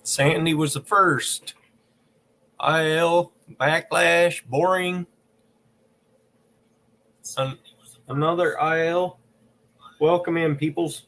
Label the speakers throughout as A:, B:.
A: Sandy was the first. IL, backlash, boring. Another IL. Welcome in, peoples.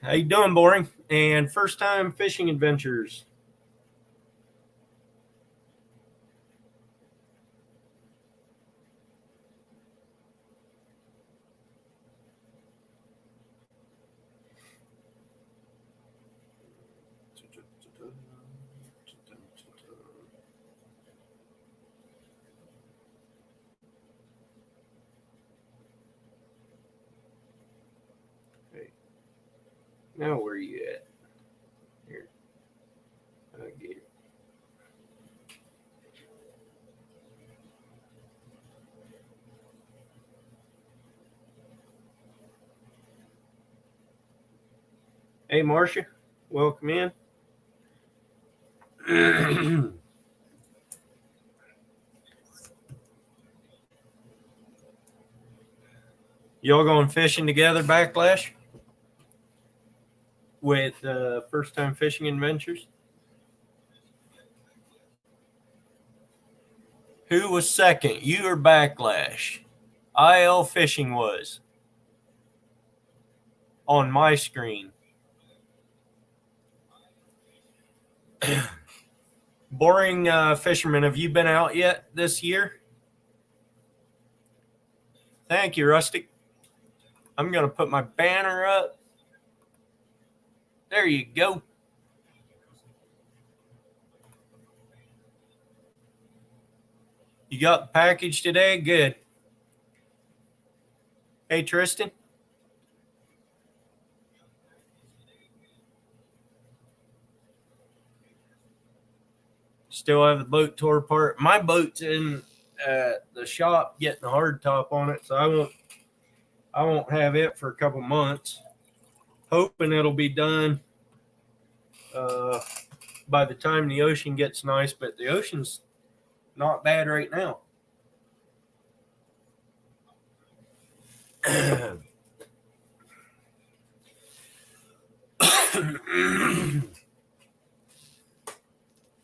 A: How you doing, boring? And first time fishing adventures. Okay. Now where are you at? Here. I get it. Hey, Marcia. Welcome in. Y'all going fishing together, Backlash? With first time fishing adventures? Who was second, you or Backlash? IL Fishing was on my screen. Boring fisherman, have you been out yet this year? Thank you, Rustic. I'm going to put my banner up. There you go. You got the package today? Good. Hey, Tristan. Still have the boat tore apart. My boat's in the shop getting a hard top on it, so I won't have it for a couple months. Hoping it'll be done by the time the ocean gets nice, but the ocean's not bad right now.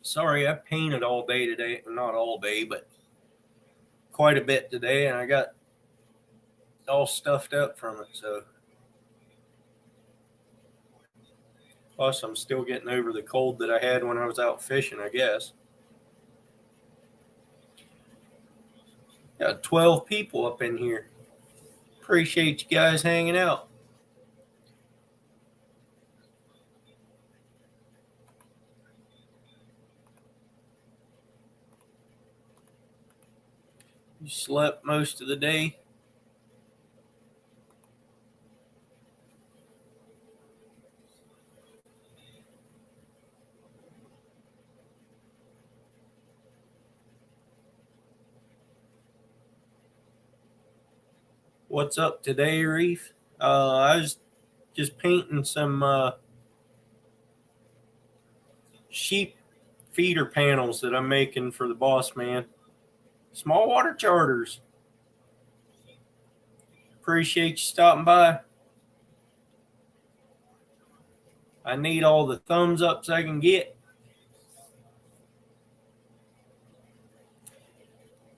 A: Sorry, I painted all day today. Not all day, but quite a bit today, and I got all stuffed up from it. So, plus I'm still getting over the cold that I had when I was out fishing, I guess. Got 12 people up in here. Appreciate you guys hanging out. You slept most of the day? What's up today, Reef? I was just painting some sheep feeder panels that I'm making for the boss man. Small water charters. Appreciate you stopping by. I need all the thumbs ups I can get.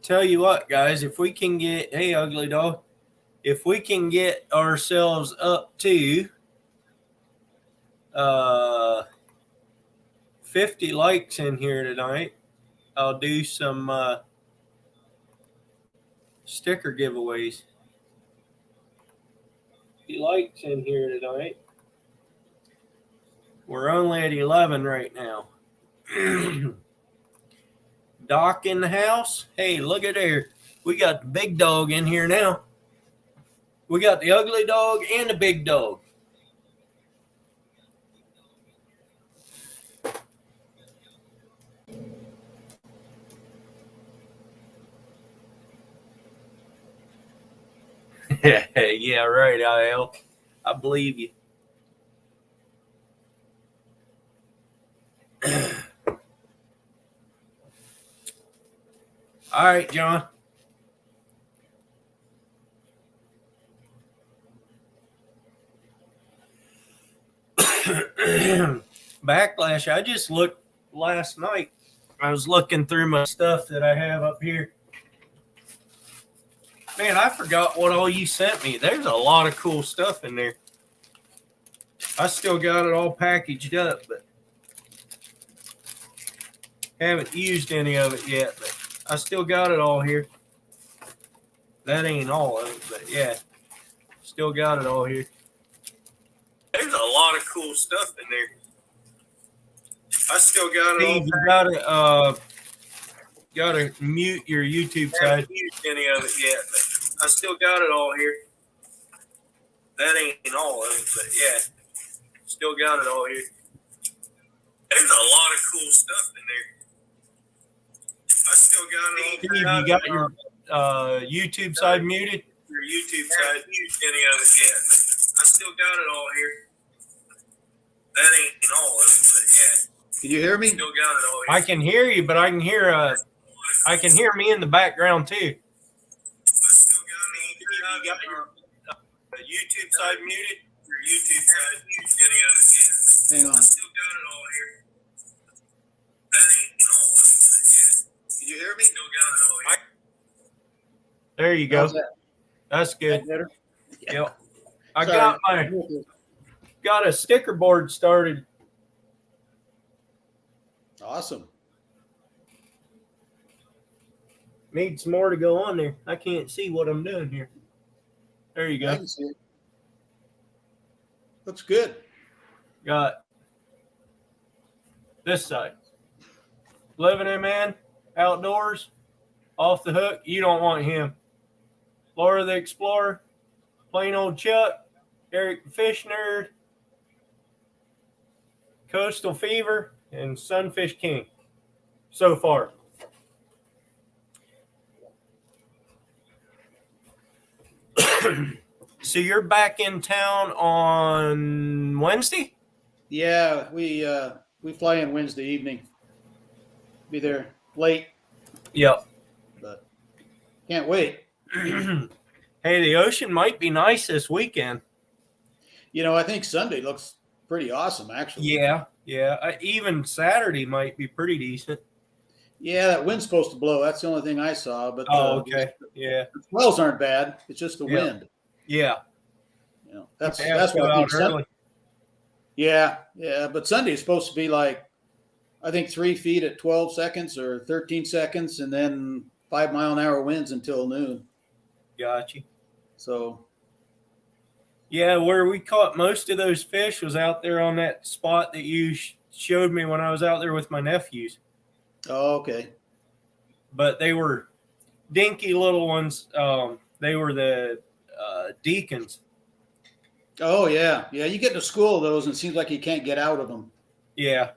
A: Tell you what, guys, if we can get, hey, ugly dog, if we can get ourselves up to 50 likes in here tonight, I'll do some sticker giveaways. 50 likes in here tonight. We're only at 11 right now. Doc in the house. Hey, look at there. We got the big dog in here now. We got the ugly dog and the big dog. Yeah, right, IL. I believe you. All right, John. Backlash. I just looked last night. I was looking through my stuff that I have up here. Man, I forgot what all you sent me. There's a lot of cool stuff in there. I still got it all packaged up, but haven't used any of it yet. But I still got it all here. That ain't all of it, but yeah, still got it all here. There's a lot of cool stuff in there. I still got it all. You gotta mute your YouTube side. I haven't used any of it yet, but I still got it all here. That ain't all of it, but yeah, still got it all here. There's a lot of cool stuff in there. I still got it all. Steve, you got your YouTube side muted? Your YouTube side. I haven't used any of it yet. I still got it all here. That ain't all of it, but yeah.
B: Can you hear me?
A: Still got it all here. I can hear you, but I can hear me in the background too. I still got it. You got your YouTube side muted? Your YouTube side muted any of it yet.
B: Hang on.
A: I still got it all here. That ain't all of it, but yeah.
B: Can you hear me?
A: Still got it all here. There you go. That's good.
B: Yeah.
A: Yep. I got a sticker board started.
B: Awesome.
A: Need some more to go on there. I can't see what I'm doing here. There you go.
B: I can see it. Looks good.
A: Got this side. Living in man, outdoors, off the hook. You don't want him. Laura the Explorer, plain old Chuck, Eric the Fish Nerd, Coastal Fever, and Sunfish King so far. So you're back in town on Wednesday?
B: Yeah, we fly in Wednesday evening. Be there late.
A: Yep.
B: But can't wait.
A: Hey, the ocean might be nice this weekend.
B: You know, I think Sunday looks pretty awesome, actually.
A: Yeah. Even Saturday might be pretty decent.
B: Yeah, that wind's supposed to blow. That's the only thing I saw. But
A: okay. Yeah.
B: The swells aren't bad. It's just the wind.
A: Yeah.
B: You know, that's what I think. Sunday. Yeah. But Sunday is supposed to be like, I think 3 feet at 12 seconds or 13 seconds, and then 5 mile an hour winds until noon.
A: Gotcha.
B: So.
A: Yeah, where we caught most of those fish was out there on that spot that you showed me when I was out there with my nephews.
B: Oh, okay.
A: But they were dinky little ones. They were the deacons.
B: Oh, yeah. Yeah, you get to school of those, and it seems like you can't get out of them.
A: Yeah.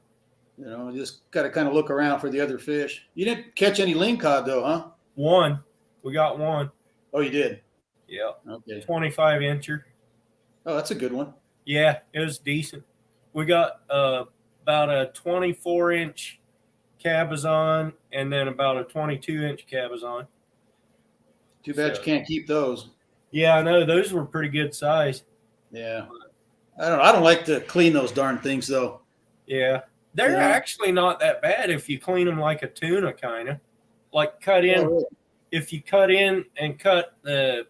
B: You know, you just got to kind of look around for the other fish. You didn't catch any lingcod, though, huh?
A: One. We got one.
B: Oh, you did?
A: Yeah.
B: Okay.
A: 25-incher.
B: Oh, that's a good one.
A: Yeah, it was decent. We got about a 24-inch cabezon and then about a 22-inch cabezon.
B: Too bad you can't keep those.
A: Yeah, I know. Those were pretty good size.
B: Yeah. I don't like to clean those darn things, though.
A: Yeah. They're actually not that bad if you clean them like a tuna, kind of. Like cut in. Oh, really? If you cut in and cut the,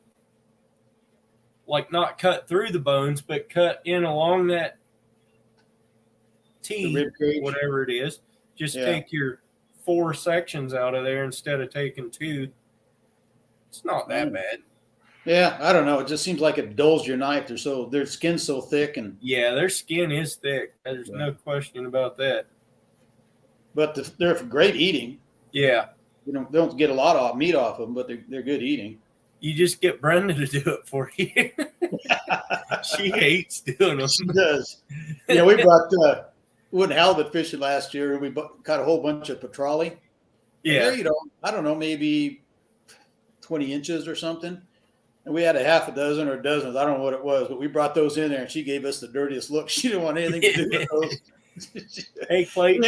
A: like not cut through the bones, but cut in along that teeth, whatever it is. Just take your 4 sections out of there instead of taking 2. It's not that bad.
B: Yeah, I don't know. It just seems like it dulls your knife. Their skin's so thick, and
A: their skin is thick. There's no question about that.
B: But they're great eating.
A: Yeah,
B: they don't get a lot of meat off of them, but they're good eating.
A: You just get Brenda to do it for you. She hates doing them.
B: She does. Yeah, we brought went halibut fishing last year, and we caught a whole bunch of petrale.
A: Yeah,
B: I don't know, maybe 20 inches or something. And we had a half a dozen or dozens. I don't know what it was, but we brought those in there, and she gave us the dirtiest look. She didn't want anything to do with those.
A: Hey, Clay.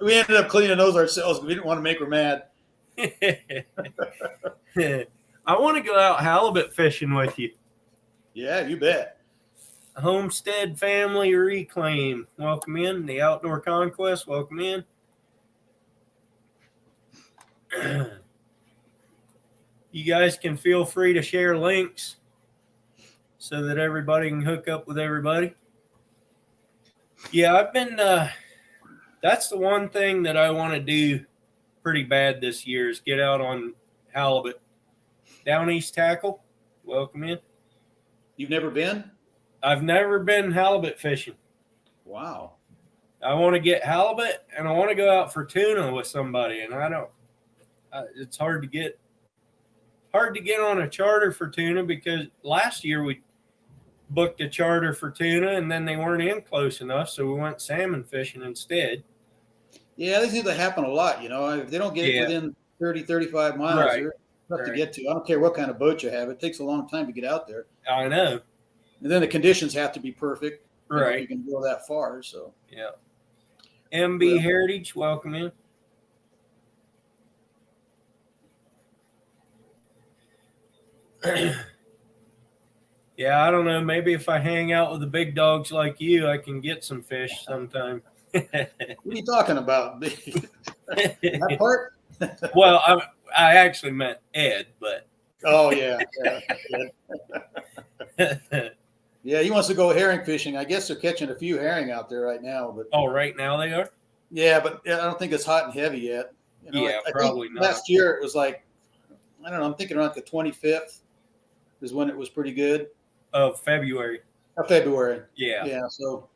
B: We ended up cleaning those ourselves. We didn't want to make her mad.
A: I want to go out halibut fishing with you.
B: Yeah, you bet.
A: Homestead Family Reclaim. Welcome in. The Outdoor Conquest. Welcome in. You guys can feel free to share links so that everybody can hook up with everybody. Yeah, I've been, that's the one thing that I want to do pretty bad this year is get out on halibut. Down East Tackle, welcome in.
B: You've never been?
A: I've never been halibut fishing.
B: Wow.
A: I want to get halibut and I want to go out for tuna with somebody, and it's hard to get on a charter for tuna because last year we booked a charter for tuna and then they weren't in close enough, so we went salmon fishing instead.
B: Yeah, they seem to happen a lot. If they don't get within 30, 35 miles, they're tough to get to. I don't care what kind of boat you have. It takes a long time to get out there.
A: I know.
B: And then the conditions have to be perfect.
A: Right.
B: You can go that far. So
A: yeah. MB Heritage, welcome in. Yeah, I don't know. Maybe if I hang out with the big dogs like you, I can get some fish sometime.
B: What are you talking about? That part?
A: Well, I actually meant Ed, but.
B: Oh, yeah. Yeah, he wants to go herring fishing. I guess they're catching a few herring out there right now. But
A: right now they are?
B: Yeah, but I don't think it's hot and heavy yet.
A: I probably not.
B: Last year it was like, I don't know, I'm thinking around the 25th is when it was pretty good.
A: Of February.
B: February.
A: Yeah.
B: Yeah, so,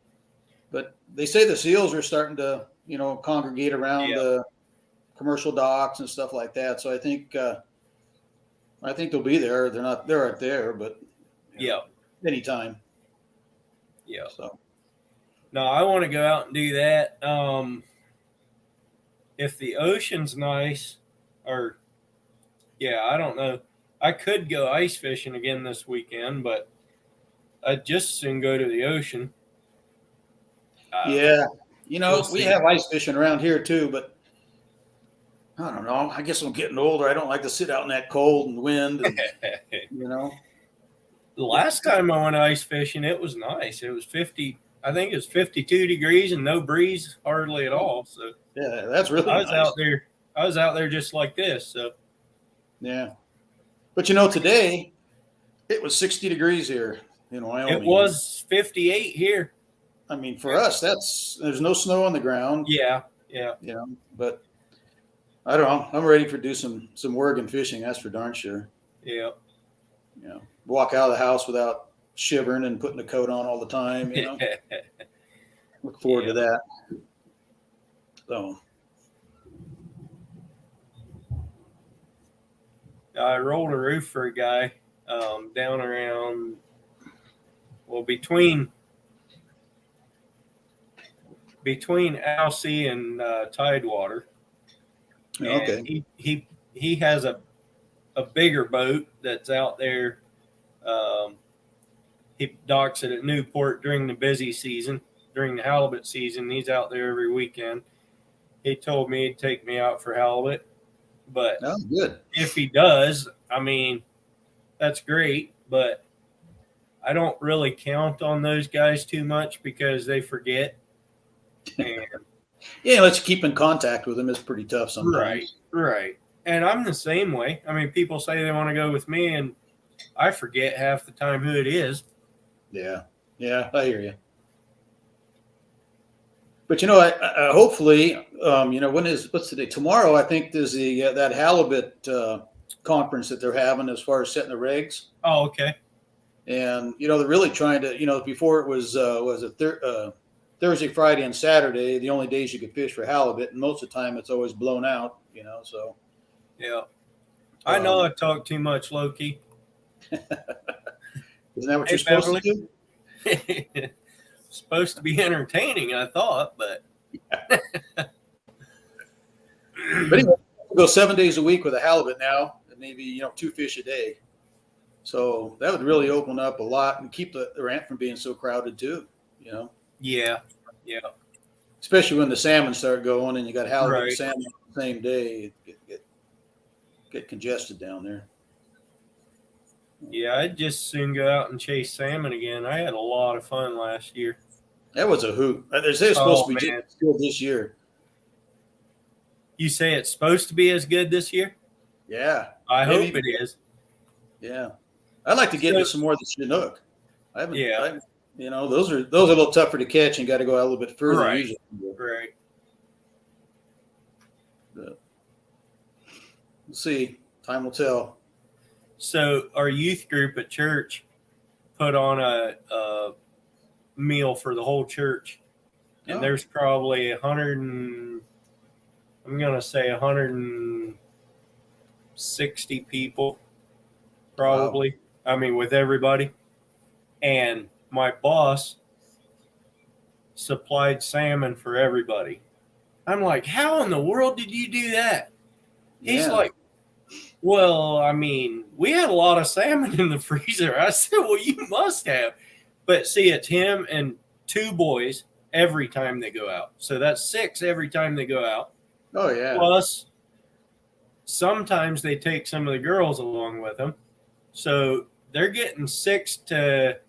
B: but they say the seals are starting to, congregate around the commercial docks and stuff like that. So I think they'll be there. They're not there, but anytime.
A: Yeah.
B: So
A: no, I want to go out and do that. If the ocean's nice, I don't know. I could go ice fishing again this weekend, but I'd just as soon go to the ocean.
B: We have ice fishing around here too, but I don't know. I guess I'm getting older. I don't like to sit out in that cold and wind. And,
A: The last time I went ice fishing, it was nice. It was 50. I think it was 52 degrees and no breeze hardly at all. So
B: yeah, that's really nice.
A: I was out there just like this. So
B: yeah, but today it was 60 degrees here in Wyoming.
A: It was 58 here.
B: I mean, for us, there's no snow on the ground.
A: Yeah.
B: But I don't know. I'm ready to do some Oregon fishing. That's for darn sure.
A: Yeah.
B: Walk out of the house without shivering and putting a coat on all the time. Look forward to that. So
A: I rolled a roof for a guy down around between Alsea and Tidewater.
B: Okay.
A: He has a bigger boat that's out there. He docks it at Newport during the busy season, during the halibut season. He's out there every weekend. He told me he'd take me out for halibut, but
B: good.
A: If he does, I mean, that's great, but I don't really count on those guys too much because they forget. And
B: let's keep in contact with them. It's pretty tough sometimes.
A: Right. And I'm the same way. I mean, people say they want to go with me, and I forget half the time who it is.
B: Yeah, I hear you. But hopefully, what's today? Tomorrow, I think there's that halibut conference that they're having as far as setting the regs.
A: Oh, okay.
B: And they're really trying to. Before it was Thursday, Friday, and Saturday, the only days you could fish for halibut, and most of the time it's always blown out. So.
A: Yeah, I know I talk too much, Loki.
B: Isn't that what you're supposed to do?
A: Supposed to be entertaining, I thought, but.
B: But anyway, we'll go 7 days a week with a halibut now, and maybe 2 fish a day. So that would really open up a lot and keep the ramp from being so crowded too.
A: Yeah.
B: Especially when the salmon start going and you got halibut and salmon on the same day, get congested down there.
A: Yeah, I'd just soon go out and chase salmon again. I had a lot of fun last year.
B: That was a hoot. They say it's supposed to be just good this year.
A: You say it's supposed to be as good this year?
B: Yeah.
A: I hope it is.
B: Yeah. I'd like to get into some more of the Chinook. Those are a little tougher to catch and got to go out a little bit further.
A: Right.
B: Usually.
A: Right.
B: But we'll see. Time will tell.
A: So our youth group at church put on a meal for the whole church, and there's probably 160 people, probably. Wow. I mean, with everybody. And my boss supplied salmon for everybody. I'm like, how in the world did you do that? He's like, well, I mean, we had a lot of salmon in the freezer. I said, well, you must have. But see, it's him and 2 boys every time they go out. So that's 6 every time they go out.
B: Oh, yeah.
A: Plus, sometimes they take some of the girls along with them. So they're getting 6 to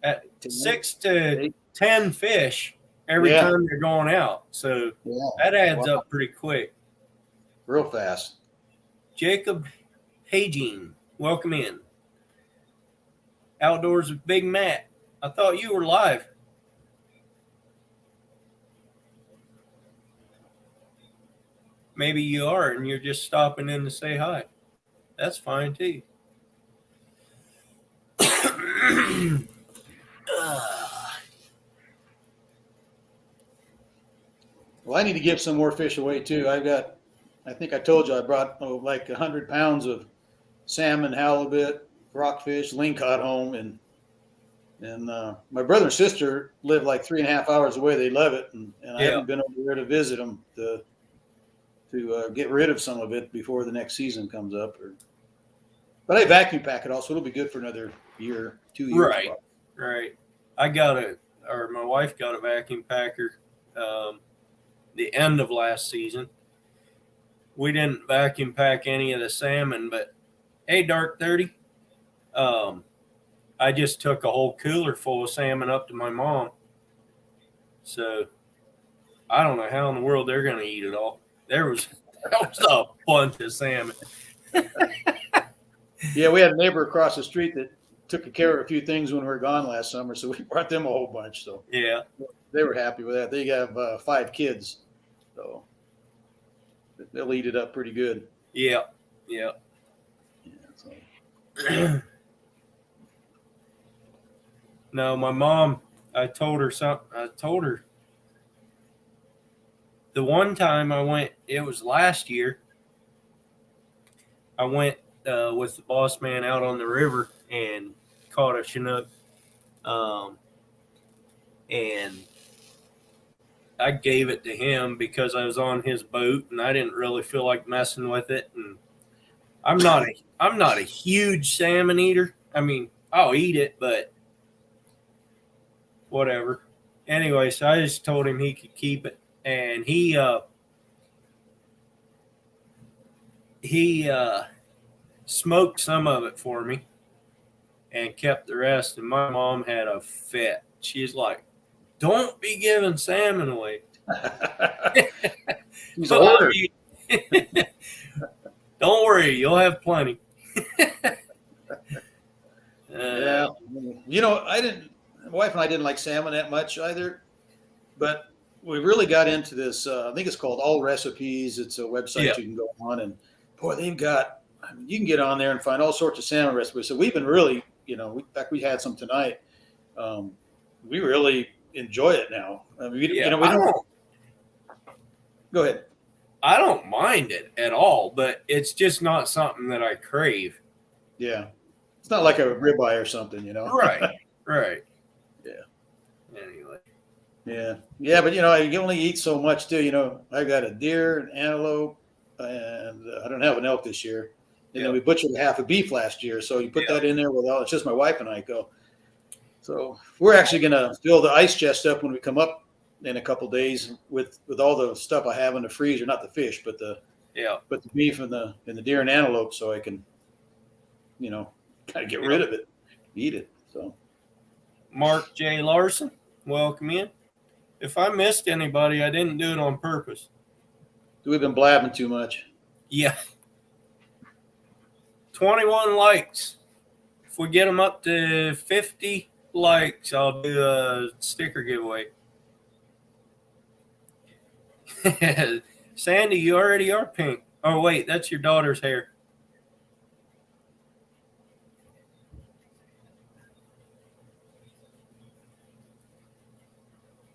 A: 10 fish every time they're going out. So that adds up pretty quick.
B: Real fast.
A: Jacob Hagin, welcome in. Outdoors with Big Matt. I thought you were live. Maybe you are, and you're just stopping in to say hi. That's fine, too.
B: Well, I need to give some more fish away, too. I think I told you I brought like 100 pounds of salmon, halibut, rockfish, lingcod home, and my brother and sister live like 3.5 hours away. They love it, and I haven't been over there to visit them to get rid of some of it before the next season comes up. But I vacuum pack it all, so it'll be good for another year, 2 years.
A: Right, right. My wife got a vacuum packer the end of last season. We didn't vacuum pack any of the salmon, but hey, Dark 30, I just took a whole cooler full of salmon up to my mom. So I don't know how in the world they're going to eat it all. That was a bunch of salmon.
B: Yeah, we had a neighbor across the street that took care of a few things when we were gone last summer, so we brought them a whole bunch. So
A: yeah,
B: they were happy with that. They have 5 kids, so they'll eat it up pretty good.
A: Yeah. So. No, my mom, I told her the one time I went, it was last year, I went with the boss man out on the river and caught a Chinook. And I gave it to him because I was on his boat and I didn't really feel like messing with it. And I'm not a huge salmon eater. I mean, I'll eat it, but whatever. Anyway, so I just told him he could keep it, and he smoked some of it for me and kept the rest. And my mom had a fit. She's like, "Don't be giving salmon away."
B: He's a hoarder.
A: Don't worry, you'll have plenty.
B: Yeah, my wife and I didn't like salmon that much either. but we really got into this. I think it's called All Recipes. It's a website you can go on, and boy, they've got. I mean, you can get on there and find all sorts of salmon recipes. So we've been really, in fact, we had some tonight. We really enjoy it now. I mean, we don't. Go ahead.
A: I don't mind it at all, but it's just not something that I crave.
B: Yeah, it's not like a ribeye or something,
A: Right. Right.
B: Yeah.
A: Anyway.
B: Yeah, but you only eat so much too. I got a deer, an antelope, and I don't have an elk this year. And then we butchered half a beef last year, so you put that in there with all. It's just my wife and I go. So we're actually going to fill the ice chest up when we come up in a couple of days with all the stuff I have in the freezer, not the fish, but the beef and the deer and antelope, so I can, kind of get rid of it, eat it. So,
A: Mark J. Larson, welcome in. If I missed anybody, I didn't do it on purpose.
B: We've been blabbing too much.
A: Yeah. 21 likes. If we get them up to 50 likes, I'll do a sticker giveaway. Sandy, you already are pink. Oh, wait, that's your daughter's hair.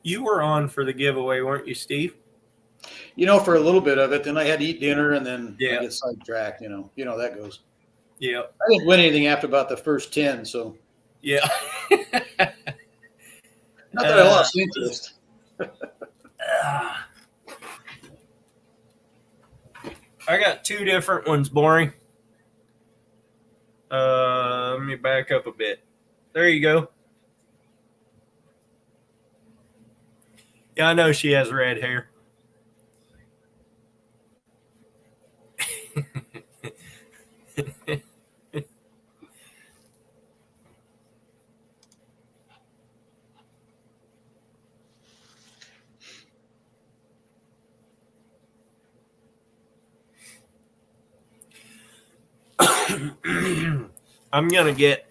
A: You were on for the giveaway, weren't you, Steve?
B: For a little bit of it. Then I had to eat dinner, and then I get sidetracked. You know how that goes.
A: Yeah.
B: I didn't win anything after about the first 10, so.
A: Yeah.
B: Not that I lost interest.
A: I got two different ones, Boring. Let me back up a bit. There you go. Yeah, I know she has red hair. I'm going to get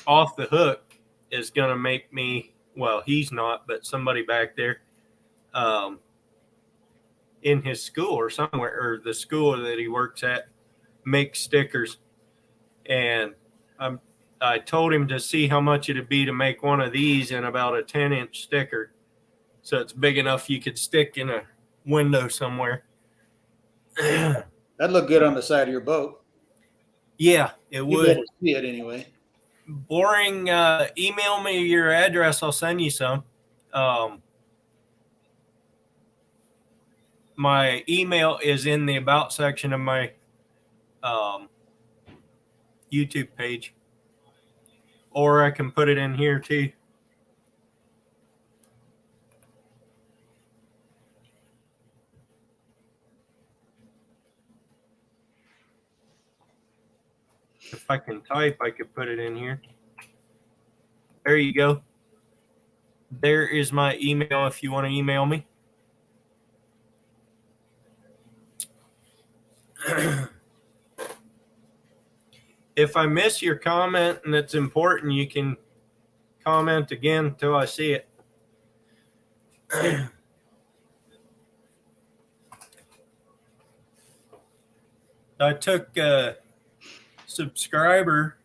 A: Off the Hook is going to make me, well, he's not, but somebody back there in his school or somewhere, or the school that he works at, makes stickers. And I told him to see how much it'd be to make one of these in about a 10-inch sticker. So it's big enough you could stick in a window somewhere.
B: That'd look good on the side of your boat.
A: Yeah, it would.
B: You'd see it anyway.
A: Boring. Email me your address. I'll send you some. My email is in the About section of my YouTube page. Or I can put it in here too. If I can type, I could put it in here. There you go. There is my email if you want to email me. If I miss your comment and it's important, you can comment again until I see it. I took a subscriber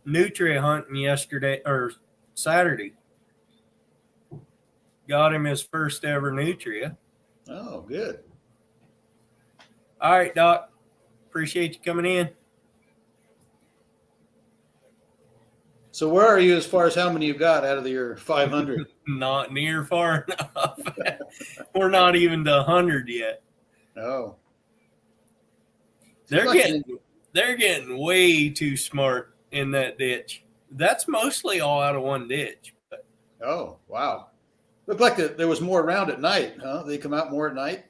A: nutria hunting yesterday or Saturday. Got him his first ever nutria.
B: Oh, good.
A: All right, Doc. Appreciate you coming in.
B: So where are you as far as how many you got out of your 500?
A: Not near far enough. We're not even to 100 yet.
B: Oh.
A: They're getting way too smart in that ditch. That's mostly all out of one ditch. But.
B: Oh, wow. Looked like there was more around at night, huh? They come out more at night?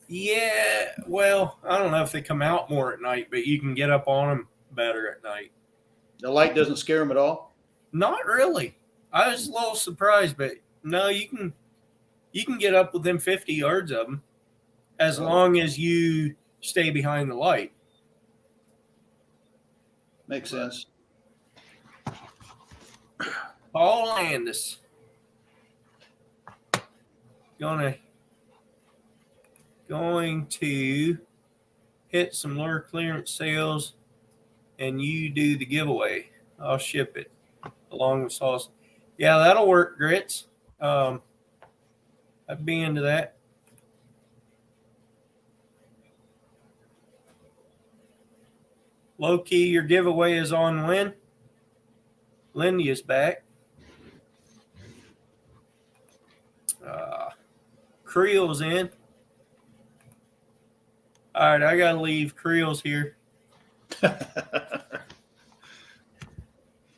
A: Yeah, well, I don't know if they come out more at night, but you can get up on them better at night.
B: The light doesn't scare them at all?
A: Not really. I was a little surprised, but no, you can get up within 50 yards of them as long as you stay behind the light.
B: Makes sense.
A: Paul Landis. going to hit some lure clearance sales, and you do the giveaway. I'll ship it along with sauce. Yeah, that'll work, Grits. I'd be into that. Low key, your giveaway is on when? Lindy is back. Creel's in. All right, I got to leave. Creel's here.
B: You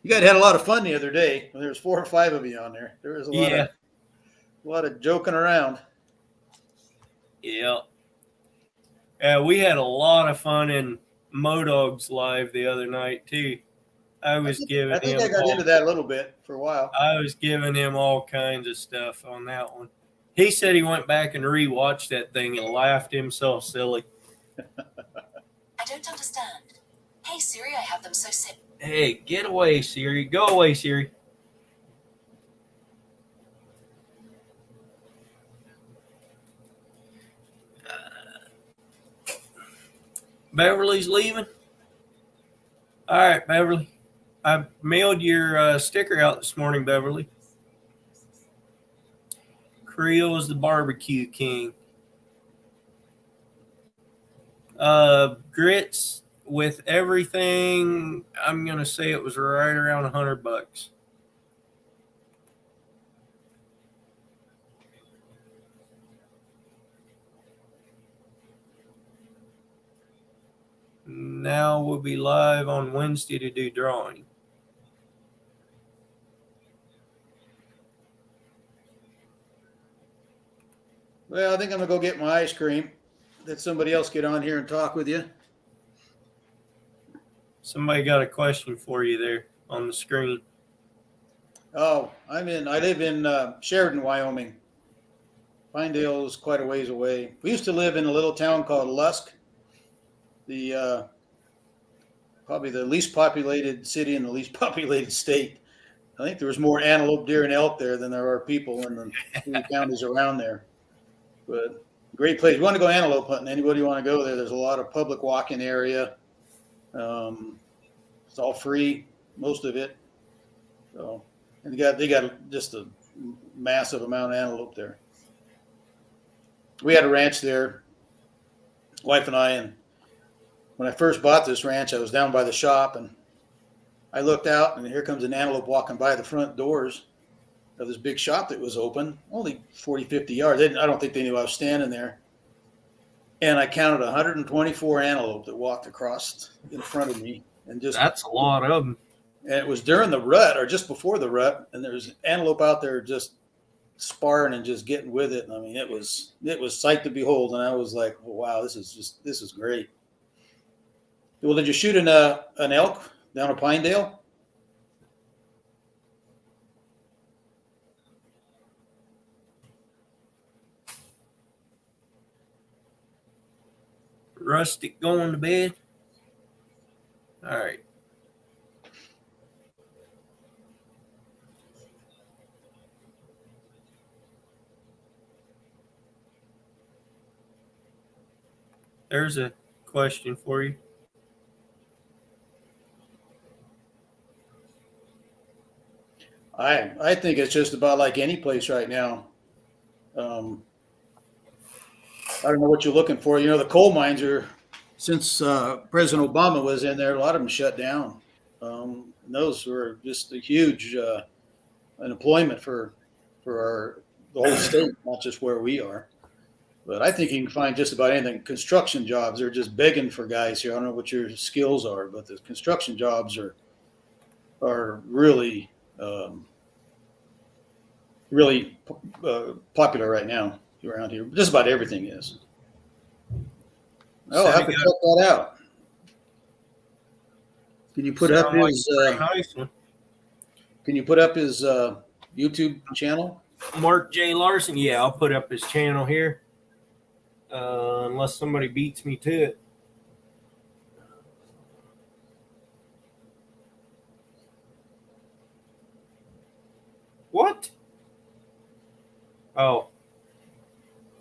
B: guys had a lot of fun the other day. There was 4 or 5 of you on there. There was a lot of joking around.
A: Yeah. We had a lot of fun in Modog's live the other night too. I think I got
B: into that a little bit for a while.
A: I was giving him all kinds of stuff on that one. He said he went back and rewatched that thing and laughed himself silly.
C: I don't understand. Hey Siri, I have them so sick.
A: Hey, get away, Siri. Go away, Siri. Beverly's leaving. All right, Beverly. I mailed your sticker out this morning, Beverly. Creel is the barbecue king. Grits with everything, I'm going to say it was right around $100. Now we'll be live on Wednesday to do drawing.
B: Well, I think I'm going to go get my ice cream. Let somebody else get on here and talk with you.
A: Somebody got a question for you there on the screen.
B: Oh, I live in Sheridan, Wyoming. Pinedale is quite a ways away. We used to live in a little town called Lusk, probably the least populated city in the least populated state. I think there was more antelope, deer, and elk there than there are people in the 3 counties around there. But great place. You want to go antelope hunting? Anybody want to go there? There's a lot of public walking area. It's all free, most of it. So, and they got just a massive amount of antelope there. We had a ranch there, wife and I, and when I first bought this ranch, I was down by the shop and I looked out and here comes an antelope walking by the front doors of this big shop that was open, only 40, 50 yards. I don't think they knew I was standing there. And I counted 124 antelope that walked across in front of me. And
A: that's a lot of them.
B: And it was during the rut or just before the rut. And there was antelope out there just sparring and just getting with it. And I mean, it was sight to behold. And I was like, oh, wow, this is great. Well, did you shoot an elk down at Pinedale?
A: Rustic going to bed. All right. There's a question for you.
B: I think it's just about like any place right now. I don't know what you're looking for. You know, the coal mines are, since President Obama was in there, a lot of them shut down. And those were just a huge employment for the whole state, not just where we are. But I think you can find just about anything. Construction jobs are just begging for guys here. I don't know what your skills are, but the construction jobs are really really popular right now around here. Just about everything is. Oh, I have to check that out. Can you put up his? Can you put up his YouTube channel?
A: Mark J. Larson. Yeah, I'll put up his channel here. Unless somebody beats me to it. What? Oh,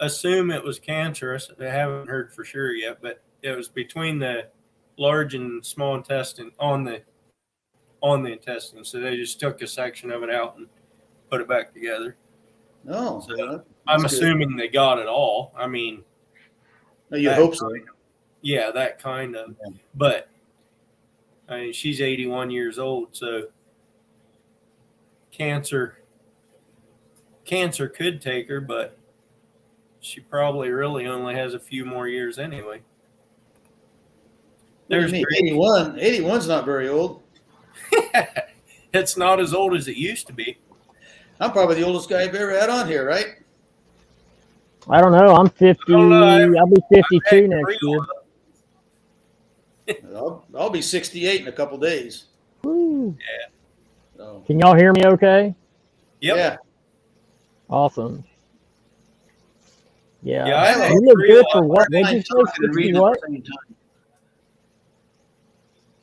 A: assume it was cancerous. I haven't heard for sure yet, but it was between the large and small intestine on the intestine. So they just took a section of it out and put it back together.
B: No,
A: so I'm assuming they got it all. I mean,
B: you hope so.
A: Yeah, that kind of. Yeah. But I mean, she's 81 years old, so cancer could take her, but she probably really only has a few more years anyway.
B: There's 81. 81's not very old.
A: It's not as old as it used to be.
B: I'm probably the oldest guy I've ever had on here, right?
D: I don't know. I'm 50. I'll be 52 next year.
B: I'll be 68 in a couple days.
D: Woo.
A: Yeah.
B: So.
D: Can y'all hear me okay?
A: Yep.
B: Yeah.
D: Awesome. Yeah.
A: Yeah,
D: you look good for what? Did you say 60 what?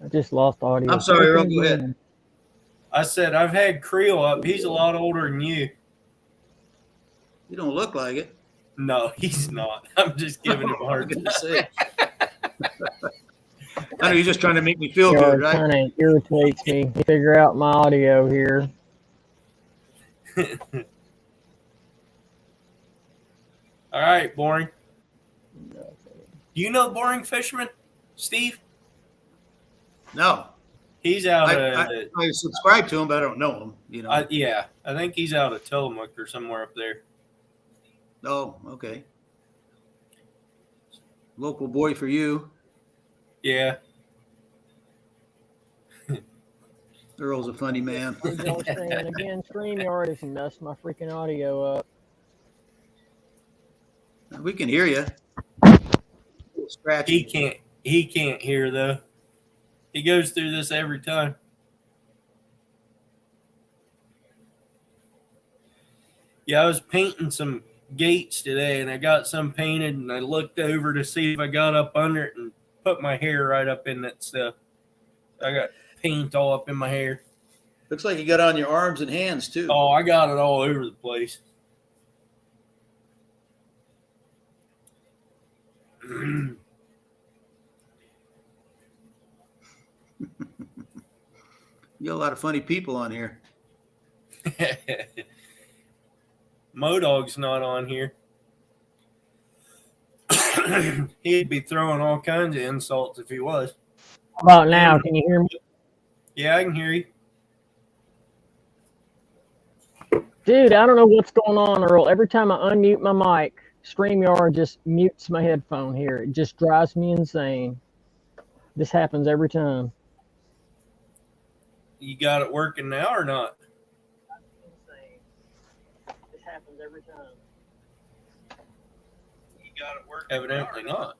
D: I just lost audio.
B: I'm sorry, Earl, go ahead.
A: I said I've had Creel up. He's a lot older than you.
B: You don't look like it.
A: No, he's not. I'm just giving him a hard time.
B: I know you're just trying to make me feel good, right?
D: It kind of irritates me to figure out my audio here.
A: All right, Boring. Do you know Boring Fisherman, Steve?
B: No.
A: He's out
B: I subscribe to him, but I don't know him. You know.
A: Yeah, I think he's out of Tillamook or somewhere up there.
B: Oh, okay. Local boy for you.
A: Yeah.
B: Earl's a funny man.
D: Again, StreamYard has messed my freaking audio up.
B: We can hear you.
A: He can't hear though. He goes through this every time. Yeah, I was painting some gates today, and I got some painted, and I looked over to see if I got up under it and put my hair right up in that stuff. I got paint all up in my hair.
B: Looks like you got on your arms and hands too.
A: Oh, I got it all over the place.
B: You got a lot of funny people on here.
A: Modog's not on here. He'd be throwing all kinds of insults if he was.
D: How about now? Can you hear me?
A: Yeah, I can hear you.
D: Dude, I don't know what's going on, Earl. Every time I unmute my mic, StreamYard just mutes my headphone here. It just drives me insane. This happens every time.
A: You got it working now or not?
D: This happens every time.
A: You got it working. Evidently not.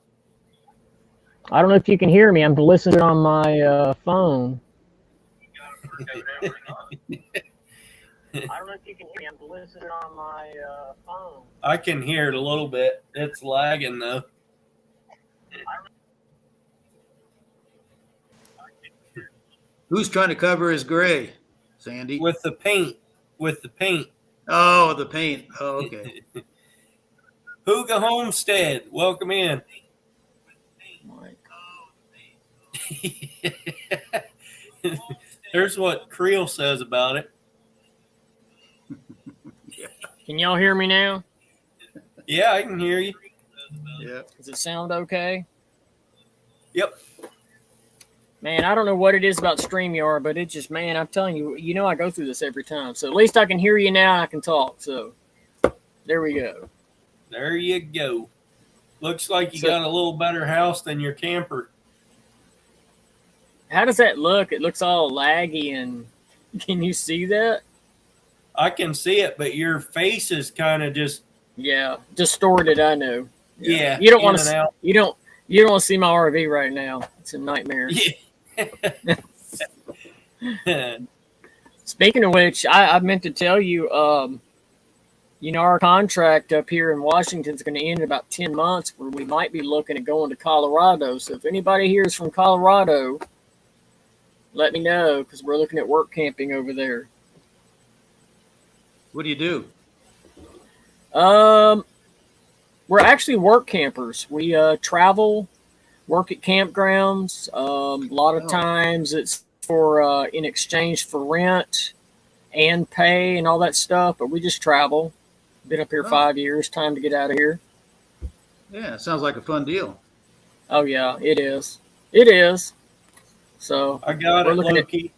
D: I don't know if you can hear me. I'm listening on my phone.
A: You got it working. Evidently not.
D: I don't know if you can hear me. I'm listening on my phone.
A: I can hear it a little bit. It's lagging though.
B: Who's trying to cover his gray, Sandy?
A: With the paint.
B: Oh, the paint. Oh, okay.
A: Hooga Homestead, welcome in. There's what Creel says about it.
D: Can y'all hear me now?
A: Yeah, I can hear you.
B: Yeah.
D: Does it sound okay?
A: Yep.
D: Man, I don't know what it is about StreamYard, but it just, man, I'm telling you, I go through this every time. So at least I can hear you now. I can talk. So there we go.
A: There you go. Looks like you got a little better house than your camper.
D: How does that look? It looks all laggy, and can you see that?
A: I can see it, but your face is kind of just
D: distorted. I know.
A: Yeah.
D: You don't want to. You don't want to see my RV right now. It's a nightmare.
A: Yeah.
D: Speaking of which, I meant to tell you, our contract up here in Washington is going to end in about 10 months, where we might be looking at going to Colorado. So if anybody here is from Colorado, let me know, because we're looking at work camping over there.
B: What do you do?
D: We're actually work campers. We travel, work at campgrounds. A lot of times it's for in exchange for rent and pay and all that stuff. But we just travel. Been up here 5 years. Time to get out of here.
B: Yeah, it sounds like a fun deal.
D: Oh yeah, it is. It is. So
A: I got it, Loki.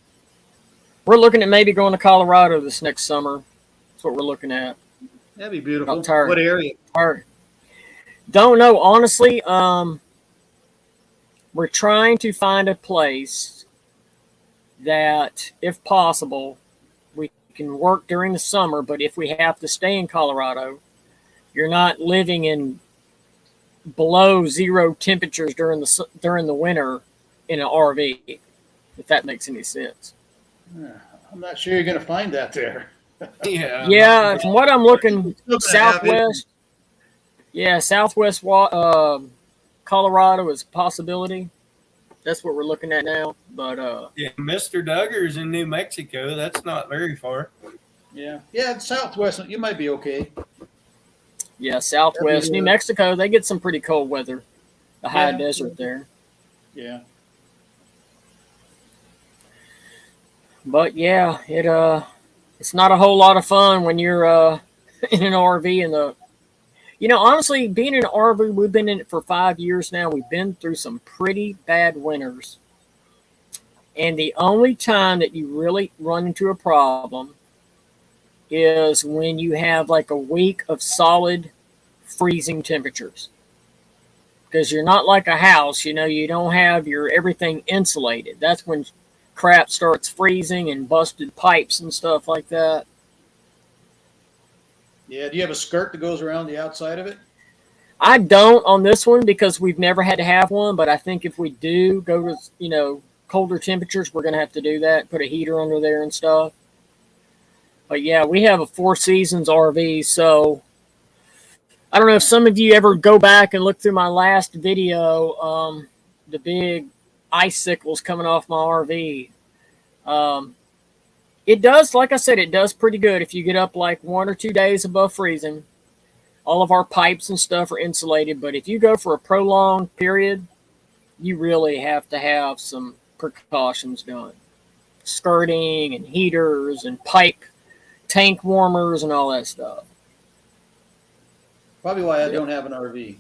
D: We're looking at maybe going to Colorado this next summer. That's what we're looking at.
B: That'd be beautiful.
D: What
B: area?
D: Don't know, honestly. We're trying to find a place that, if possible, we can work during the summer. But if we have to stay in Colorado, you're not living in below zero temperatures during the winter in an RV. If that makes any sense.
B: I'm not sure you're going to find that there.
D: Yeah, from what I'm looking, Southwest. Yeah, Southwest Colorado is a possibility. That's what we're looking at now. But
A: yeah, Mr. Duggar's in New Mexico. That's not very far.
B: Yeah, Southwest. You might be okay.
D: Yeah, Southwest New Mexico. They get some pretty cold weather. The high desert there.
B: Yeah.
D: But yeah, it's not a whole lot of fun when you're in an RV honestly, being in an RV, we've been in it for 5 years now. We've been through some pretty bad winters. And the only time that you really run into a problem is when you have like a week of solid freezing temperatures. Because you're not like a house, you don't have your everything insulated. That's when crap starts freezing and busted pipes and stuff like that.
B: Yeah, do you have a skirt that goes around the outside of it?
D: I don't on this one because we've never had to have one, but I think if we do go to, colder temperatures, we're going to have to do that, put a heater under there and stuff. But yeah, we have a 4 Seasons RV, so I don't know if some of you ever go back and look through my last video, the big icicles coming off my RV. It does, like I said, it does pretty good if you get up like 1 or 2 days above freezing. All of our pipes and stuff are insulated, but if you go for a prolonged period, you really have to have some precautions done. Skirting and heaters and pipe tank warmers and all that stuff.
B: Probably why I don't have an RV.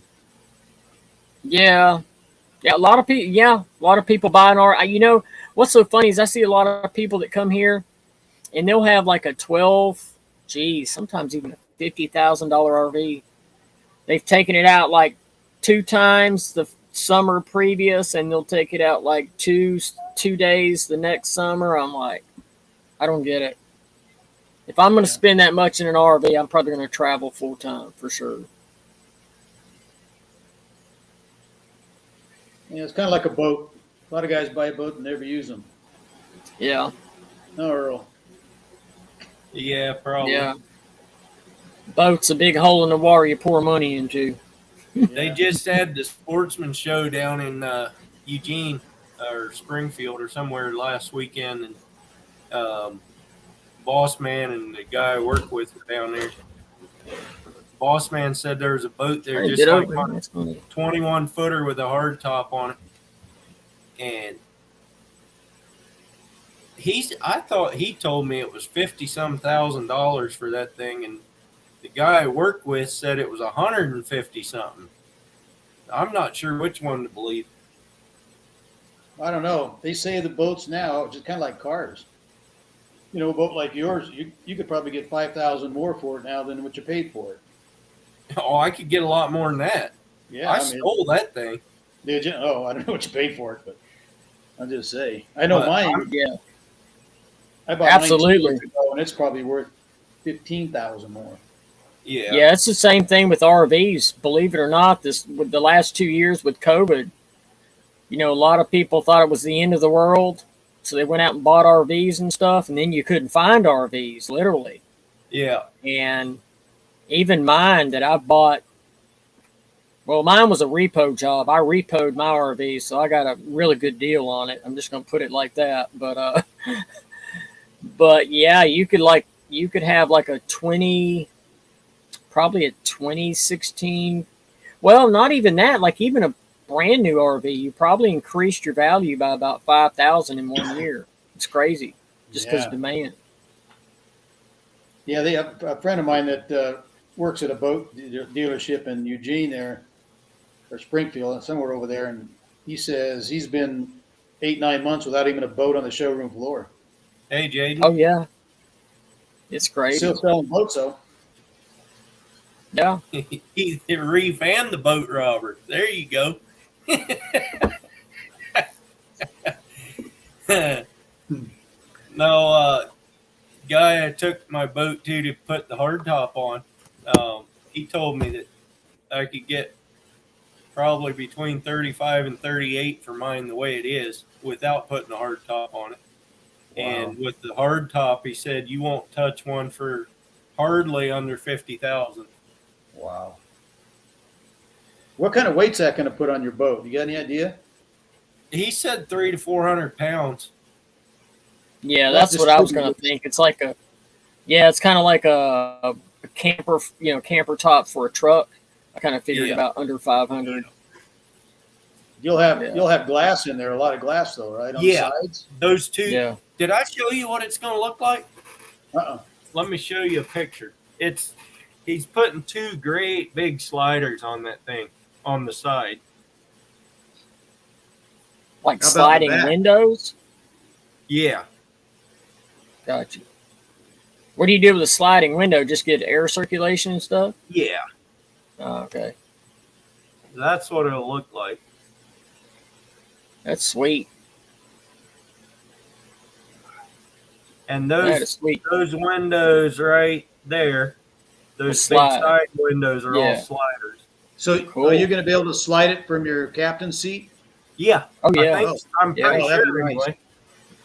D: Yeah, a lot of people. Yeah, a lot of people buy an RV. What's so funny is I see a lot of people that come here, and they'll have like a sometimes even a $50,000 RV. They've taken it out like 2 times the summer previous, and they'll take it out like two days the next summer. I'm like, I don't get it. If I'm going to spend that much in an RV, I'm probably going to travel full time for sure.
B: Yeah, it's kind of like a boat. A lot of guys buy a boat and never use them.
D: Yeah.
B: No, Earl.
A: Yeah, probably.
D: Yeah. Boat's a big hole in the water you pour money into.
A: They just had the sportsman show down in Eugene or Springfield or somewhere last weekend, and Boss Man and the guy I work with were down there. Boss Man said there was a boat there just like a 21-footer with a hard top on it. And I thought he told me it was $50-some thousand for that thing, and the guy I worked with said it was $150-something. I'm not sure which one to believe.
B: I don't know. They say the boats now are just kind of like cars. A boat like yours, you could probably get $5,000 more for it now than what you paid for it.
A: Oh, I could get a lot more than that.
B: Yeah,
A: I stole that thing.
B: Did you? Oh, I don't know what you paid for it, but I'll just say. I know mine.
D: Yeah.
B: I bought
D: absolutely,
B: mine 2 years ago, and it's probably worth $15,000 more.
A: Yeah.
D: Yeah, it's the same thing with RVs. Believe it or not, with the last 2 years with COVID, a lot of people thought it was the end of the world. So they went out and bought RVs and stuff, and then you couldn't find RVs, literally.
A: Yeah.
D: And even mine that I bought, well, mine was a repo job. I repoed my RV, so I got a really good deal on it. I'm just going to put it like that. But yeah, you could have like probably a 2016 Well, not even that. Like even a brand new RV, you probably increased your value by about 5,000 in 1 year. It's crazy, just because of
B: Yeah.
D: demand.
B: Yeah, they have a friend of mine that works at a boat dealership in Eugene there, or Springfield, somewhere over there, and he says he's been 8, 9 months without even a boat on the showroom floor.
A: Hey, Jaden.
D: Oh yeah, it's crazy.
B: Still selling boats though.
D: Yeah.
A: He revamped the boat, Robert. There you go. No, guy I took my boat to put the hardtop on, he told me that I could get probably between 35 and 38 for mine the way it is without putting a hardtop on it.
B: Wow.
A: And with the hardtop, he said you won't touch one for hardly under 50,000.
B: Wow. What kind of weight's that going to put on your boat? You got any idea?
A: He said 300 to 400 pounds.
D: Yeah, that's what I was going to think. It's like it's kind of like a camper, camper top for a truck. I kind of figured about under 500.
B: You'll have glass in there, a lot of glass though, right? On the sides?
A: Those two.
D: Yeah.
A: Did I show you what it's going to look like?
B: Let
A: me show you a picture. He's putting two great big sliders on that thing on the side.
D: Like sliding windows?
A: Yeah.
D: Gotcha. What do you do with a sliding window? Just get air circulation and stuff?
A: Yeah.
D: Oh, okay.
A: That's what it'll look like.
D: That's sweet.
A: And those windows right there, those big side windows are all sliders.
B: So are you going to be able to slide it from your captain's seat?
A: Yeah.
D: Oh, yeah.
A: I'm pretty sure anyway.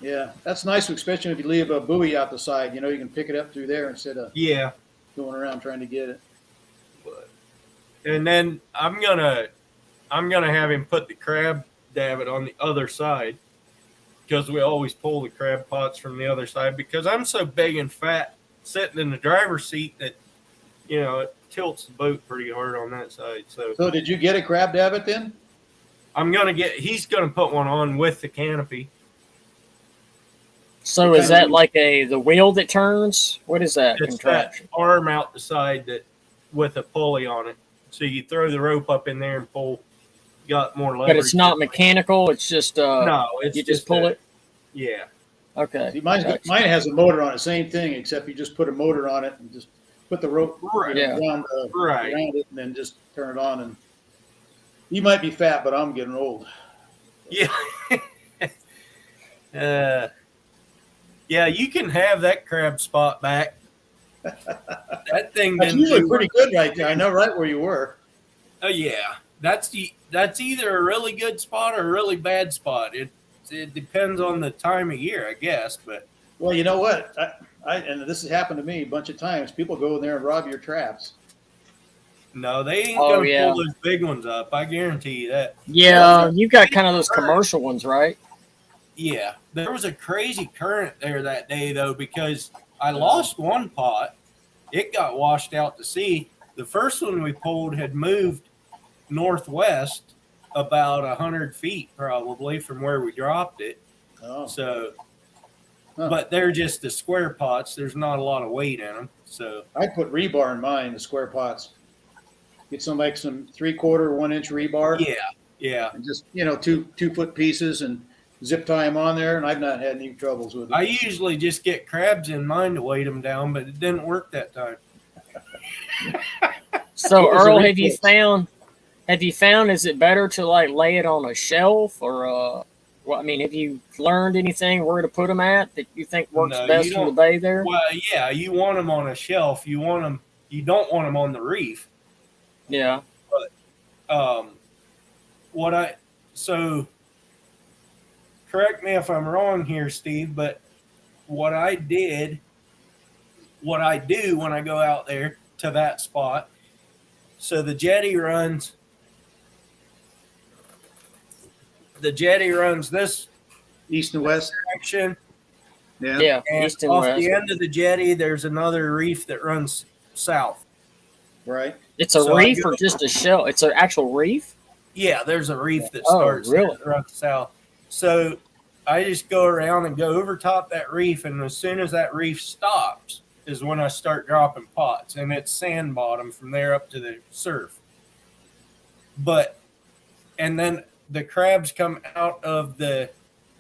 B: Yeah, that's nice, especially if you leave a buoy out the side. You can pick it up through there instead of going around trying to get it.
A: And then I'm gonna have him put the crab davit on the other side, because we always pull the crab pots from the other side, because I'm so big and fat sitting in the driver's seat that it tilts the boat pretty hard on that side. So
B: did you get a crab davit then?
A: He's gonna put one on with the canopy.
D: So is that like the wheel that turns? What is that contraption?
A: That arm out the side with a pulley on it. So you throw the rope up in there and pull. Got more leverage.
D: But it's not mechanical. It's just
A: no. It's
D: you just pull it.
A: Yeah.
D: Okay.
B: See, mine has a motor on it. Same thing, except you just put a motor on it and just put the rope around it, and then just turn it on. And you might be fat, but I'm getting old.
A: Yeah. Yeah, you can have that crab spot back. That thing.
B: That's usually pretty good right there. I know right where you were.
A: Oh yeah, that's either a really good spot or a really bad spot. It depends on the time of year, I guess. But
B: well, you know what? And this has happened to me a bunch of times. People go in there and rob your traps.
A: No, they ain't gonna pull those big ones up. I guarantee you that.
D: Yeah, you got kind of those commercial ones, right?
A: Yeah, there was a crazy current there that day though, because I lost one pot. It got washed out to sea. The first one we pulled had moved northwest about 100 feet probably from where we dropped it.
B: Oh.
A: So, but they're just the square pots. There's not a lot of weight in them. So
B: I put rebar in mine, the square pots. Get some 3/4, 1 inch rebar.
A: Yeah.
B: And just 2-foot pieces and zip tie them on there, and I've not had any troubles with it.
A: I usually just get crabs in mine to weight them down, but it didn't work that time.
D: So Earl, have you found is it better to lay it on a shelf or have you learned anything where to put them at that you think works best for the bay there?
A: Well, yeah, you want them on a shelf. You don't want them on the reef.
D: Yeah.
A: But correct me if I'm wrong here, Steve, but what I do when I go out there to that spot, so the jetty runs this
B: east and west
A: direction.
D: Yeah,
A: and
D: east and
A: off
D: west.
A: the end of the jetty, there's another reef that runs south.
B: Right.
D: It's a
A: So
D: reef or just a shell? It's an actual reef?
A: Yeah, there's a reef that
D: Oh,
A: starts
D: really?
A: right south. So I just go around and go over top that reef, and as soon as that reef stops is when I start dropping pots, and it's sand bottom from there up to the surf. But and then the crabs come out of the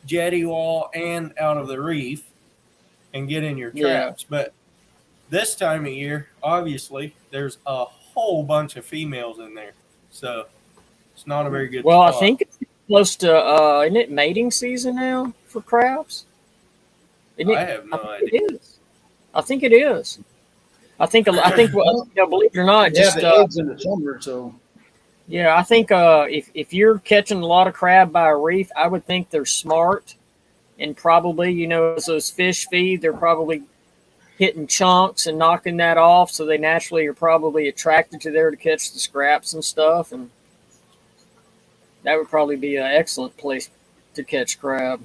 A: jetty wall and out of the reef and get in your
D: Yeah.
A: traps. But this time of year, obviously, there's a whole bunch of females in there, so it's not a very good
D: Well, I
A: spot.
D: think it's close to, isn't it mating season now for crabs? Isn't it?
A: I have no
D: I think
A: idea.
D: it is. I think it is. I think well, believe it or not,
B: Yeah,
D: just
B: the eggs in the summer, so
D: yeah, I think if you're catching a lot of crab by a reef, I would think they're smart and probably, as those fish feed, they're probably hitting chunks and knocking that off, so they naturally are probably attracted to there to catch the scraps and stuff, and that would probably be an excellent place to catch crab.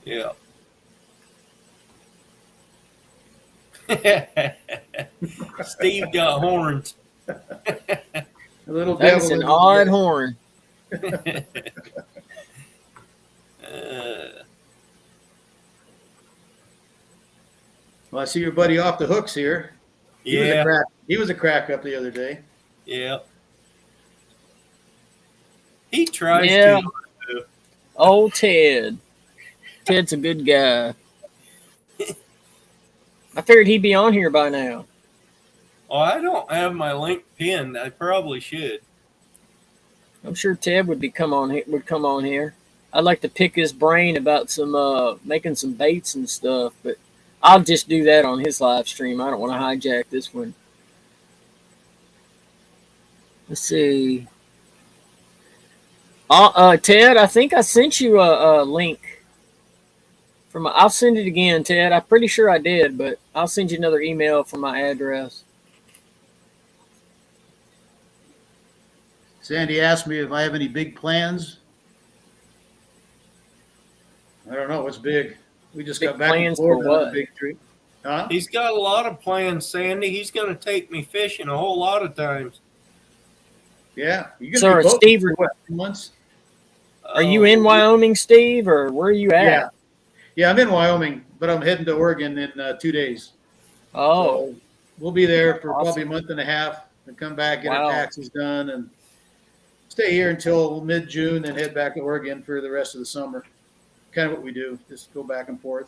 A: Yeah. Steve got horns.
B: a little
D: That's
B: devil.
D: an odd horn.
B: Well, I see your buddy off the hooks here.
A: Yeah.
B: He was a crack up the other day.
A: Yeah. He tries
D: Yeah.
A: to.
D: Oh, Ted. Ted's a good guy. I figured he'd be on here by now.
A: Oh, I don't have my link pinned. I probably should.
D: I'm sure Ted would come on here. I'd like to pick his brain about some making some baits and stuff, but I'll just do that on his live stream. I don't want to hijack this one. Let's see. Ted, I think I sent you a link. I'll send it again, Ted. I'm pretty sure I did, but I'll send you another email from my address.
B: Sandy asked me if I have any big plans. I don't know what's big. We just
D: Big
B: got back and
D: plans
B: forth
D: for
B: on a
D: what?
B: big trip. Huh?
A: He's got a lot of plans, Sandy. He's going to take me fishing a whole lot of times.
B: Yeah. You
D: So,
B: gonna be
D: Steve,
B: for what, 2 months?
D: are you in Wyoming, Steve, or where are you at?
B: Yeah. Yeah, I'm in Wyoming, but I'm heading to Oregon in 2 days.
D: Oh,
B: So we'll be there for
D: Awesome.
B: probably a month and a half and come back, get
D: Wow.
B: our taxes done, and stay here until mid-June, then head back to Oregon for the rest of the summer. Kind of what we do, just go back and forth.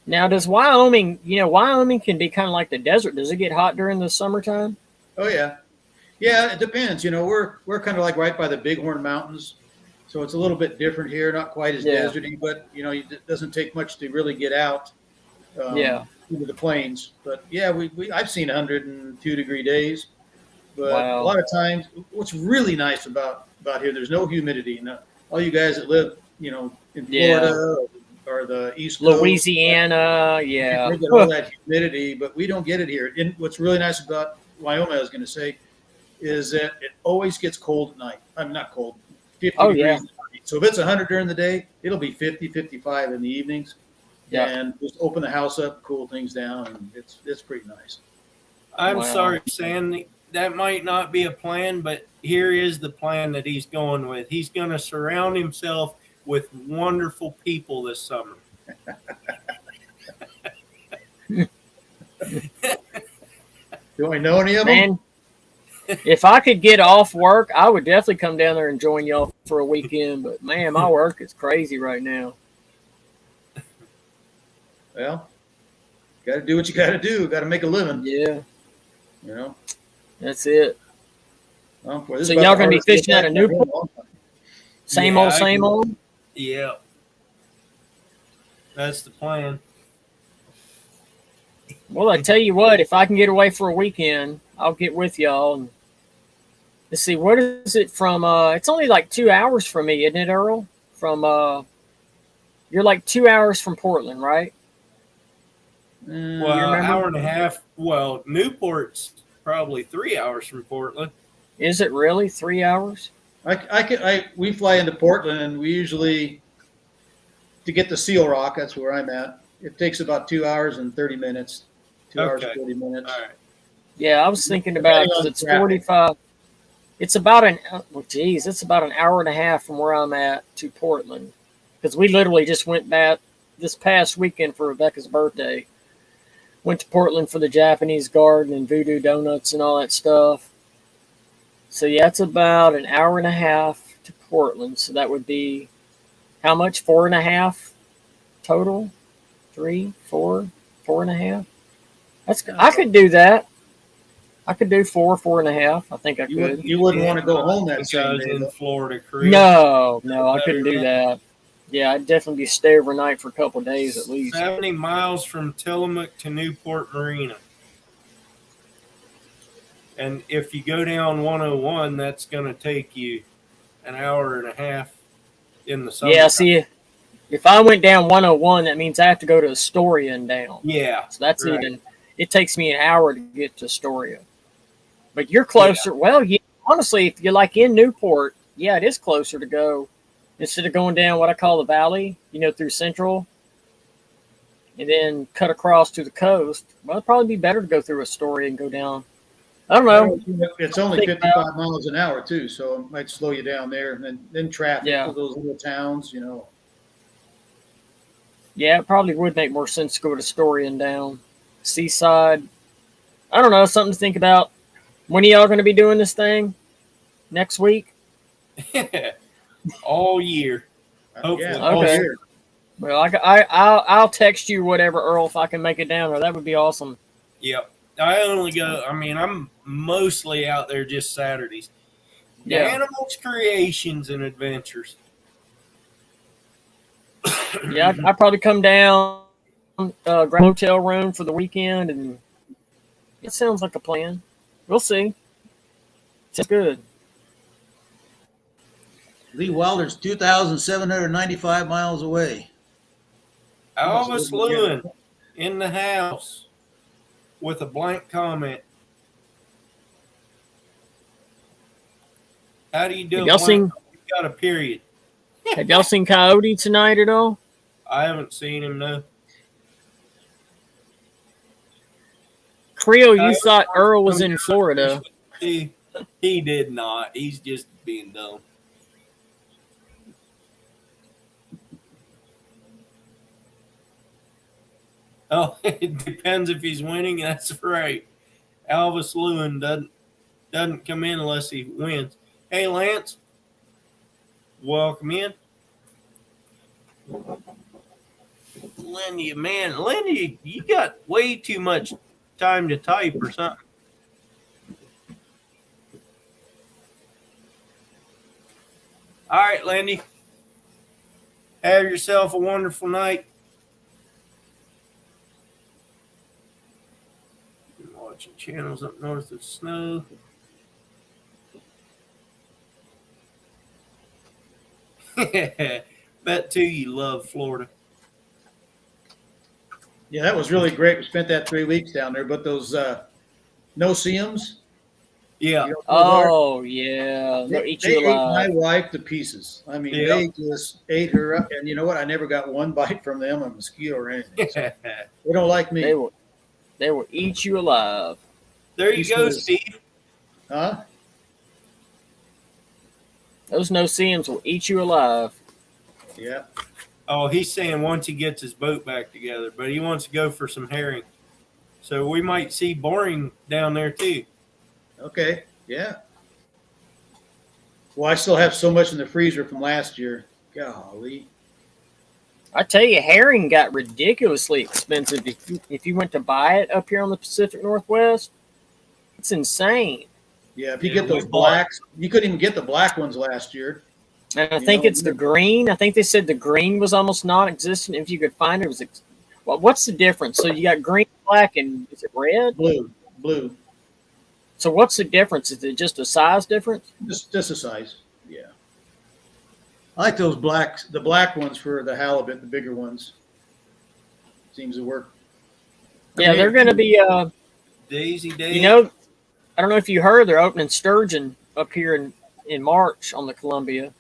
D: now does Wyoming? Wyoming can be kind of like the desert. Does it get hot during the summertime?
B: Oh yeah, yeah. It depends. We're kind of like right by the Bighorn Mountains, so it's a little bit different here. Not quite as
D: Yeah.
B: deserty, but it doesn't take much to really get out.
D: Yeah.
B: Into the plains. But yeah, I've seen 102-degree days. But
D: Wow.
B: a lot of times, what's really nice about here, there's no humidity. All you guys that live, in Florida or the East Coast,
D: Louisiana, yeah.
B: they get all that humidity, but we don't get it here. And what's really nice about Wyoming, I was going to say, is that it always gets cold at night. I'm not cold, 50
D: Oh,
B: degrees.
D: yeah.
B: At night. So if it's 100 during the day, it'll be 50, 55 in the evenings.
D: Yeah.
B: And just open the house up, cool things down, and it's pretty nice.
A: I'm
D: Wow.
A: sorry, Sandy. That might not be a plan, but here is the plan that he's going with. He's going to surround himself with wonderful people this summer.
B: Do I know any of them?
D: Man, if I could get off work, I would definitely come down there and join y'all for a weekend. But man, my work is crazy right now.
B: Well, got to do what you got to do. Got to make a living.
D: Yeah,
B: That's
D: it.
B: So
D: So y'all gonna be fishing out of Newport? Same
A: Yeah,
D: old, same old.
A: Yeah. That's the plan.
D: Well, I tell you what, if I can get away for a weekend, I'll get with y'all. And let's see, what is it from? It's only like 2 hours from me, isn't it, Earl? You're like 2 hours from Portland, right?
A: Well, an hour and a half. Well, Newport's probably 3 hours from Portland.
D: Is it really 3 hours?
B: We fly into Portland, and we usually, to get to Seal Rock, that's where I'm at. It takes about 2 hours and 30 minutes. 2 hours and 30 minutes.
A: All right.
D: Yeah, I was thinking about because it's 45. It's about it's about an hour and a half from where I'm at to Portland. Because we literally just went back this past weekend for Rebecca's birthday. Went to Portland for the Japanese garden and voodoo donuts and all that stuff. So yeah, it's about an hour and a half to Portland. So that would be how much? 4.5 total? 3, 4, 4.5. I could do that. I could do 4.5. I think I could.
B: You wouldn't want to go home that same day
A: in Florida, Chris.
D: No, I couldn't do that. Yeah, I'd definitely stay overnight for a couple of days at least.
A: 70 miles from Tillamook to Newport Marina. And if you go down 101, that's going to take you an hour and a half in the summer.
D: Yeah, see, if I went down 101, that means I have to go to Astoria and down.
A: Yeah.
D: So that's right. It takes me an hour to get to Astoria. But you're closer. Yeah. Well, yeah, honestly, if you're like in Newport, yeah, it is closer to go. Instead of going down what I call the valley, through Central, and then cut across to the coast, well, it'd probably be better to go through Astoria and go down. I don't know.
B: It's only 55 miles an hour, too, so it might slow you down there. And then traffic for those little towns,
D: Yeah, it probably would make more sense to go to Astoria and down. Seaside. I don't know, something to think about. When are y'all going to be doing this thing? Next week?
A: All year. Hopefully.
B: Yeah, all year.
D: Well, I'll text you whatever, Earl, if I can make it down there. That would be awesome.
A: Yep. I'm mostly out there just Saturdays.
D: Yeah.
A: Animals, creations, and adventures.
D: Yeah, I'd probably come down, grab a hotel room for the weekend, and it sounds like a plan. We'll see. It's good.
B: Lee Wilder's 2,795 miles away.
A: Elvis Lewin in the house with a blank comment. How do you do?
D: Y'all seen?
A: Got a period.
D: Have y'all seen Coyote tonight at all?
A: I haven't seen him, no.
D: Creel, you thought Earl was in Florida.
A: He did not. He's just being dumb. Oh, it depends if he's winning. That's right. Elvis Lewin doesn't come in unless he wins. Hey, Lance. Welcome in. Lindy, you got way too much time to type or something. All right, Lindy. Have yourself a wonderful night. Watching channels up north of snow. Bet too you love Florida.
B: Yeah, that was really great. We spent that 3 weeks down there, but those no-see-ums.
A: Yeah.
D: Oh, yeah.
B: They ate my wife to pieces. I mean, they just ate her up. And you know what? I never got one bite from them, a mosquito or anything. So they don't like me.
D: They will eat you alive.
A: There you go, Steve.
B: Huh?
D: Those no-see-ums will eat you alive.
B: Yeah.
A: Oh, he's saying once he gets his boat back together, but he wants to go for some herring. So we might see boring down there too.
B: Okay. Yeah. Well, I still have so much in the freezer from last year. Golly.
D: I tell you, herring got ridiculously expensive if you went to buy it up here on the Pacific Northwest. It's insane.
B: Yeah, if you get those blacks, you couldn't even get the black ones last year.
D: And I think it's the green. I think they said the green was almost non-existent. If you could find it, what's the difference? So you got green, black, and is it red?
B: Blue.
D: So what's the difference? Is it just a size difference?
B: Just a size. Yeah. I like those blacks, the black ones for the halibut, the bigger ones. Seems to work.
D: Yeah, they're going to be.
A: Daisy.
D: I don't know if you heard, they're opening sturgeon up here in March on the Columbia.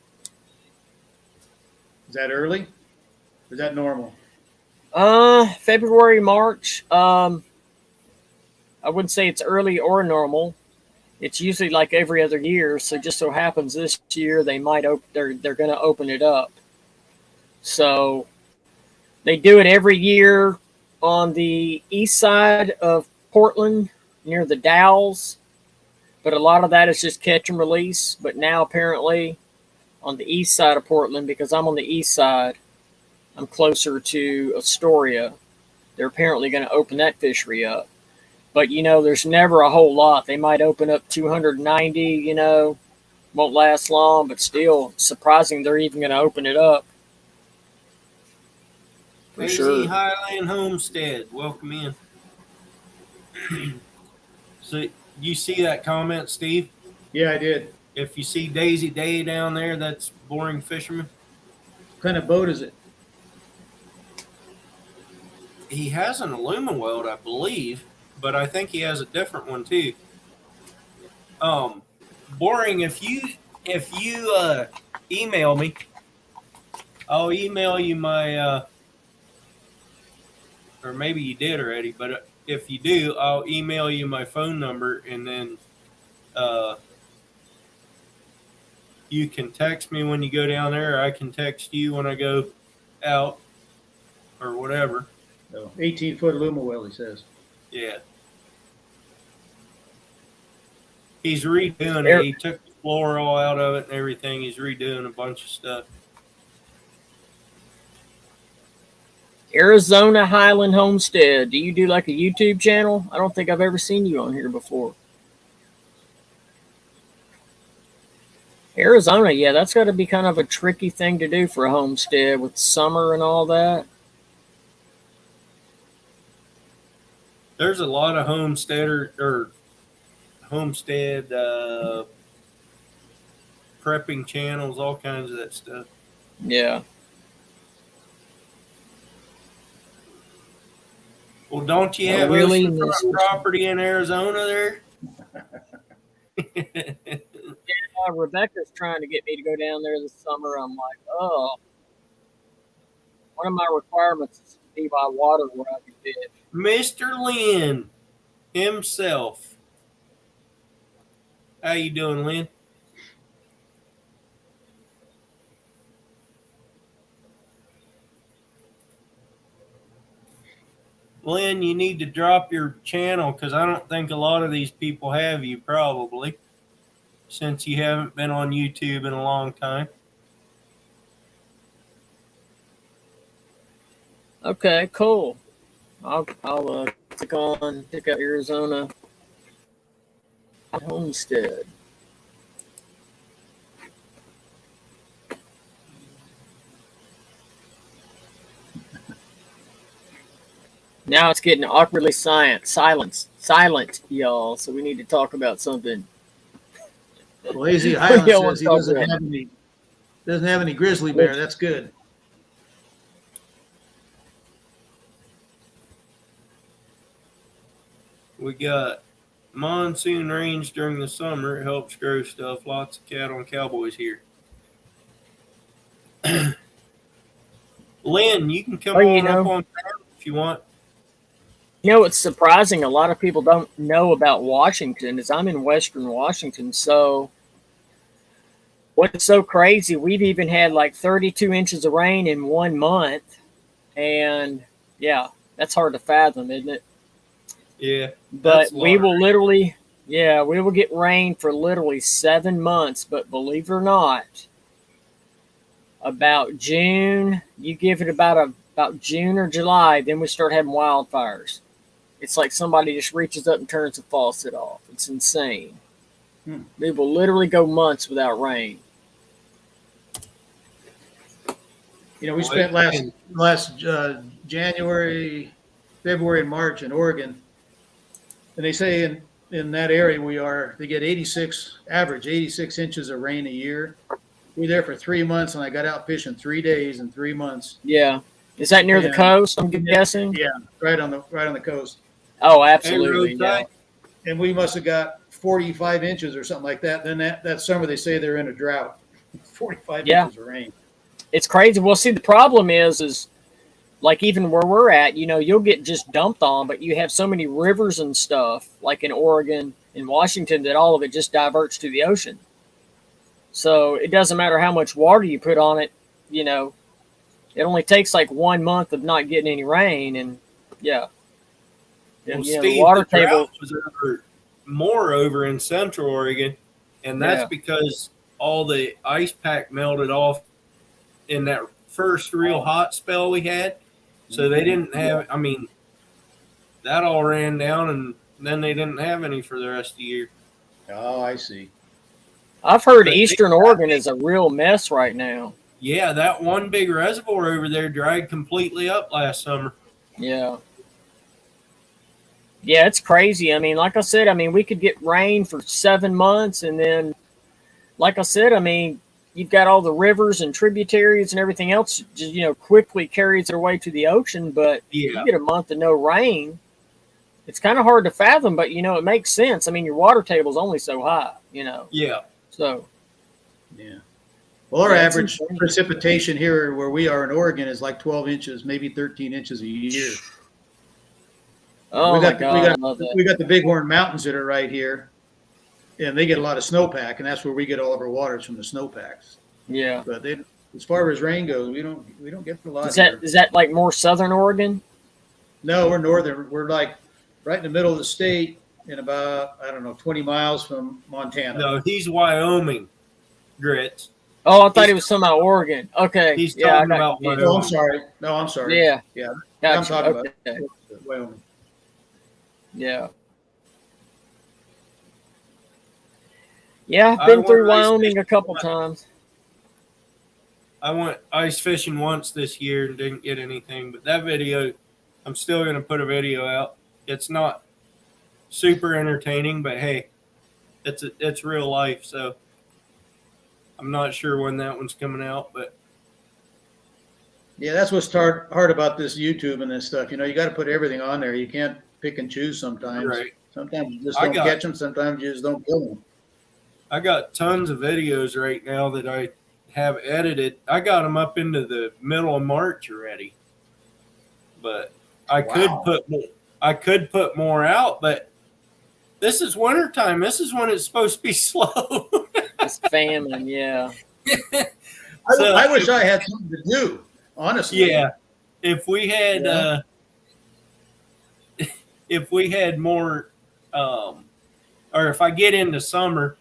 B: Is that early? Or is that normal?
D: February, March. I wouldn't say it's early or normal. It's usually like every other year. So just so happens this year they might they're going to open it up. So they do it every year on the east side of Portland near the Dalles, but a lot of that is just catch and release. But now apparently on the east side of Portland, because I'm on the east side, I'm closer to Astoria, they're apparently going to open that fishery up. But, there's never a whole lot. They might open up 290, won't last long, but still surprising they're even going to open it up. For sure.
A: Highland Homestead, welcome in. So you see that comment, Steve?
B: Yeah, I did.
A: If you see Daisy Day down there, that's Boring Fisherman.
B: What kind of boat is it?
A: He has an Alumaweld, I believe, but I think he has a different one too. Boring, if you email me, I'll email you my or maybe you did already, but if you do, I'll email you my phone number, and then you can text me when you go down there, or I can text you when I go out, or whatever.
B: 18-foot Alumaweld, he says.
A: Yeah. He's redoing it. He took the floor all out of it and everything. He's redoing a bunch of stuff.
D: Arizona Highland Homestead. Do you do like a YouTube channel? I don't think I've ever seen you on here before. Arizona, yeah, that's got to be kind of a tricky thing to do for a homestead with summer and all that.
A: There's a lot of homestead prepping channels, all kinds of that stuff.
D: Yeah.
A: Well, don't you have
D: really
A: property in Arizona there?
D: Yeah, Rebecca's trying to get me to go down there this summer. I'm like, oh. One of my requirements is to be by water where I can fish.
A: Mr. Lynn himself. How you doing, Lynn? Lynn, you need to drop your channel because I don't think a lot of these people have you probably, since you haven't been on YouTube in a long time.
D: Okay, cool. I'll click on pick out Arizona Homestead. Now it's getting awkwardly silent, y'all. So we need to talk about something.
B: Well, Lazy Highland says he doesn't have any grizzly bear. That's good.
A: We got monsoon rains during the summer. It helps grow stuff. Lots of cattle and cowboys here. Lynn, you can come on up on panel if you want.
D: It's surprising. A lot of people don't know about Washington is I'm in Western Washington. So what's so crazy, we've even had like 32 inches of rain in 1 month. And yeah, that's hard to fathom, isn't it?
A: Yeah.
D: But we will literally, we will get rain for literally 7 months. But believe it or not, about June, you give it about June or July, then we start having wildfires. It's like somebody just reaches up and turns the faucet off. It's insane. We will literally go months without rain.
B: We spent last January, February, and March in Oregon. And they say in that area they get 86 inches of rain a year. We were there for 3 months, and I got out fishing 3 days in 3 months.
D: Yeah. Is that near the coast, I'm guessing?
B: Yeah, right on the coast.
D: Oh, absolutely. Yeah.
B: And we must have got 45 inches or something like that. Then that summer they say they're in a drought. 45 inches of rain.
D: It's crazy. Well, see, the problem is like even where we're at, you'll get just dumped on, but you have so many rivers and stuff, like in Oregon, in Washington, that all of it just diverts to the ocean. So it doesn't matter how much water you put on it, it only takes like 1 month of not getting any rain, and yeah.
A: Well,
D: Steve,
A: the water table was more over in Central Oregon, and that's because all the ice pack melted off in that first real hot spell we had. So they didn't have, that all ran down, and then they didn't have any for the rest of the year.
B: Oh, I see.
D: I've heard Eastern Oregon is a real mess right now.
A: Yeah, that one big reservoir over there dried completely up last summer.
D: Yeah. Yeah, it's crazy. Like I said, we could get rain for 7 months, and then, like I said, you've got all the rivers and tributaries and everything else just, quickly carries their way to the ocean, but you get a month of no rain. It's kind of hard to fathom, but, it makes sense. Your water table's only so high,
A: Yeah.
D: So.
B: Yeah. Well, our average precipitation here where we are in Oregon is like 12 inches, maybe 13 inches a year.
D: Oh,
B: we got the Bighorn Mountains that are right here, and they get a lot of snowpack, and that's where we get all of our waters from the snowpacks.
D: Yeah.
B: But as far as rain goes, we don't get a lot.
D: Is that like more southern Oregon?
B: No, we're northern. We're like right in the middle of the state, and about 20 miles from Montana.
A: No, he's Wyoming, Grits.
D: Oh, I thought he was talking about Oregon. Okay.
A: He's talking about Wyoming.
B: No, I'm sorry.
D: Yeah.
B: Yeah.
D: Gotcha.
B: I'm talking about Wyoming.
D: Yeah. Yeah, I've been through Wyoming a couple times.
A: I went ice fishing once this year and didn't get anything, but that video, I'm still going to put a video out. It's not super entertaining, but hey, it's real life, so I'm not sure when that one's coming out, but
B: yeah, that's what's hard about this YouTube and this stuff. You got to put everything on there. You can't pick and choose sometimes.
A: Right.
B: Sometimes you just don't catch them. Sometimes you just don't kill them.
A: I got tons of videos right now that I have edited. I got them up into the middle of March already, but I could put more out, but this is wintertime. This is when it's supposed to be slow.
D: It's famine, yeah.
B: I wish I had something to do, honestly.
A: Yeah. If we had more or if I get into summer,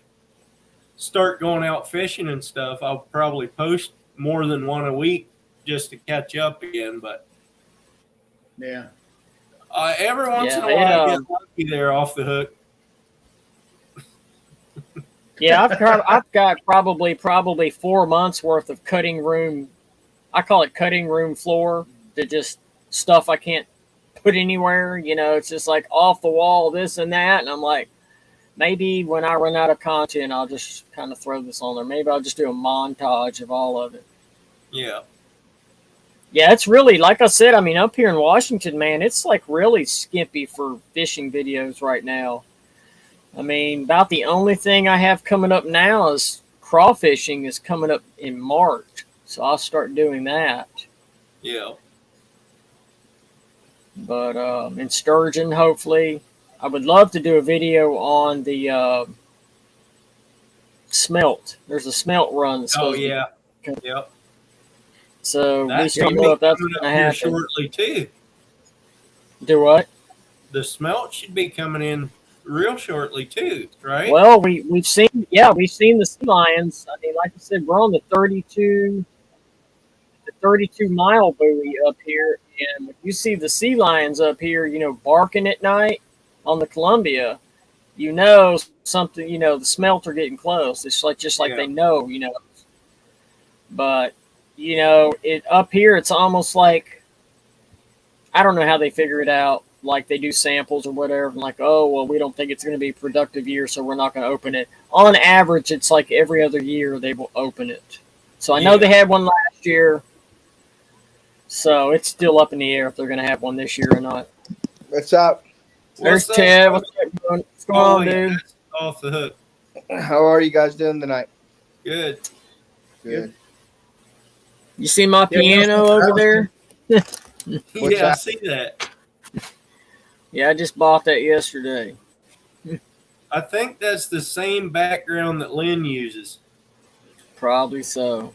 A: start going out fishing and stuff, I'll probably post more than one a week just to catch up again. But
B: yeah,
A: every once in a while I get lucky there off the hook.
D: Yeah, I've got probably 4 months worth of cutting room. I call it cutting room floor. To just stuff I can't put anywhere. It's just like off the wall, this and that, and I'm like, maybe when I run out of content, I'll just kind of throw this on there. Maybe I'll just do a montage of all of it.
A: Yeah.
D: Yeah, it's really, like I said, up here in Washington, man, it's like really skimpy for fishing videos right now. About the only thing I have coming up now is crawfishing is coming up in March. So I'll start doing that.
A: Yeah.
D: But in sturgeon, hopefully. I would love to do a video on the smelt. There's a smelt run.
A: Oh, yeah. Yep.
D: So we still know if that's going to happen.
A: Shortly, too.
D: Do what?
A: The smelt should be coming in real shortly, too, right?
D: Well, we've seen the sea lions. Like I said, we're on the 32 mile buoy up here. And when you see the sea lions up here, barking at night on the Columbia, something, the smelt are getting close. It's like they know, But, it up here, it's almost like, I don't know how they figure it out. Like they do samples or whatever. And like, oh, well, we don't think it's going to be a productive year, so we're not going to open it. On average, it's like every other year they will open it. So I know they had one last year. So it's still up in the air if they're going to have one this year or not.
E: What's up?
D: There's Ted. What's going on, dude?
A: Off the hook.
E: How are you guys doing tonight?
A: Good.
E: Good.
D: You see my piano over there?
E: What's
A: Yeah, I
E: that?
A: see that.
D: Yeah, I just bought that yesterday.
A: I think that's the same background that Lynn uses.
D: Probably so.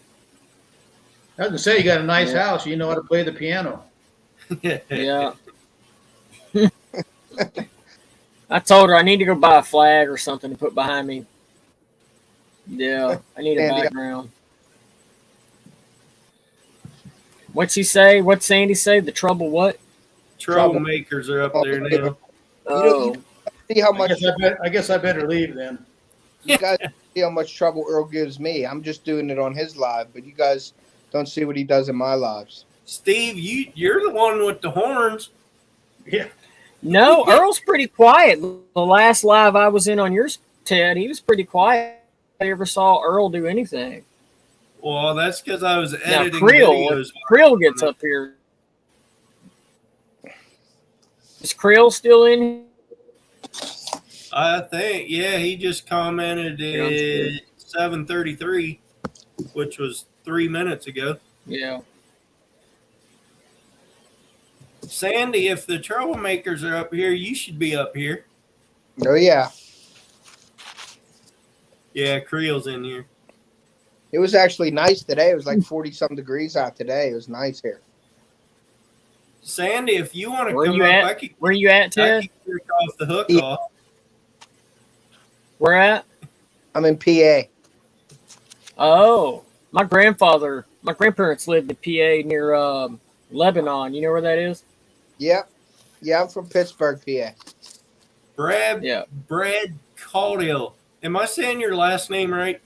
B: I was gonna say, you got a nice
D: Yeah.
B: house. You know how to play the piano.
D: Yeah. I told her I need to go buy a flag or something to put behind me. Yeah, I need a
E: Sandy,
D: background. What'd she say? What'd Sandy say? The trouble what?
A: Troublemakers are up there now.
E: You see how
B: I
E: much
B: guess I better leave then.
E: you guys see how much trouble Earl gives me. I'm just doing it on his live, but you guys don't see what he does in my lives.
A: Steve, you're the one with the horns.
B: Yeah.
D: No, Earl's pretty quiet. The last live I was in on yours, Ted, he was pretty quiet. I ever saw Earl do anything.
A: Well, that's because I was
D: Now,
A: editing
D: Creel,
A: videos.
D: if Creel gets up here. Is Creel still in?
A: I think, yeah, he just commented at 7:33, which was 3 minutes ago.
D: Yeah.
A: Sandy, if the troublemakers are up here, you should be up here.
E: Oh yeah.
A: Yeah, Creel's in here.
E: It was actually nice today. It was like 40-some degrees out today. It was nice here.
A: Sandy, if you want to
D: Where
A: come
D: you
A: up,
D: at?
A: I can
D: Where you at, Ted?
A: get off the hook
E: Yeah.
A: off.
D: Where at?
E: I'm in PA.
D: Oh, my grandparents lived in PA near Lebanon. You know where that is?
E: Yep. Yeah, I'm from Pittsburgh, PA.
A: Brad Caudill. Am I saying your last name right?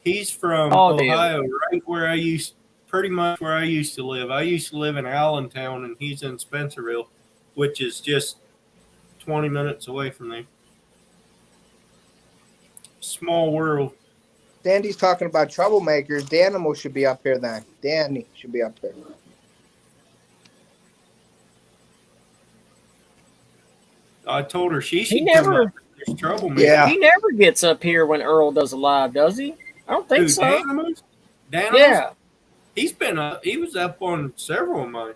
A: He's from
D: Caudill.
A: Ohio, right where pretty much where I used to live. I used to live in Allentown, and he's in Spencerville, which is just 20 minutes away from there. Small world.
E: Sandy's talking about troublemakers. Danimal should be up here then. Danny should be up here.
A: I told her she should
D: He never-
A: come up. There's trouble.
E: Yeah.
D: He never gets up here when Earl does a live, does he? I don't think
A: Who,
D: so.
A: Danimals? Danimals?
D: Yeah.
A: He's been up. He was up on several of mine.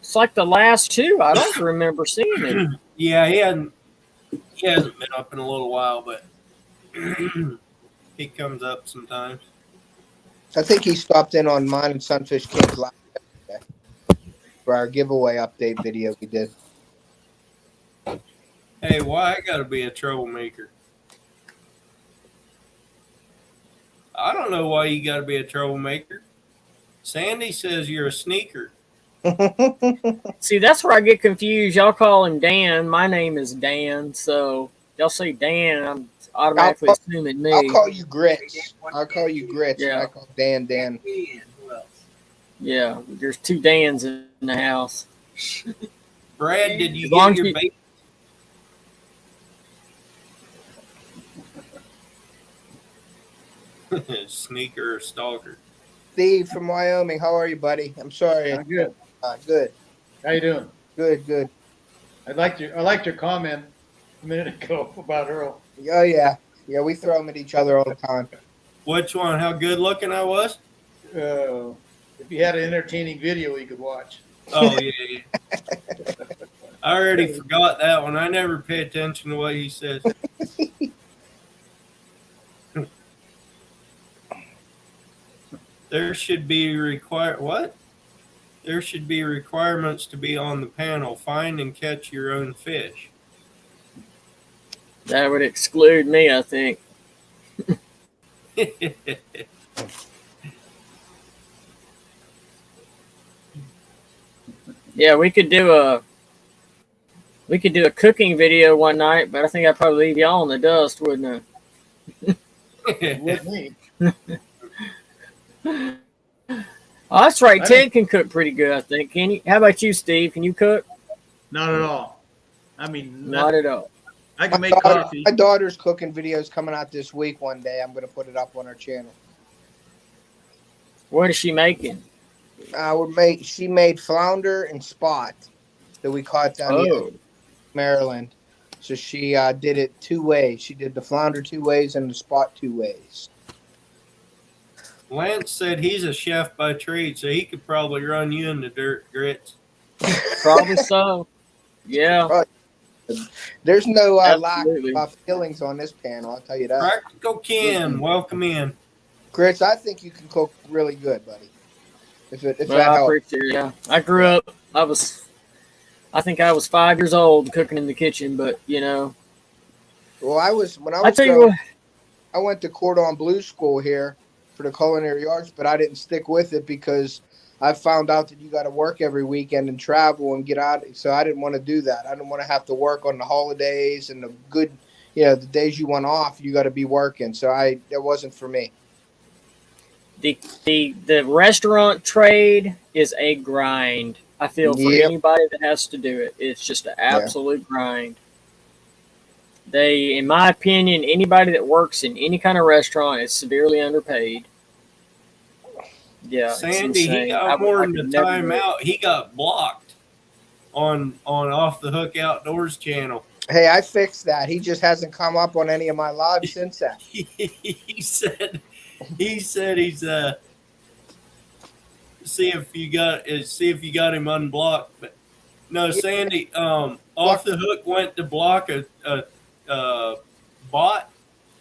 D: It's like the last two. I don't remember seeing him.
A: Yeah, he hasn't been up in a little while, but he comes up sometimes.
E: I think he stopped in on mine and Sunfish King's live yesterday for our giveaway update video we did.
A: Hey, why I gotta be a troublemaker? I don't know why you gotta be a troublemaker. Sandy says you're a sneaker.
D: See, that's where I get confused. Y'all call him Dan. My name is Dan, so y'all say Dan, I'm automatically assuming me.
E: I'll call you Grits.
D: Yeah.
E: And I call Dan.
D: Yeah, there's two Dans in the house.
A: Brad, did you
D: As long
A: get your
D: as
A: bait? Sneaker or stalker?
E: Steve from Wyoming. How are you, buddy? I'm sorry.
B: I'm good.
E: Good.
B: How you doing?
E: Good.
B: I liked your comment a minute ago about Earl.
E: Oh, yeah. Yeah, we throw them at each other all the time.
A: Which one? How good looking I was?
B: If you had an entertaining video you could watch.
A: Oh, yeah. I already forgot that one. I never pay attention to what he says. There should be There should be requirements to be on the panel. Find and catch your own fish.
D: That would exclude me, I think. Yeah, we could do a cooking video one night, but I think I'd probably leave y'all in the dust, wouldn't
B: With me.
D: I? Oh, that's right. Ted can cook pretty good, I think. Can you? How about you, Steve? Can you cook?
B: Not at all. I mean,
D: Not at all.
B: I can make coffee.
E: My daughter's cooking videos coming out this week one day. I'm going to put it up on our channel.
D: What is she making?
E: She made flounder and spot that we caught down here in Maryland. So she did it two ways. She did the flounder two ways and the spot two ways.
A: Lance said he's a chef by trade, so he could probably run you in the dirt, Grits.
D: Probably so. Yeah.
E: There's no lack
D: Absolutely.
E: of feelings on this panel. I'll tell you that.
A: Practical Ken, welcome in.
E: Grits, I think you can cook really good, buddy. If
D: Well,
E: that
D: I
E: helps.
D: appreciate it. Yeah. I grew up. I think I was 5 years old cooking in the kitchen, but you know.
E: Well, when I
D: I
E: was
D: tell you
E: growing,
D: what.
E: I went to Cordon Bleu school here for the culinary arts, but I didn't stick with it because I found out that you got to work every weekend and travel and get out. So I didn't want to do that. I didn't want to have to work on the holidays and the good, the days you want off, you got to be working. So it wasn't for me.
D: The restaurant trade is a grind. I feel for anybody that has to do it. It's just an absolute grind. In my opinion, anybody that works in any kind of restaurant is severely underpaid. Yeah,
A: Sandy, he got more than the time out. He got blocked on Off the Hook Outdoors channel.
E: Hey, I fixed that. He just hasn't come up on any of my lives since that.
A: He said he's see if you got him unblocked. But no, Sandy, Off the Hook went to block a bot,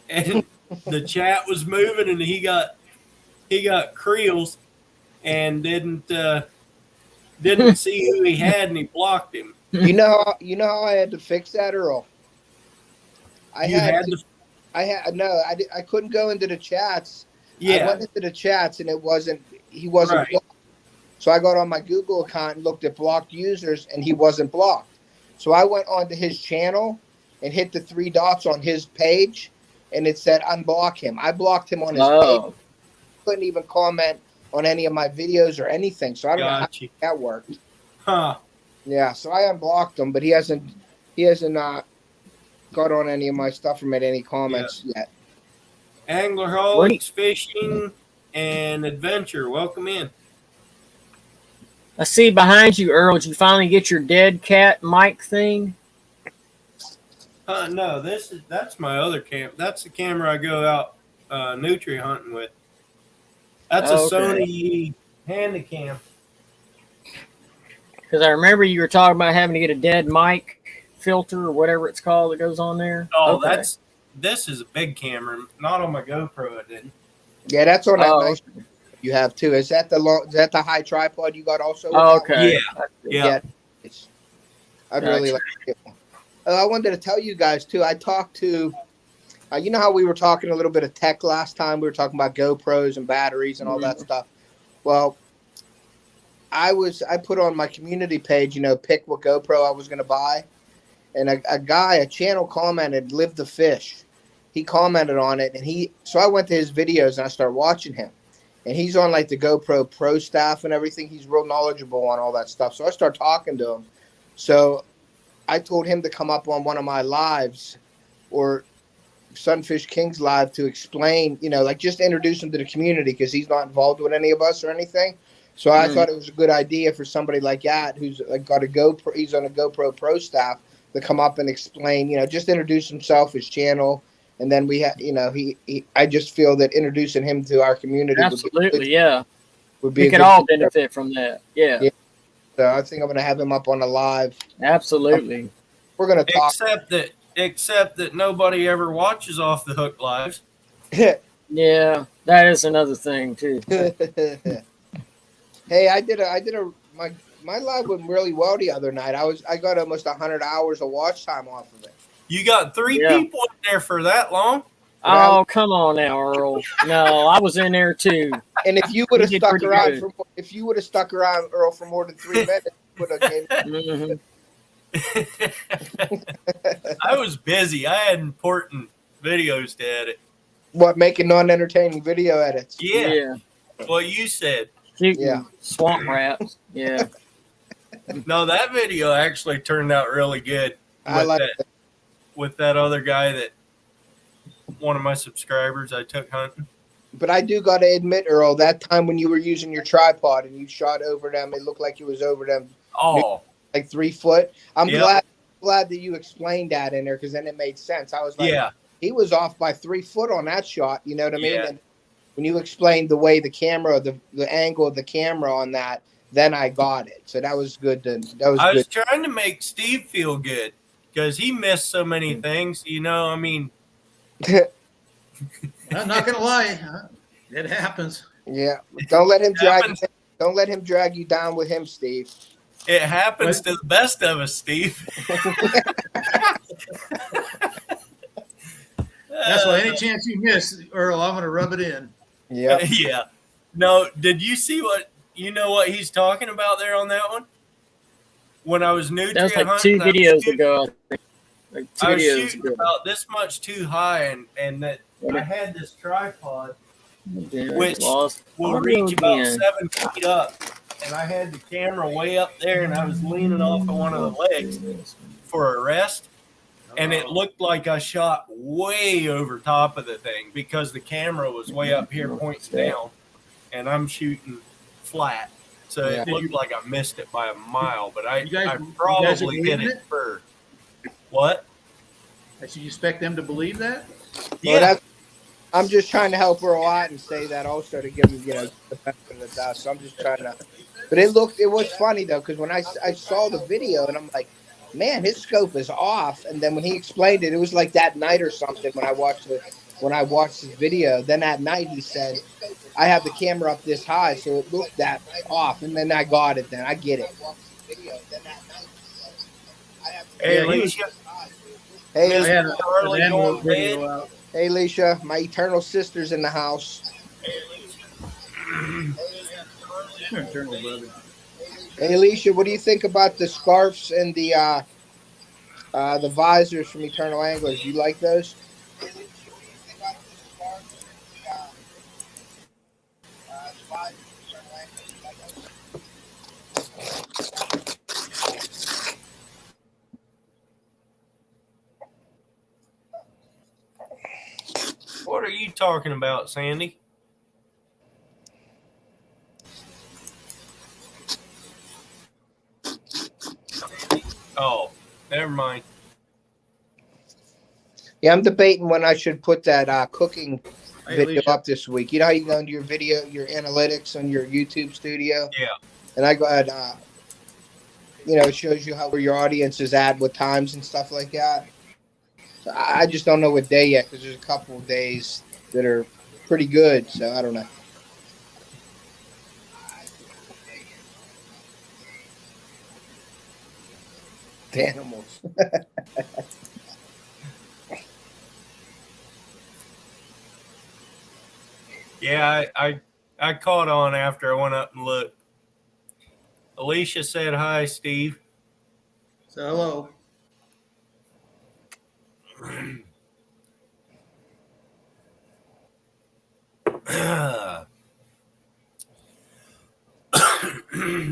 A: and the chat was moving, and he got creels and didn't see who he had, and he blocked him.
E: You know how I had to fix that, Earl? I couldn't go into the chats.
A: Yeah.
E: I went into the chats and he wasn't
A: right.
E: blocked. So I got on my Google account and looked at blocked users, and he wasn't blocked. So I went onto his channel and hit the 3 dots on his page, and it said unblock him. I blocked him on his page. Couldn't even comment on any of my videos or anything. So I don't know how that worked.
A: Huh.
E: Yeah, so I unblocked him, but he hasn't got on any of my stuff or made any comments yet.
A: Anglerholics, Fishing, and Adventure, welcome in.
D: I see behind you, Earl. Did you finally get your dead cat mic thing?
A: No, that's my other cam. That's the camera I go out nutria hunting with. That's a Sony Handycam.
D: Because I remember you were talking about having to get a dead mic filter or whatever it's called that goes on there.
A: Oh, this is a big camera. Not on my GoPro, I didn't.
E: Yeah, that's on that nice you have too. Is that the high tripod you got also?
D: Okay.
A: Yeah.
E: I'd really like to get one. I wanted to tell you guys too. I talked to, you know how we were talking a little bit of tech last time. We were talking about GoPros and batteries and all that stuff. Well, I put on my community page, pick what GoPro I was going to buy, and a channel commented, "Live the Fish." He commented on it, and so I went to his videos and I started watching him, and he's on like the GoPro Pro staff and everything. He's real knowledgeable on all that stuff. So I started talking to him. So I told him to come up on one of my lives or Sunfish King's live to explain, just introduce him to the community because he's not involved with any of us or anything. So I thought it was a good idea for somebody like that who's got a GoPro, he's on a GoPro Pro staff, to come up and explain, just introduce himself, his channel, and then we have, I just feel that introducing him to our community
D: would be we could all benefit from that. Yeah.
E: So I think I'm going to have him up on a live.
D: Absolutely.
E: We're going to talk.
A: Except that nobody ever watches Off the Hook lives.
D: Yeah, that is another thing too.
E: Hey, my live went really well the other night. I got almost 100 hours of watch time off of it.
A: You got 3 people in there for that long?
D: Oh, come on now, Earl. No, I was in there too.
E: And if you would have stuck around, Earl, for more than 3 minutes, would have came.
A: I was busy. I had important videos to edit.
E: What, making non-entertaining video edits?
A: Yeah. What you said.
D: Swamp rats. Yeah.
A: No, that video actually turned out really good. With that other guy that one of my subscribers I took hunting.
E: But I do got to admit, Earl, that time when you were using your tripod and you shot over them, it looked like it was over them.
A: Oh,
E: like 3 foot. I'm glad that you explained that in there because then it made sense. I was like, he was off by 3 foot on that shot. You know what I mean? when you explained the way the camera, the angle of the camera on that, then I got it. So that was good.
A: I was trying to make Steve feel good because he missed so many things. You know, I mean,
B: I'm not gonna lie, it happens.
E: Yeah, don't let him drag. Don't let him drag you down with him, Steve.
A: It happens to the best of us, Steve.
B: That's why any chance you miss, Earl, I'm gonna rub it in.
E: Yeah.
A: Yeah. No, did you see what he's talking about there on that one? When I was nutria
D: That was like
A: hunting,
D: 2 videos ago.
A: I was shooting about this much too high, and that I had this tripod, which will reach about 7 feet up, and I had the camera way up there, and I was leaning off of one of the legs for a rest, and it looked like I shot way over top of the thing because the camera was way up here pointing down, and I'm shooting flat. So it looked like I missed it by a mile, but I probably hit it for what?
B: So you expect them to believe that?
E: Yeah. Well, I'm just trying to help Earl out and say that also to give him, the benefit of the doubt. So I'm just trying to. But it was funny though, because when I saw the video and I'm like, man, his scope is off. And then when he explained it, it was like that night or something when I watched his video. Then that night he said, I have the camera up this high, so it looked that off. And then I got it. Then I get it.
A: Hey, Alicia.
E: Hey,
A: Hey,
E: Alicia, my eternal sister's in the house. Hey, Alicia, what do you think about the scarves and the visors from Eternal Anglers? Do you like those?
A: What are you talking about, Sandy? Oh, never mind.
E: Yeah, I'm debating when I should put that cooking video up this week. You know how you go into your video, your analytics on your YouTube studio?
A: Yeah.
E: And I got, it shows you where your audience is at, what times and stuff like that. So I just don't know what day yet because there's a couple of days that are pretty good. So I don't know. The animals.
A: Yeah, I caught on after I went up and looked. Alicia said hi, Steve.
B: So hello.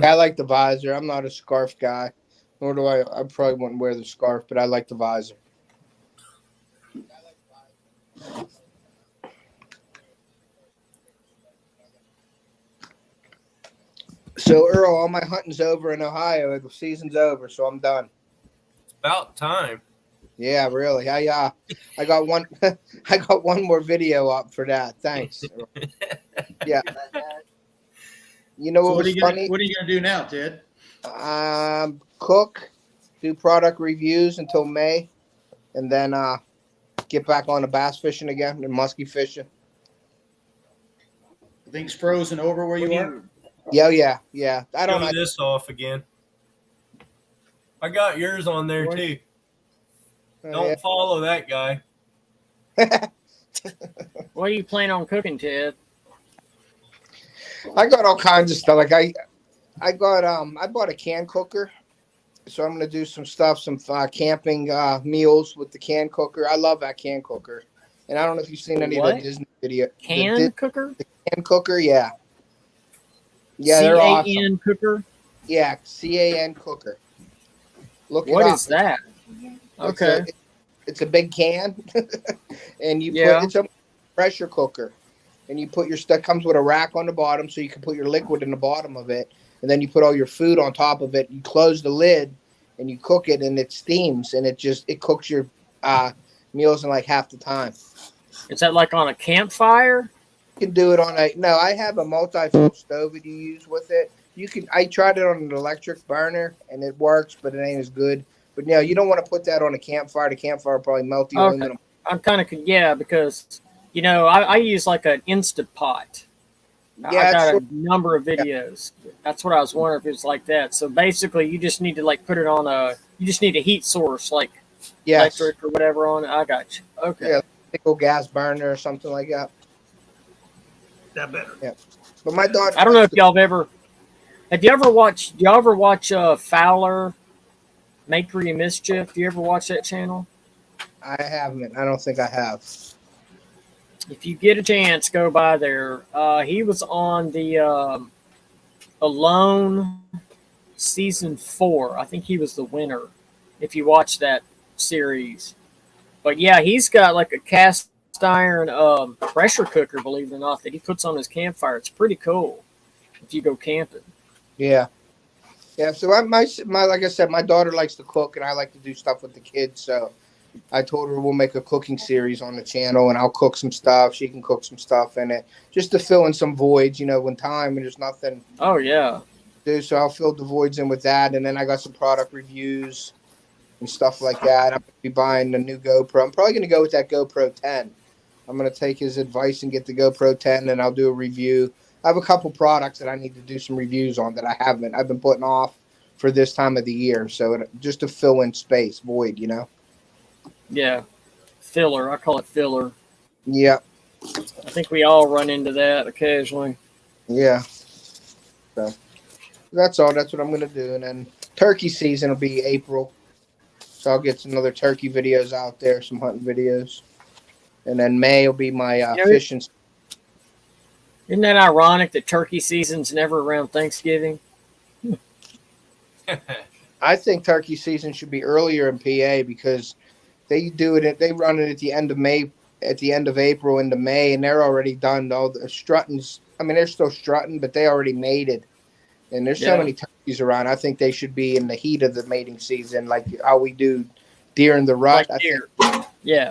E: I like the visor. I'm not a scarf guy, nor do I probably wouldn't wear the scarf, but I like the visor. So Earl, all my hunting's over in Ohio. The season's over, so I'm done.
A: It's about time.
E: Yeah, really. I got one. I got one more video up for that. Thanks. Yeah. You know what was funny?
B: What are you gonna do now, Ted?
E: Cook, do product reviews until May, and then get back on the bass fishing again and muskie fishing.
B: Things frozen over where you are?
E: Yeah. I don't know.
A: This off again. I got yours on there too. Don't follow that guy.
D: What do you plan on cooking, Ted?
E: I got all kinds of stuff. Like I bought a can cooker, so I'm gonna do some stuff, some camping meals with the can cooker. I love that can cooker, and I don't know if you've seen any of the Disney video.
D: Cooker?
E: Can cooker, yeah. Yeah, they're awesome.
D: C-A-N cooker?
E: Yeah, C-A-N cooker. Look it up.
D: What is that? Okay.
E: It's a big can, and it's a pressure cooker, and you put your stuff. Comes with a rack on the bottom, so you can put your liquid in the bottom of it, and then you put all your food on top of it. You close the lid, and you cook it, and it steams, and it cooks your meals in like half the time.
D: Is that like on a campfire?
E: You can do it on a no. I have a multi-fuel stove that you use with it. You can. I tried it on an electric burner and it works, but it ain't as good. But you don't want to put that on a campfire. The campfire will probably melt the aluminum.
D: I'm kind of because I use like an Instant Pot.
E: Yeah,
D: I got a number of videos. Yeah. That's what I was wondering if it's like that. So basically, you just need to like put it on you just need a heat source like electric or whatever on it. I got you. Okay.
E: Yeah, nickel gas burner or something like that.
B: That better.
E: Yeah. But my daughter.
D: I don't know if y'all have you ever watched? Do y'all ever watch Fowler, Makery and Mischief? Do you ever watch that channel?
E: I haven't. I don't think I have.
D: If you get a chance, go by there. He was on the Alone season 4. I think he was the winner. If you watch that series, but yeah, he's got like a cast iron pressure cooker, believe it or not, that he puts on his campfire. It's pretty cool if you go camping.
E: Yeah. So my like I said, my daughter likes to cook, and I like to do stuff with the kids. So I told her we'll make a cooking series on the channel, and I'll cook some stuff. She can cook some stuff in it, just to fill in some voids. When time and there's nothing.
D: Oh yeah.
E: Do so I'll fill the voids in with that, and then I got some product reviews and stuff like that. I'm gonna be buying the new GoPro. I'm probably gonna go with that GoPro 10. I'm gonna take his advice and get the GoPro 10, and I'll do a review. I have a couple products that I need to do some reviews on that I haven't. I've been putting off for this time of the year, so just to fill in space, void,
D: Yeah, filler. I call it filler.
E: Yeah.
D: I think we all run into that occasionally.
E: Yeah. So that's all. That's what I'm gonna do, and then turkey season will be April. So I'll get some other turkey videos out there, some hunting videos. And then May will be my fishing.
D: Isn't that ironic that turkey season's never around Thanksgiving?
E: I think turkey season should be earlier in PA because they run it at the end of May, at the end of April into May, and they're already done. All the struttings, I mean, they're still strutting, but they already mated. And there's so many turkeys around. I think they should be in the heat of the mating season, like how we do deer in the rut.
D: Like deer.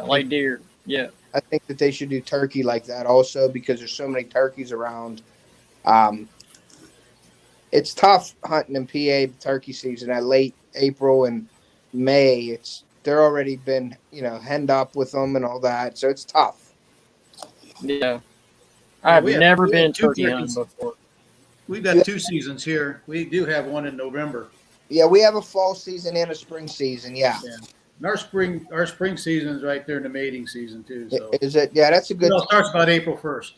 D: Like deer. Yeah.
E: I think that they should do turkey like that also because there's so many turkeys around. It's tough hunting in PA turkey season at late April and May. They're already been, henned up with them and all that. So it's tough.
D: Yeah. I've never been turkey hunting before.
B: We've got 2 seasons here. We do have one in November.
E: Yeah, we have a fall season and a spring season. Yeah.
B: And our spring season is right there in the mating season too. So
E: is it? Yeah, that's a good.
B: It starts about April 1st.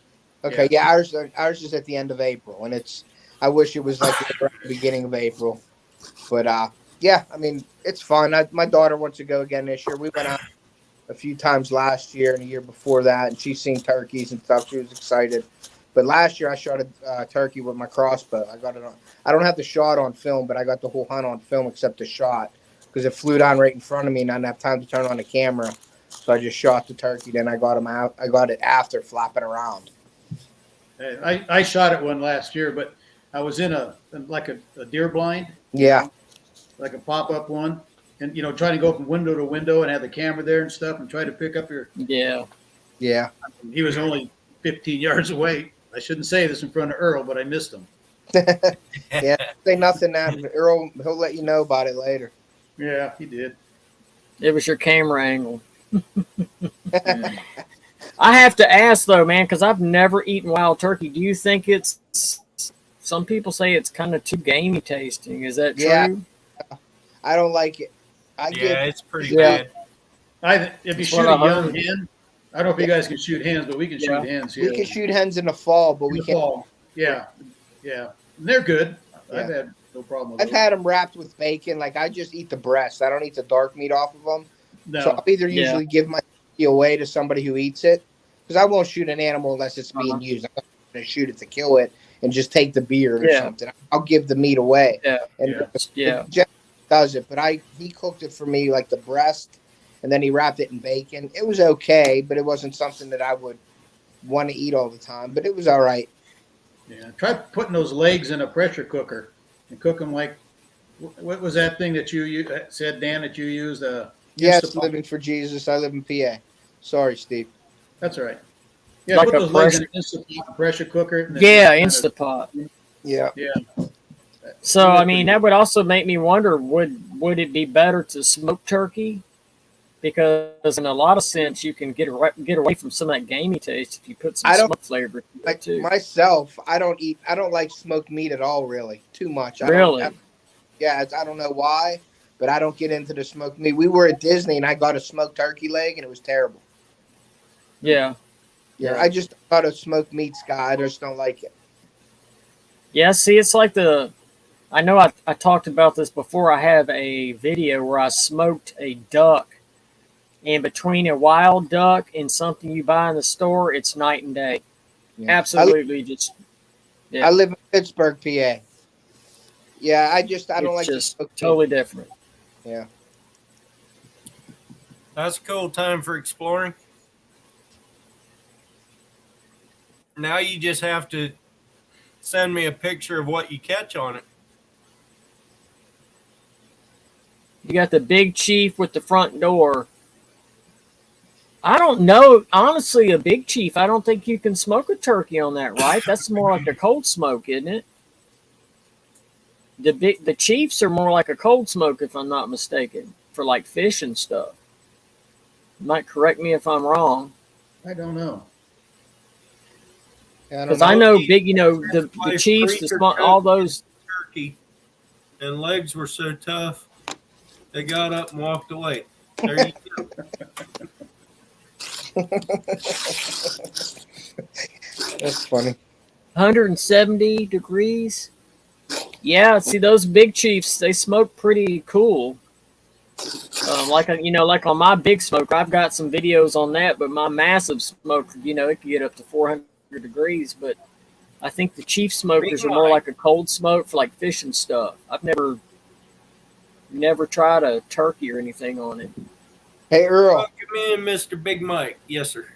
E: Okay, yeah, ours is at the end of April, and I wish it was like the beginning of April, but yeah, I mean it's fun. My daughter wants to go again this year. We went out a few times last year and the year before that, and she's seen turkeys and stuff. She was excited. But last year I shot a turkey with my crossbow. I got it on. I don't have the shot on film, but I got the whole hunt on film except the shot because it flew down right in front of me and I didn't have time to turn on the camera. So I just shot the turkey. Then I got him out. I got it after flapping around.
B: I shot at one last year, but I was in a deer blind.
E: Yeah.
B: Like a pop-up one. And, trying to go from window to window and have the camera there and stuff and try to pick up your.
D: Yeah.
E: Yeah.
B: He was only 15 yards away. I shouldn't say this in front of Earl, but I missed him.
E: Yeah. Say nothing now. Earl, he'll let you know about it later.
B: Yeah, he did.
D: It was your camera angle. I have to ask though, man, because I've never eaten wild turkey. Do you think some people say it's kind of too gamey tasting. Is that true?
E: Yeah. I don't like it.
A: It's pretty bad.
B: If you shoot a young hen, I don't know if you guys can shoot hens, but we can shoot hens here.
E: We can shoot hens in the fall, but we can't.
B: Fall. Yeah. And they're good. Yeah. I've had no problem with
E: I've had them wrapped with bacon. Like, I just eat the breast. I don't eat the dark meat off of them.
B: No.
E: So I'll either usually give my turkey away to somebody who eats it, because I won't shoot an animal unless it's being used. I'm not going to shoot it to kill it and just take the beard or something. I'll give the meat away. Jeff does it, but he cooked it for me, like the breast, and then he wrapped it in bacon. It was okay, but it wasn't something that I would want to eat all the time, but it was all right.
B: Yeah, try putting those legs in a pressure cooker and cook them like, what was that thing that you said, Dan, that you used?
E: Yes, living for Jesus. I live in PA. Sorry, Steve.
B: That's all right. Yeah,
D: like
B: put
D: a
B: those legs in
D: pressure.
B: a pressure cooker. And
D: Yeah,
B: then
D: Instant Pot.
E: Yeah.
B: Yeah.
D: So
B: Those are
D: I mean,
B: pretty
D: that would also make me wonder: would it be better to smoke turkey? Because in a lot of sense, you can get away from some of that gamey taste if you put some
E: I don't
D: smoke flavor to it
E: like
D: too.
E: myself. I don't like smoked meat at all. Really, too much.
D: Really?
E: Yeah, I don't know why, but I don't get into the smoked meat. We were at Disney and I got a smoked turkey leg and it was terrible.
D: Yeah.
E: Yeah,
D: Yeah.
E: I just got a smoked meats guy. I just don't like it.
D: Yeah. See, it's like I know I talked about this before. I have a video where I smoked a duck, and between a wild duck and something you buy in the store, it's night and day.
E: Yeah.
D: Absolutely, just
E: I
D: yeah,
E: live in Pittsburgh, PA. Yeah, I don't
D: it's
E: like the
D: just
E: smoked meat.
D: totally different.
E: Yeah.
A: That's a cool time for exploring. Now you just have to send me a picture of what you catch on it.
D: You got the big chief with the front door. I don't know. Honestly, a big chief, I don't think you can smoke a turkey on that, right? That's more like a cold smoke, isn't it? The chiefs are more like a cold smoke, if I'm not mistaken, for like fish and stuff. You might correct me if I'm wrong.
B: I don't know.
E: Yeah, I don't
D: Because
E: know.
D: I know big, the
A: Like
D: chiefs,
A: freezer
D: all those.
A: turkey and legs were so tough, they got up and walked away. There you go.
E: That's funny.
D: 170 degrees. Yeah, see those big chiefs, they smoke pretty cool. Like like on my big smoker, I've got some videos on that. But my massive smoker, it can get up to 400 degrees. But I think the chief smokers are more like a cold smoke for like fish and stuff. I've never tried a turkey or anything on it.
E: Hey Earl.
A: Welcome in, Mr. Big Mike. Yes, sir.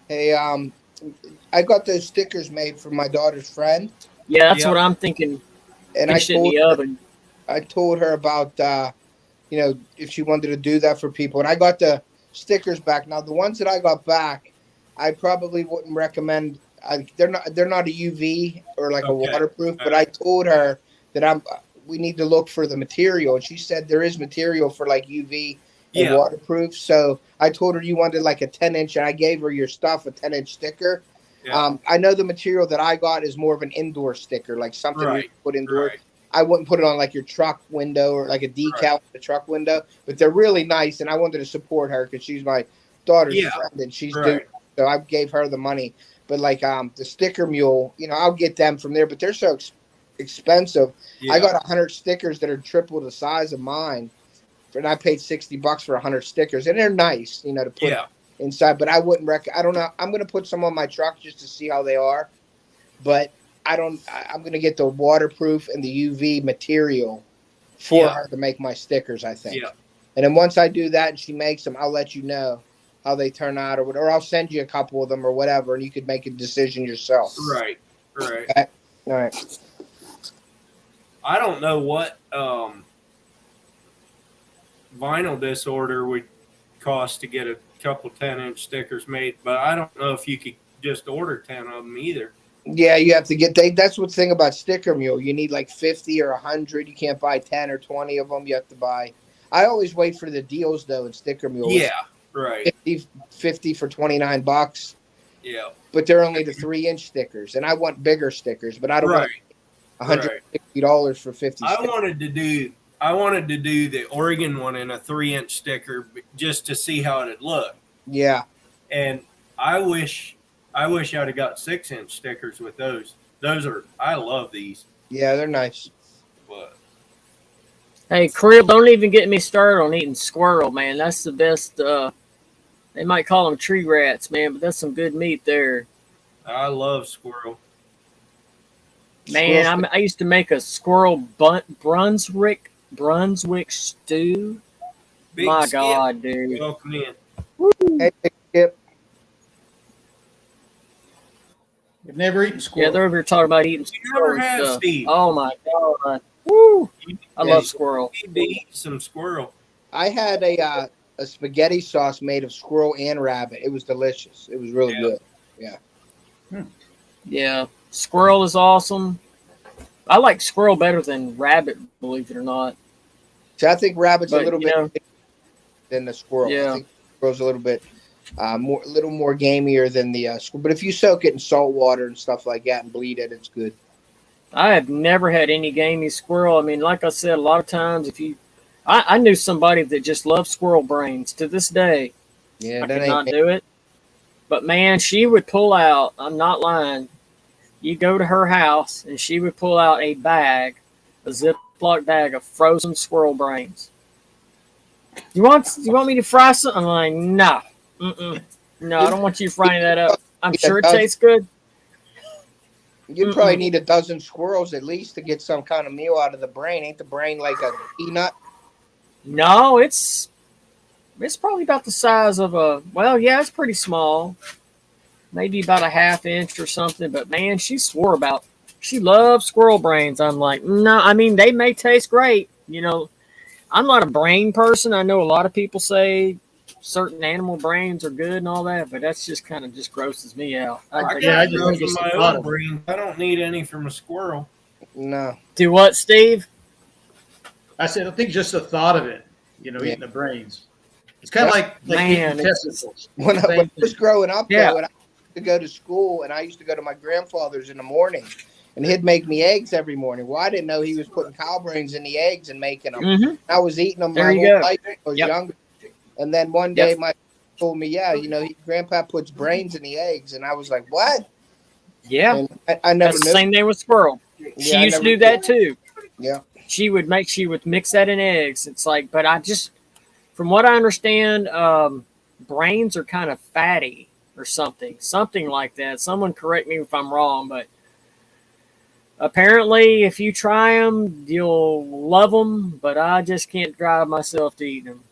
E: Hey, I got those stickers made for my daughter's friend.
D: Yeah, that's what I'm thinking.
E: And
D: Fish in the oven.
E: I told her about if she wanted to do that for people. And I got the stickers back. Now the ones that I got back, I probably wouldn't recommend. They're not a UV or like a waterproof. But I told her that we need to look for the material, and she said there is material for like UV and waterproof. So I told her you wanted like a 10-inch, and I gave her your stuff, a 10-inch sticker. Yeah. I know the material that I got is more of an indoor sticker, like something you put indoors. Right. I wouldn't put it on like your truck window or like a decal on the truck window, but they're really nice. And I wanted to support her because she's my daughter's friend and she's doing. So I gave her the money. But like the sticker mule, I'll get them from there, but they're so expensive. Yeah. I got 100 stickers that are triple the size of mine, and I paid $60 for 100 stickers, and they're nice, to put inside. But I wouldn't I don't know. I'm gonna put some on my truck just to see how they are, but I'm gonna get the waterproof and the UV material for her to make my stickers, I think. Yeah. And then once I do that and she makes them, I'll let you know how they turn out, or I'll send you a couple of them or whatever, and you could make a decision yourself.
A: Right.
E: Okay? All right.
A: I don't know what vinyl disorder would cost to get a couple 10-inch stickers made, but I don't know if you could just order 10 of them either.
E: Yeah, you have to that's what's the thing about Sticker Mule. You need like 50 or 100. You can't buy 10 or 20 of them. You have to buy. I always wait for the deals though in Sticker Mule.
A: Yeah, right.
E: 50 for $29.
A: Yeah.
E: But they're only the 3-inch stickers, and I want bigger stickers, but I don't want $150 for 50.
A: I wanted to do the Oregon one in a 3-inch sticker just to see how it'd look.
E: Yeah.
A: And I wish I'd have got 6-inch stickers with those. I love these.
E: Yeah, they're nice.
A: But
D: hey, Creel, don't even get me started on eating squirrel, man. That's the best. They might call them tree rats, man, but that's some good meat there.
A: I love squirrel.
D: Man, I used to make a squirrel Brunswick stew. My
A: Skip.
D: God, dude.
A: Welcome in.
E: Woo. Hey, Skip.
B: You've never eaten squirrel.
D: Yeah, they're over here talking about eating squirrel.
A: You never have, Steve.
D: Oh my God. Woo. I love squirrel.
A: You need to eat some squirrel.
E: I had a spaghetti sauce made of squirrel and rabbit. It was delicious. It was really good. Yeah.
D: Yeah, squirrel is awesome. I like squirrel better than rabbit, believe it or not.
E: So I think rabbit's a
D: But
E: little bit bigger than the squirrel.
D: Yeah.
E: I think the squirrel's a little more gamier than the squirrel. But if you soak it in salt water and stuff like that and bleed it, it's good.
D: I have never had any gamey squirrel. I mean, like I said, a lot of times I knew somebody that just loved squirrel brains to this day.
E: Yeah,
D: I
E: that
D: could not
E: ain't.
D: do it. But man, she would pull out, I'm not lying, you go to her house and she would pull out a Ziploc bag of frozen squirrel brains. You want me to fry some? I'm like, no. No, I don't want you frying that up. I'm sure it tastes good.
E: You'd probably need a dozen squirrels at least to get some kind of meal out of the brain. Ain't the brain like a peanut?
D: No, it's probably about the size of it's pretty small. Maybe about a half inch or something. But man, she loves squirrel brains. I'm like, no, I mean, they may taste great. You know, I'm not a brain person. I know a lot of people say certain animal brains are good and all that, but that's just kind of just grosses me out.
A: I just think it's my own brain. I don't need any from a squirrel.
E: No.
D: Do what, Steve?
B: I said, I think just the thought of it, eating the brains. It's kind of like
D: man,
B: eating testicles.
E: When I was growing up, though, when I used to go to school, and I used to go to my grandfather's in the morning, and he'd make me eggs every morning. Well, I didn't know he was putting cow brains in the eggs and making them.
D: Mm-hmm.
E: I was eating them my whole life when I was younger. And then one day, my told me, Grandpa puts brains in the eggs, and I was like, what?
D: Yeah,
E: and I never
D: That's
E: knew.
D: The same thing with squirrel. She used to do that too.
E: Yeah.
D: She would mix that in eggs. It's like, but from what I understand, brains are kind of fatty or something like that. Someone correct me if I'm wrong, but apparently if you try them, you'll love them, but I just can't drive myself to eat them.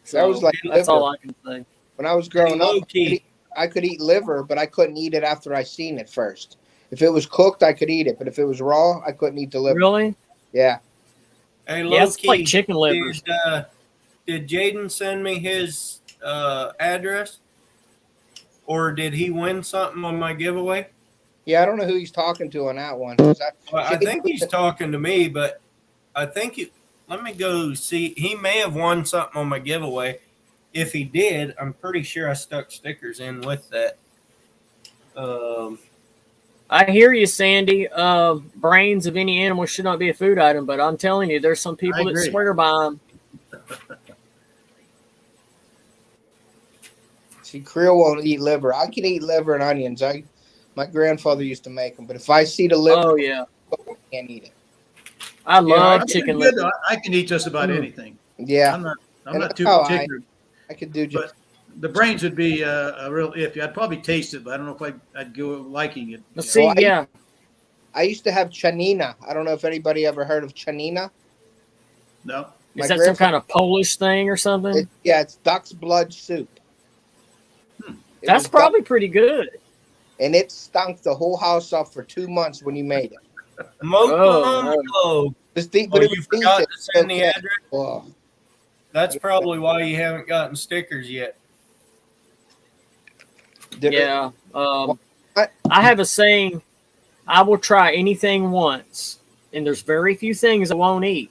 D: So
E: that was like
D: that's all I can say.
E: When I was growing up, I could eat liver, but I couldn't eat it after I seen it first. If it was cooked, I could eat it, but if it was raw, I couldn't eat the liver.
D: Really?
E: Yeah.
A: Hey,
D: it's like chicken livers.
A: Did Jaden send me his address? Or did he win something on my giveaway?
E: Yeah, I don't know who he's talking to on that one.
A: I think he's talking to me, but I think let me go see. He may have won something on my giveaway. If he did, I'm pretty sure I stuck stickers in with that.
D: I hear you, Sandy. Brains of any animal should not be a food item, but I'm telling you, there's some people that swear by them.
E: See, Creel won't eat liver. I can eat liver and onions. My grandfather used to make them, but if I see the liver,
D: I
E: can't eat it.
D: I love chicken liver.
B: I can eat just about anything.
E: Yeah,
B: I'm not too particular.
E: I could do just.
B: But the brains would be a real iffy. I'd probably taste it, but I don't know if I'd go liking it.
D: Let's see,
E: I used to have chanina. I don't know if anybody ever heard of chanina.
B: No.
D: Is that some kind of Polish thing or something?
E: It's duck's blood soup.
D: That's probably pretty good.
E: And it stunk the whole house up for 2 months when you made it.
A: You forgot to send the address?
E: Oh.
A: That's probably why you haven't gotten stickers yet.
D: Yeah. I have a saying, I will try anything once. And there's very few things I won't eat.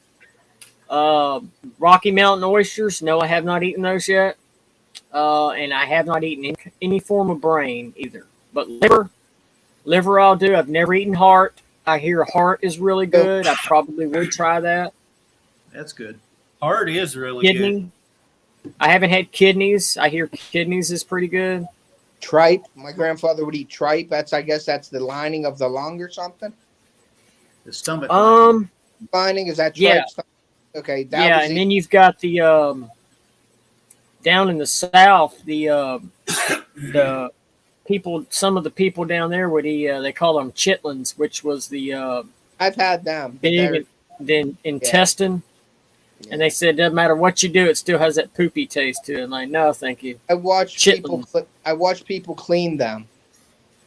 D: Rocky Mountain oysters, no, I have not eaten those yet. And I have not eaten any form of brain either. But liver I'll do. I've never eaten heart. I hear heart is really good. I probably would try that.
B: That's good.
A: Heart is really good.
D: I haven't had kidneys. I hear kidneys is pretty good.
E: Tripe. My grandfather would eat tripe. I guess that's the lining of the lung or something.
B: The stomach.
E: Lining, is that tripe?
D: Yeah.
E: Okay.
D: Then you've got the down in the south, the people. Some of the people down there would eat. They call them chitlins, which was the.
E: I've had them.
D: Big intestine. Yeah. And they said it doesn't matter what you do, it still has that poopy taste to it. I'm like, no, thank you.
E: I watch people clean them,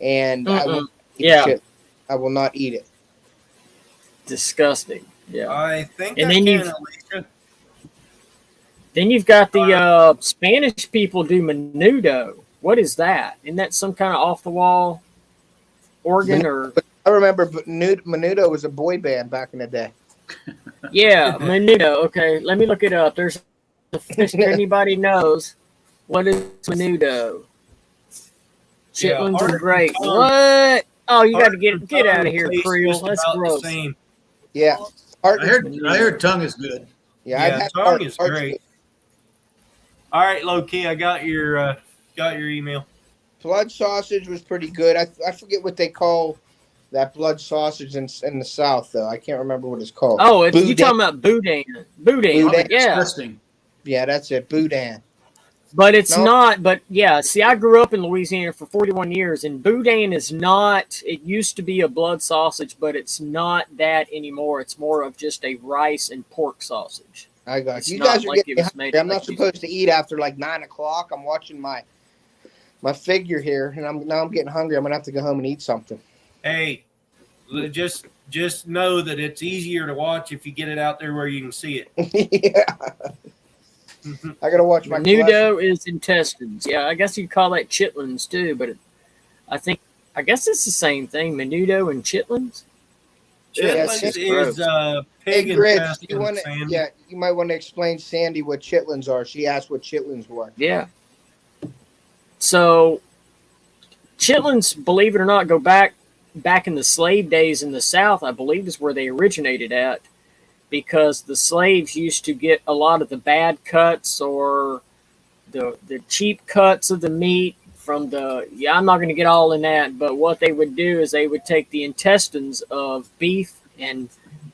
E: and I will not eat it.
D: Disgusting. Yeah.
A: I think.
D: And then you've got the Spanish people do menudo. What is that? Isn't that some kind of off the wall? Oregon or
E: I remember Menudo was a boy band back in the day.
D: yeah, Menudo. Okay, let me look it up. There's a fish. If anybody knows what is Menudo? Chitlins are great. What? Oh, you got to get out of here, Creel. That's gross.
E: Yeah,
B: I heard tongue is good.
E: Yeah, I've had
A: tongue is
E: heart's
A: great.
E: good.
A: All right, low key, I got your email.
E: Blood sausage was pretty good. I forget what they call that blood sausage in the South, though. I can't remember what it's called.
D: Oh, you talking about boudin? Boudin, yeah.
B: Disgusting.
E: Yeah, that's it, boudin.
D: But it's not. But yeah, see, I grew up in Louisiana for 41 years, and boudin is not. It used to be a blood sausage, but it's not that anymore. It's more of just a rice and pork sausage.
E: I got you.
D: You
E: guys are getting hungry. I'm not supposed to eat after like 9 o'clock. I'm watching my figure here, and I'm getting hungry. I'm gonna have to go home and eat something.
A: Hey, just know that it's easier to watch if you get it out there where you can see it.
E: Yeah. I gotta watch my
D: Menudo is intestines. Yeah, I guess you call that chitlins too, but I guess it's the same thing. Menudo and chitlins.
A: Chitlins is pig intestines.
E: Yeah, you might want to explain Sandy what chitlins are. She asked what chitlins were.
D: Yeah. So chitlins, believe it or not, go back in the slave days in the South. I believe is where they originated at. Because the slaves used to get a lot of the bad cuts or the cheap cuts of the meat from I'm not going to get all in that, but what they would do is they would take the intestines of beef and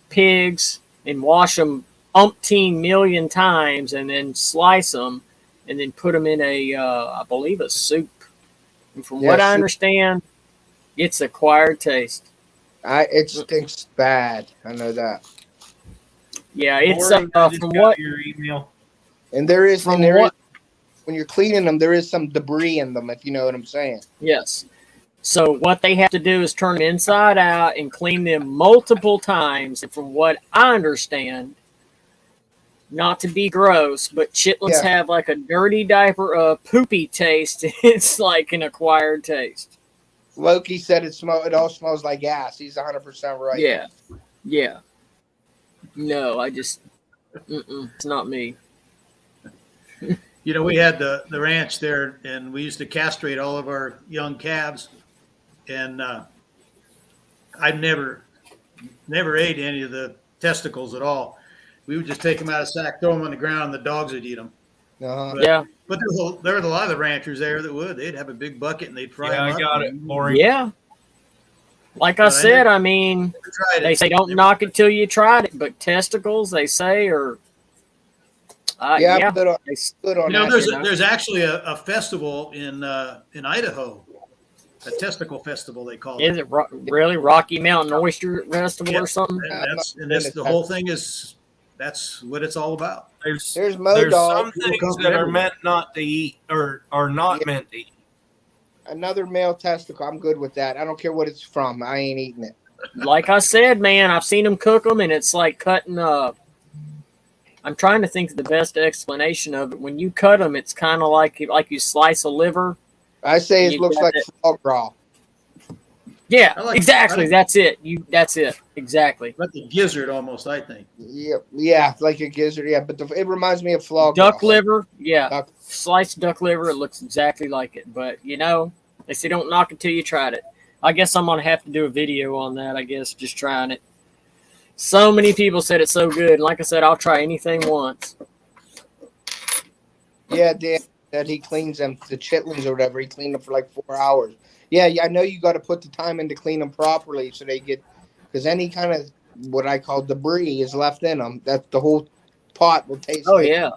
D: pigs and wash them umpteen million times and then slice them and then put them in I believe a soup. And from what I understand, it's acquired taste.
E: It stinks bad. I know that.
D: Yeah, it's from what
A: your email.
E: And there is when you're cleaning them, there is some debris in them, if you know what I'm saying.
D: Yes. So what they have to do is turn them inside out and clean them multiple times. And from what I understand, not to be gross, but chitlins have like a dirty diaper, poopy taste. It's like an acquired taste.
E: Loki said it all smells like ass. He's 100% right.
D: Yeah. Yeah. No, it's not me.
B: You know, we had the ranch there, and we used to castrate all of our young calves, and I never ate any of the testicles at all. We would just take them out of the sack, throw them on the ground, and the dogs would eat them. But there was a lot of the ranchers there that would. They'd have a big bucket, and they'd fry them up.
A: I got it, Maury.
D: Yeah. Like I said, I mean, they say don't knock it till you tried it, but testicles, they say, or
B: there's actually a festival in Idaho, a testicle festival they call it.
D: Is it really Rocky Mountain Oyster Festival or something?
B: And the whole thing is that's what it's all about.
E: There's
A: some things that are meant not to eat or are not meant to eat.
E: Another male testicle. I'm good with that. I don't care what it's from. I ain't eating it.
D: Like I said, man, I've seen them cook them, and it's like cutting up. I'm trying to think of the best explanation of it. When you cut them, it's kind of like you slice a liver.
E: I say it looks like frog raw.
D: Yeah, exactly. That's it. That's it. Exactly.
B: Like a gizzard almost, I think.
E: Yeah, like a gizzard. Yeah, but it reminds me of
D: duck liver. Yeah, sliced duck liver. It looks exactly like it. But they say don't knock it till you tried it. I guess I'm gonna have to do a video on that. I guess just trying it. So many people said it's so good. And like I said, I'll try anything once.
E: Yeah, Dan said he cleans them, the chitlins or whatever. He cleaned them for like 4 hours. Yeah, I know you got to put the time in to clean them properly so they get, because any kind of what I call debris is left in them. That the whole pot will taste.
D: Oh yeah,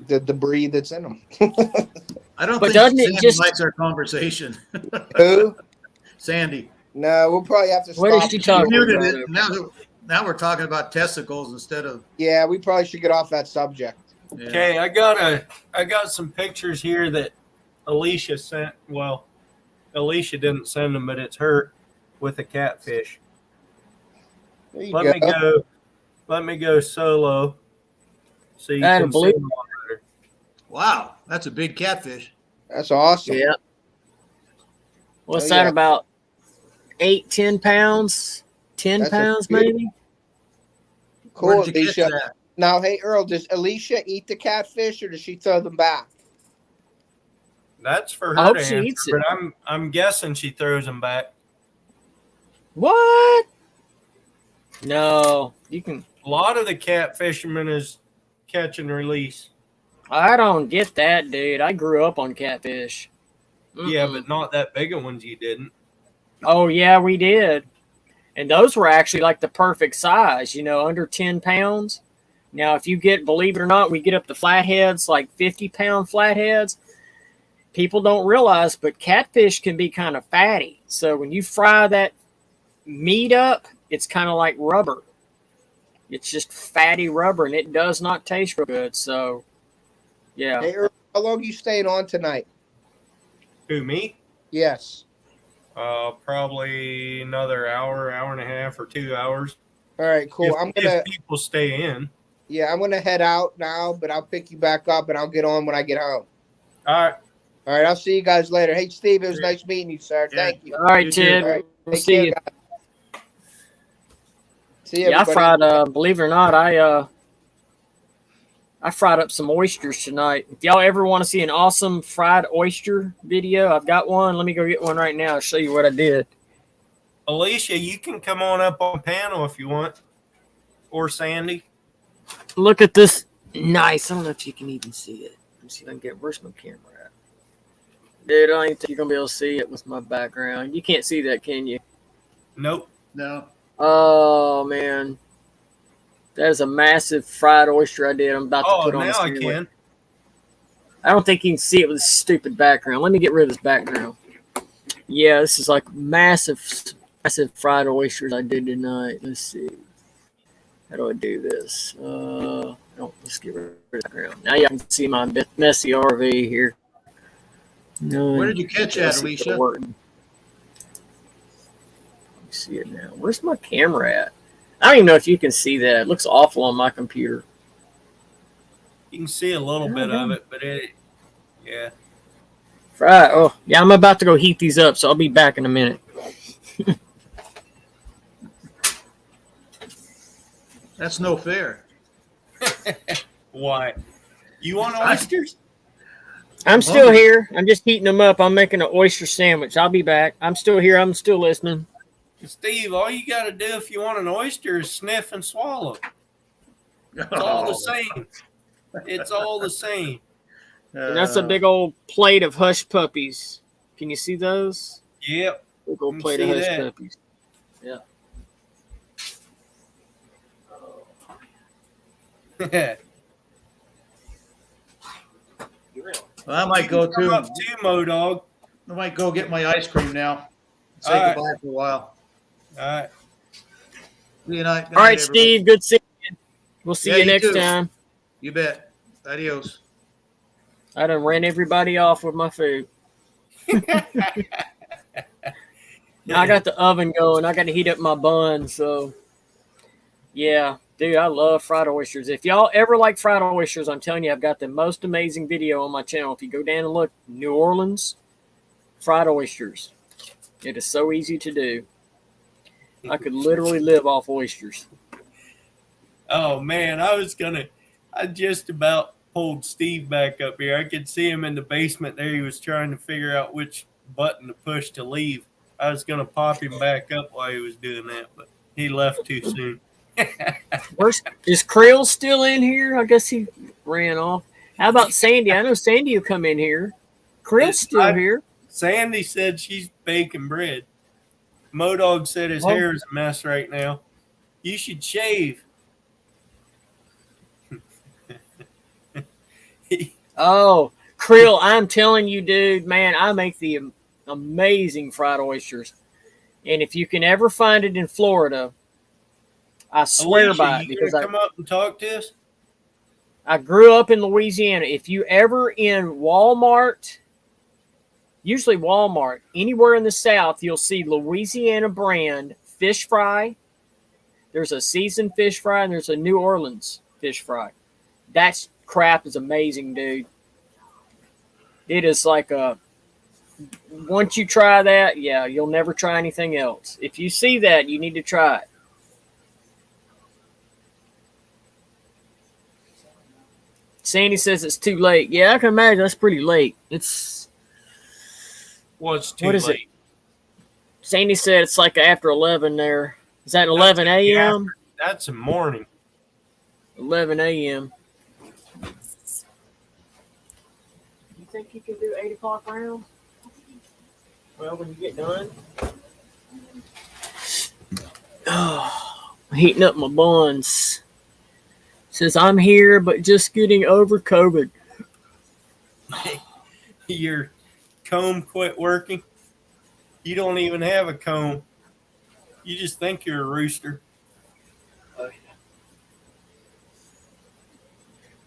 E: the debris that's in them.
B: I don't think Sandy likes our conversation.
E: Who?
B: Sandy.
E: No, we'll probably have to stop.
D: What is she talking about?
B: Now we're talking about testicles instead of.
E: Yeah, we probably should get off that subject.
B: Yeah.
A: Okay, I got some pictures here that Alicia sent. Well, Alicia didn't send them, but it's her with a catfish. Let me go solo. So you can see them better.
B: Wow, that's a big catfish.
E: That's awesome.
D: Yeah. What's that, about 8-10 pounds? 10 pounds maybe?
E: Cool, Alicia. Now, hey, Earl, does Alicia eat the catfish or does she throw them back?
A: That's for her to answer, but I'm guessing she throws them back.
D: What? No, you can.
A: A lot of the cat fishermen is catch and release.
D: I don't get that, dude. I grew up on catfish.
A: Yeah, but not that big of ones you didn't.
D: Oh, yeah, we did. And those were actually like the perfect size, you know, under 10 pounds. Now, if you get, believe it or not, we get up to flatheads, like 50-pound flatheads. People don't realize, but catfish can be kind of fatty. So when you fry that meat up, it's kind of like rubber. It's just fatty rubber, and it does not taste real good. So, yeah.
E: Hey, Earl, how long are you staying on tonight?
A: Who, me?
E: Yes.
A: Probably another hour and a half, or 2 hours.
E: All right, cool.
A: If people stay in.
E: Yeah, I'm gonna head out now, but I'll pick you back up and I'll get on when I get home.
A: All right.
E: All right, I'll see you guys later. Hey, Steve, it was nice meeting you, sir.
B: Yeah.
E: Thank you.
D: All right, Ted.
E: All right,
D: We'll see you.
E: Guys. See you.
D: Yeah, I fried. Believe it or not, I fried up some oysters tonight. If y'all ever want to see an awesome fried oyster video, I've got one. Let me go get one right now. I'll show you what I did.
A: Alicia, you can come on up on panel if you want, or Sandy.
D: Look at this. Nice. I don't know if you can even see it. Let me see if I can get. Where's my camera at? Dude, I don't even think you're gonna be able to see it with my background. You can't see that, can you?
A: Nope.
B: No.
D: Oh man, that is a massive fried oyster I did. I'm about to put on the screen.
A: Now I can.
D: I don't think you can see it with this stupid background. Let me get rid of this background. Yeah, this is like massive fried oysters I did tonight. Let's see. How do I do this? Let's get rid of the background. Now you can see my messy RV here. No,
B: Where did you catch that, Alicia?
D: Let me see it now. Where's my camera at? I don't even know if you can see that. It looks awful on my computer.
A: You can see a little bit of it, but yeah.
D: Right. Oh, yeah, I'm about to go heat these up, so I'll be back in a minute.
B: That's no fair.
A: Why? You want oysters?
D: I'm still here. I'm just heating them up. I'm making an oyster sandwich. I'll be back. I'm still here. I'm still listening.
A: Steve, all you got to do if you want an oyster is sniff and swallow. It's all the same. It's all the same.
D: And that's a big old plate of hush puppies. Can you see those?
A: Yep.
D: Big old plate of hush puppies. Yeah.
B: Well, I might go
A: come up too, Mo-Dog.
B: I might go get my ice cream now. Say goodbye for a while.
A: All right.
B: Good night.
D: All right, Steve. Good seeing you. We'll see you next time.
B: You bet. Adios.
D: I done ran everybody off with my food. Now I got the oven going. I got to heat up my bun. So, yeah. Dude, I love fried oysters. If y'all ever like fried oysters, I'm telling you, I've got the most amazing video on my channel. If you go down and look, New Orleans fried oysters. It is so easy to do. I could literally live off oysters.
A: Oh, man, I just about pulled Steve back up here. I could see him in the basement there. He was trying to figure out which button to push to leave. I was going to pop him back up while he was doing that, but he left too soon.
D: Is Krill still in here? I guess he ran off. How about Sandy? I know Sandy will come in here. Krill's still here.
A: Sandy said she's baking bread. Mo-Dog said his hair is a mess right now. You should shave.
D: Oh, Krill, I'm telling you, dude, man, I make the amazing fried oysters. And if you can ever find it in Florida, I swear
A: Alicia,
D: by it.
A: You
D: because
A: gonna come up and talk to us?
D: I grew up in Louisiana. If you ever in Walmart, usually Walmart, anywhere in the South, you'll see Louisiana brand fish fry. There's a seasoned fish fry and there's a New Orleans fish fry. That crap is amazing, dude. It is like once you try that, yeah, you'll never try anything else. If you see that, you need to try it. Sandy says it's too late. Yeah, I can imagine that's pretty late. It's
A: what's too
D: what is
A: late?
D: it? Sandy said it's like after 11 there. Is that 11 a.m.?
A: That's a morning.
D: 11 a.m. You think you can do 8 o'clock round? Well, when you get done. Oh, heating up my buns. Says, I'm here, but just getting over COVID.
A: Your comb quit working. You don't even have a comb. You just think you're a rooster.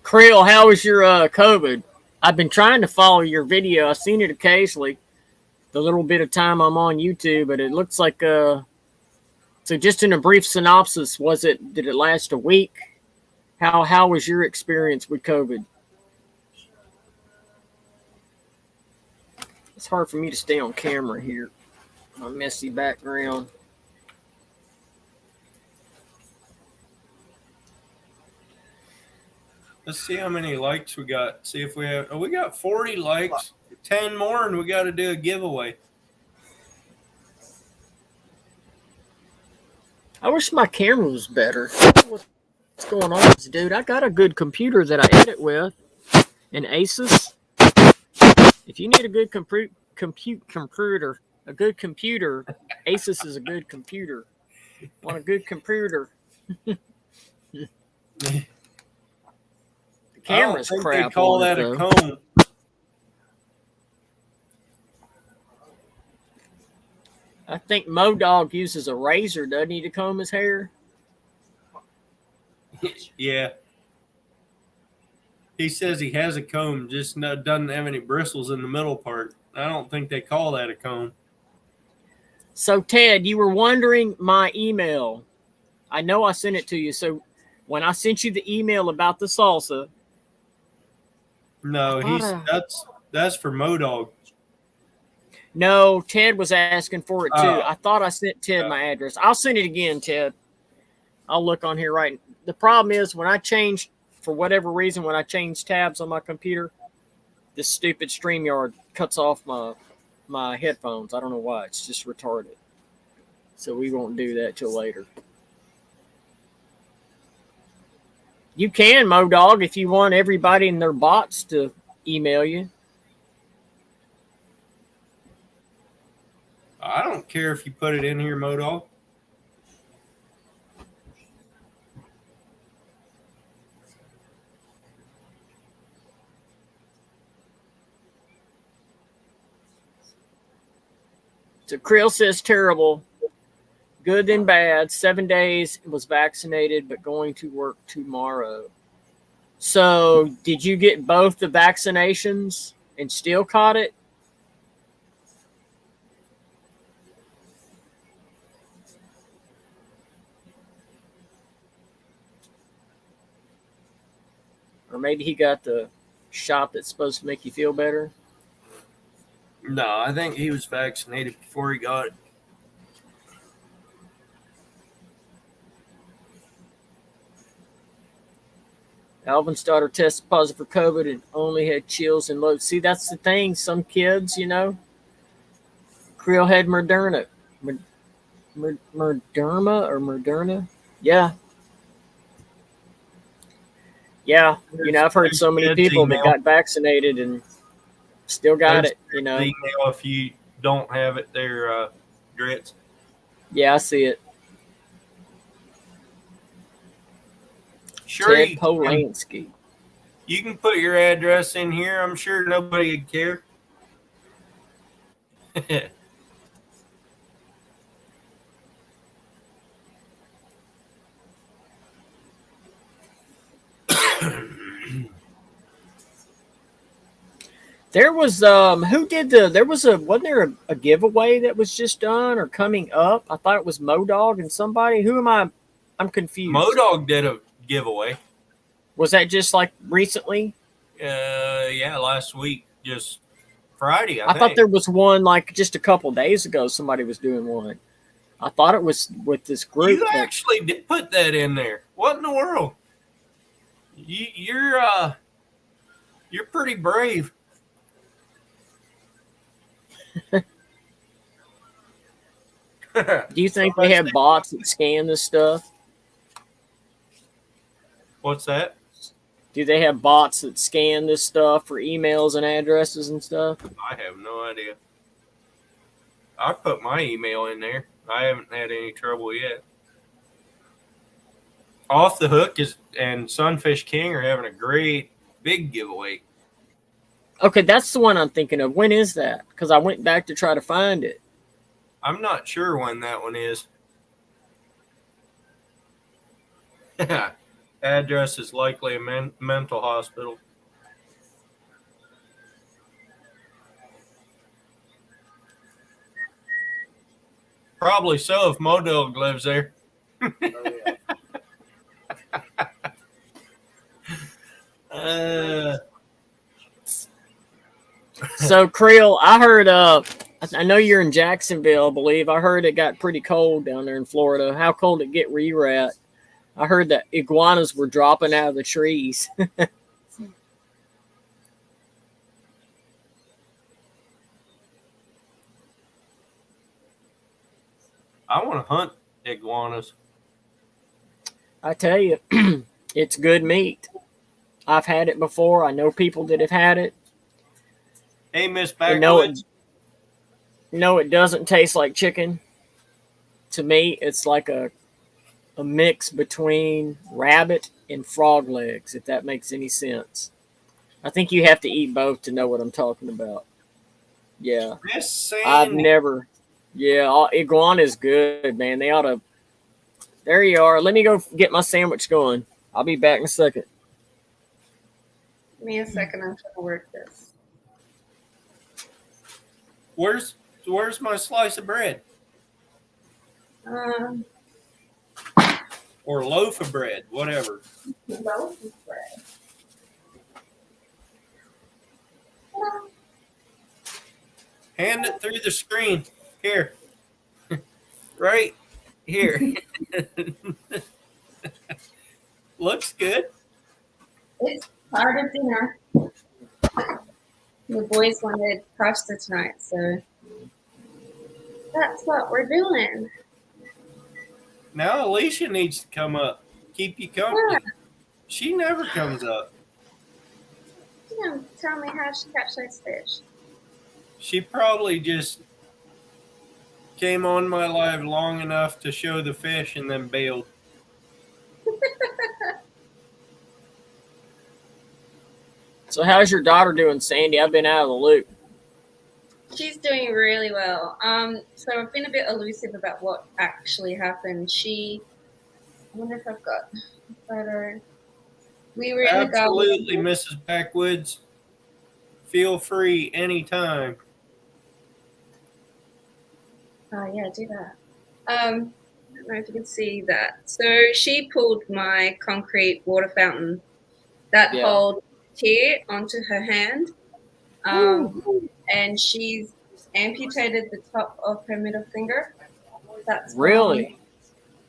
D: Creel, how was your COVID? I've been trying to follow your video. I've seen it occasionally, the little bit of time I'm on YouTube, but it looks like so just in a brief synopsis, did it last a week? How was your experience with COVID? It's hard for me to stay on camera here. My messy background.
A: Let's see how many likes we got. See if we have. Oh, we got 40 likes. 10 more, and we got to do a giveaway.
D: I wish my camera was better. What's going on, dude? I got a good computer that I edit with, an Asus. If you need a good computer, a good computer, Asus is a good computer. Want a good computer? The camera's crap.
A: They call that a comb.
D: I think MoDog uses a razor, doesn't he, to comb his hair?
A: Yeah. He says he has a comb, just doesn't have any bristles in the middle part. I don't think they call that a comb.
D: So, Ted, you were wondering my email. I know I sent it to you. So, when I sent you the email about the salsa.
A: No, that's for MoDog.
D: No, Ted was asking for it too. I thought I sent Ted my address. I'll send it again, Ted. I'll look on here right. The problem is when I change, for whatever reason, when I change tabs on my computer, this stupid StreamYard cuts off my headphones. I don't know why. It's just retarded. So we won't do that till later. You can, MoDog, if you want everybody and their bots to email you.
A: I don't care if you put it in here, MoDog.
D: So Creel says terrible. Good and bad. 7 days, was vaccinated, but going to work tomorrow. So did you get both the vaccinations and still caught it? Or maybe he got the shot that's supposed to make you feel better?
A: No, I think he was vaccinated before he got it.
D: Alvin's daughter tested positive for COVID and only had chills and low. See, that's the thing. Some kids, Creel had Moderna. Moderna? Yeah. Yeah. I've heard so many people that got vaccinated and still got it,
A: Email if you don't have it there, Grits.
D: Yeah, I see it.
A: Sure,
D: Ted Polanski.
A: You can put your address in here. I'm sure nobody would care.
D: There was wasn't there a giveaway that was just done or coming up? I thought it was MoDog and somebody. Who am I? I'm confused.
A: MoDog did a giveaway.
D: Was that just like recently?
A: Yeah, last week, just Friday, I think.
D: thought there was one like just a couple days ago. Somebody was doing one. I thought it was with this group.
A: You actually did put that in there. What in the world? You're pretty brave.
D: Do you think they have bots that scan this stuff?
A: What's that?
D: Do they have bots that scan this stuff for emails and addresses and stuff?
A: I have no idea. I put my email in there. I haven't had any trouble yet. Off the Hook and Sunfish King are having a great big giveaway.
D: Okay, that's the one I'm thinking of. When is that? Because I went back to try to find it.
A: I'm not sure when that one is. Address is likely a mental hospital. Probably so if Modog lives there.
D: So, Creel, I heard, I know you're in Jacksonville, I believe. I heard it got pretty cold down there in Florida. How cold it get where you were at? I heard that iguanas were dropping out of the trees.
A: I want to hunt iguanas.
D: I tell you, it's good meat. I've had it before. I know people that have had it.
A: Hey, Miss Backwoods.
D: It doesn't taste like chicken. To me, it's like a mix between rabbit and frog legs, if that makes any sense. I think you have to eat both to know what I'm talking about. Yeah. I've never. Yeah, iguana is good, man. They ought to. There you are. Let me go get my sandwich going. I'll be back in a second.
F: Give me a second. I'm trying to work this.
A: Where's my slice of bread? Or loaf of bread, whatever.
F: Loaf of bread.
A: Hand it through the screen. Here. Right here. Looks good.
F: It's part of dinner. The boys wanted pasta tonight, so that's what we're doing.
A: Now Alicia needs to come up. Keep you company. Yeah. She never comes up.
F: She didn't tell me how she catch those fish.
A: She probably just came on my live long enough to show the fish and then bailed.
D: So how's your daughter doing, Sandy? I've been out of the loop.
F: She's doing really well. So I've been a bit elusive about what actually happened. I wonder if I've got a photo. We were in the garden.
A: Absolutely, Mrs. Backwoods. Feel free anytime.
F: Yeah, do that. I don't know if you can see that. So she pulled my concrete water fountain that holds tear onto her hand. And she's amputated the top of her middle finger. That's
D: really?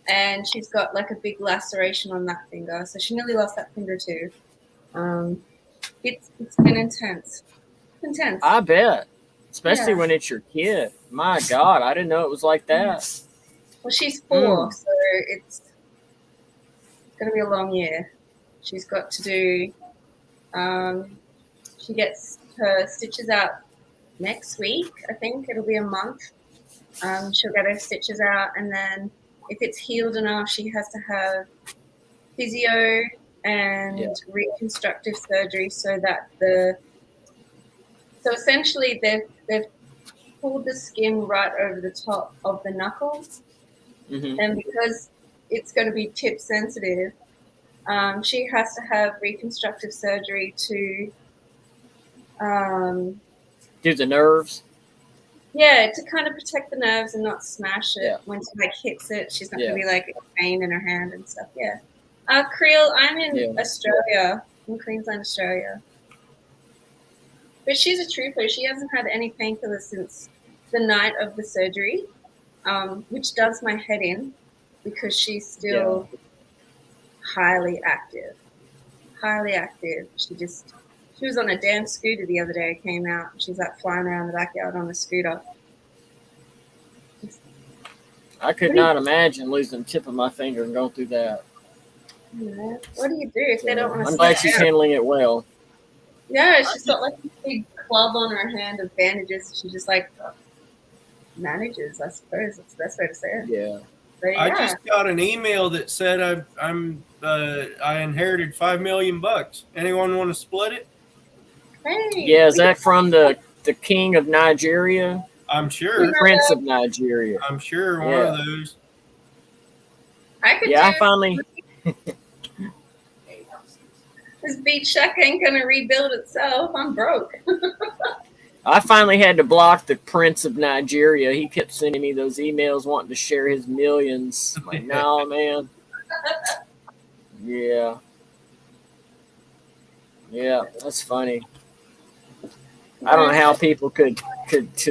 F: And she's got like a big laceration on that finger. So she nearly lost that finger too. It's been intense. Intense.
D: I bet. Especially when it's your kid. My God, I didn't know it was like that.
F: Well, she's 4, so it's going to be a long year. She's got to do, she gets her stitches out next week. I think it'll be a month. She'll get her stitches out, and then if it's healed enough, she has to have physio and reconstructive surgery so that so essentially they've pulled the skin right over the top of the knuckles, and because it's going to be tip sensitive, she has to have reconstructive surgery to
D: do the nerves.
F: Yeah, to kind of protect the nerves and not smash it when she like hits it. She's not going to be like pain in her hand and stuff. Yeah. Creel, I'm in Australia, in Queensland, Australia. But she's a trooper. She hasn't had any painkillers since the night of the surgery, which does my head in because she's still highly active. Highly active. She was on a damn scooter the other day. I came out. She's like flying around the backyard on a scooter.
D: I could not imagine losing the tip of my finger and going through that.
F: Yeah. What do you do if they don't want to
D: I'm glad she's handling it well.
F: Yeah, she's got like a big club on her hand of bandages. She just like manages, I suppose. That's the best way to say it.
D: Yeah.
F: But, yeah.
A: I just got an email that said I inherited $5 million. Anyone want to split it?
F: Hey,
D: Yeah, is that from the king of Nigeria?
A: I'm sure.
D: Prince of Nigeria.
A: I'm sure one of those.
F: I could
D: I finally.
F: This beach shack ain't gonna rebuild itself. I'm broke.
D: I finally had to block the Prince of Nigeria. He kept sending me those emails wanting to share his millions. I'm like, no, man. Yeah. Yeah, that's funny. I don't know how people could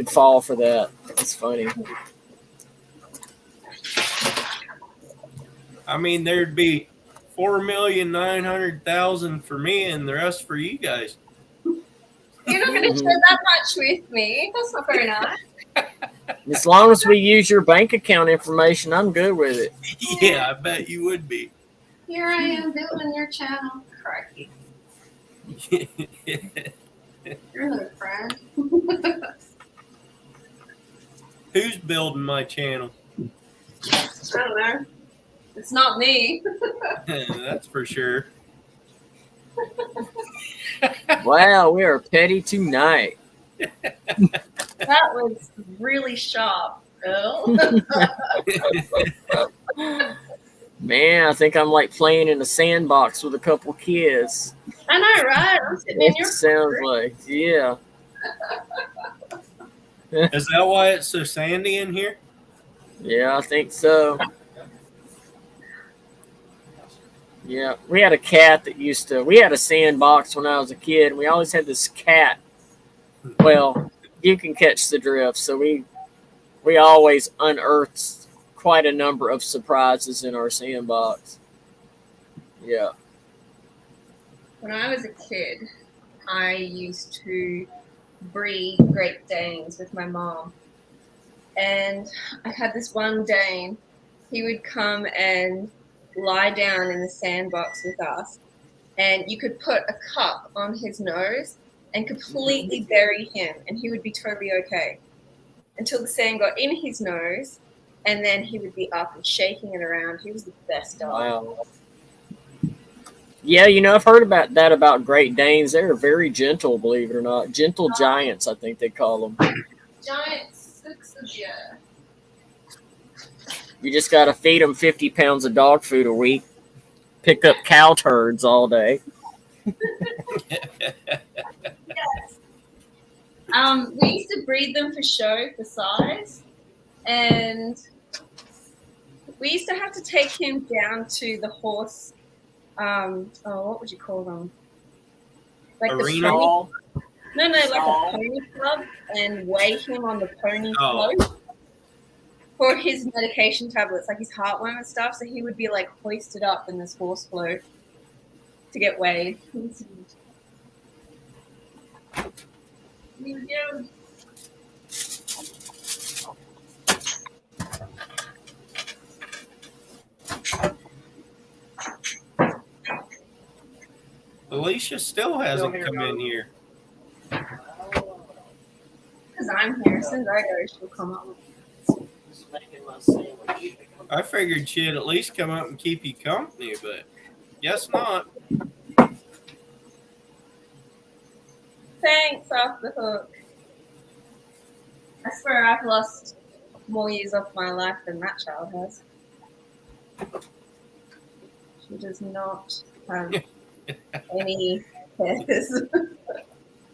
D: fall for that. It's funny.
A: I mean, there'd be 4,900,000 for me and the rest for you guys.
F: You're not gonna share that much with me. That's not very nice.
D: As long as we use your bank account information, I'm good with it.
A: Yeah, I bet you would be.
F: Here I am building your channel. Crikey. You're another friend.
A: Who's building my channel?
F: I don't know. It's not me.
A: That's for sure.
D: Wow, we are petty tonight.
F: That was really sharp, Earl.
D: Man, I think I'm like playing in a sandbox with a couple kids.
F: I know, right? I'm sitting in your
D: sounds like, yeah.
A: Is that why it's so sandy in here?
D: Yeah, I think so. Yeah, we had a cat that we had a sandbox when I was a kid. And we always had this cat. Well, you can catch the drift. So we always unearthed quite a number of surprises in our sandbox. Yeah.
F: When I was a kid, I used to breed Great Danes with my mom. And I had this one Dane. He would come and lie down in the sandbox with us. And you could put a cup on his nose and completely bury him. And he would be totally okay. Until the sand got in his nose. And then he would be up and shaking it around. He was the best dog.
D: Wow. Yeah, I've heard about Great Danes. They're very gentle, believe it or not. Gentle giants, I think they call them.
F: Giant six of you.
D: You just got to feed them 50 pounds of dog food a week. Pick up cow turds all day.
F: Yes. We used to breed them for show, for size. And we used to have to take him down to the horse. What would you call them? Like
A: arena?
F: No, like a pony club, and weigh him on the pony float for his medication tablets, like his heartworm and stuff. So he would be like hoisted up in this horse float to get weighed.
A: Alicia still hasn't come in here.
F: Because I'm here. As soon as I go, she'll come up.
A: I figured she'd at least come up and keep you company, but guess not.
F: Thanks, off the hook. I swear I've lost more years off my life than that child has. She does not have any hairs.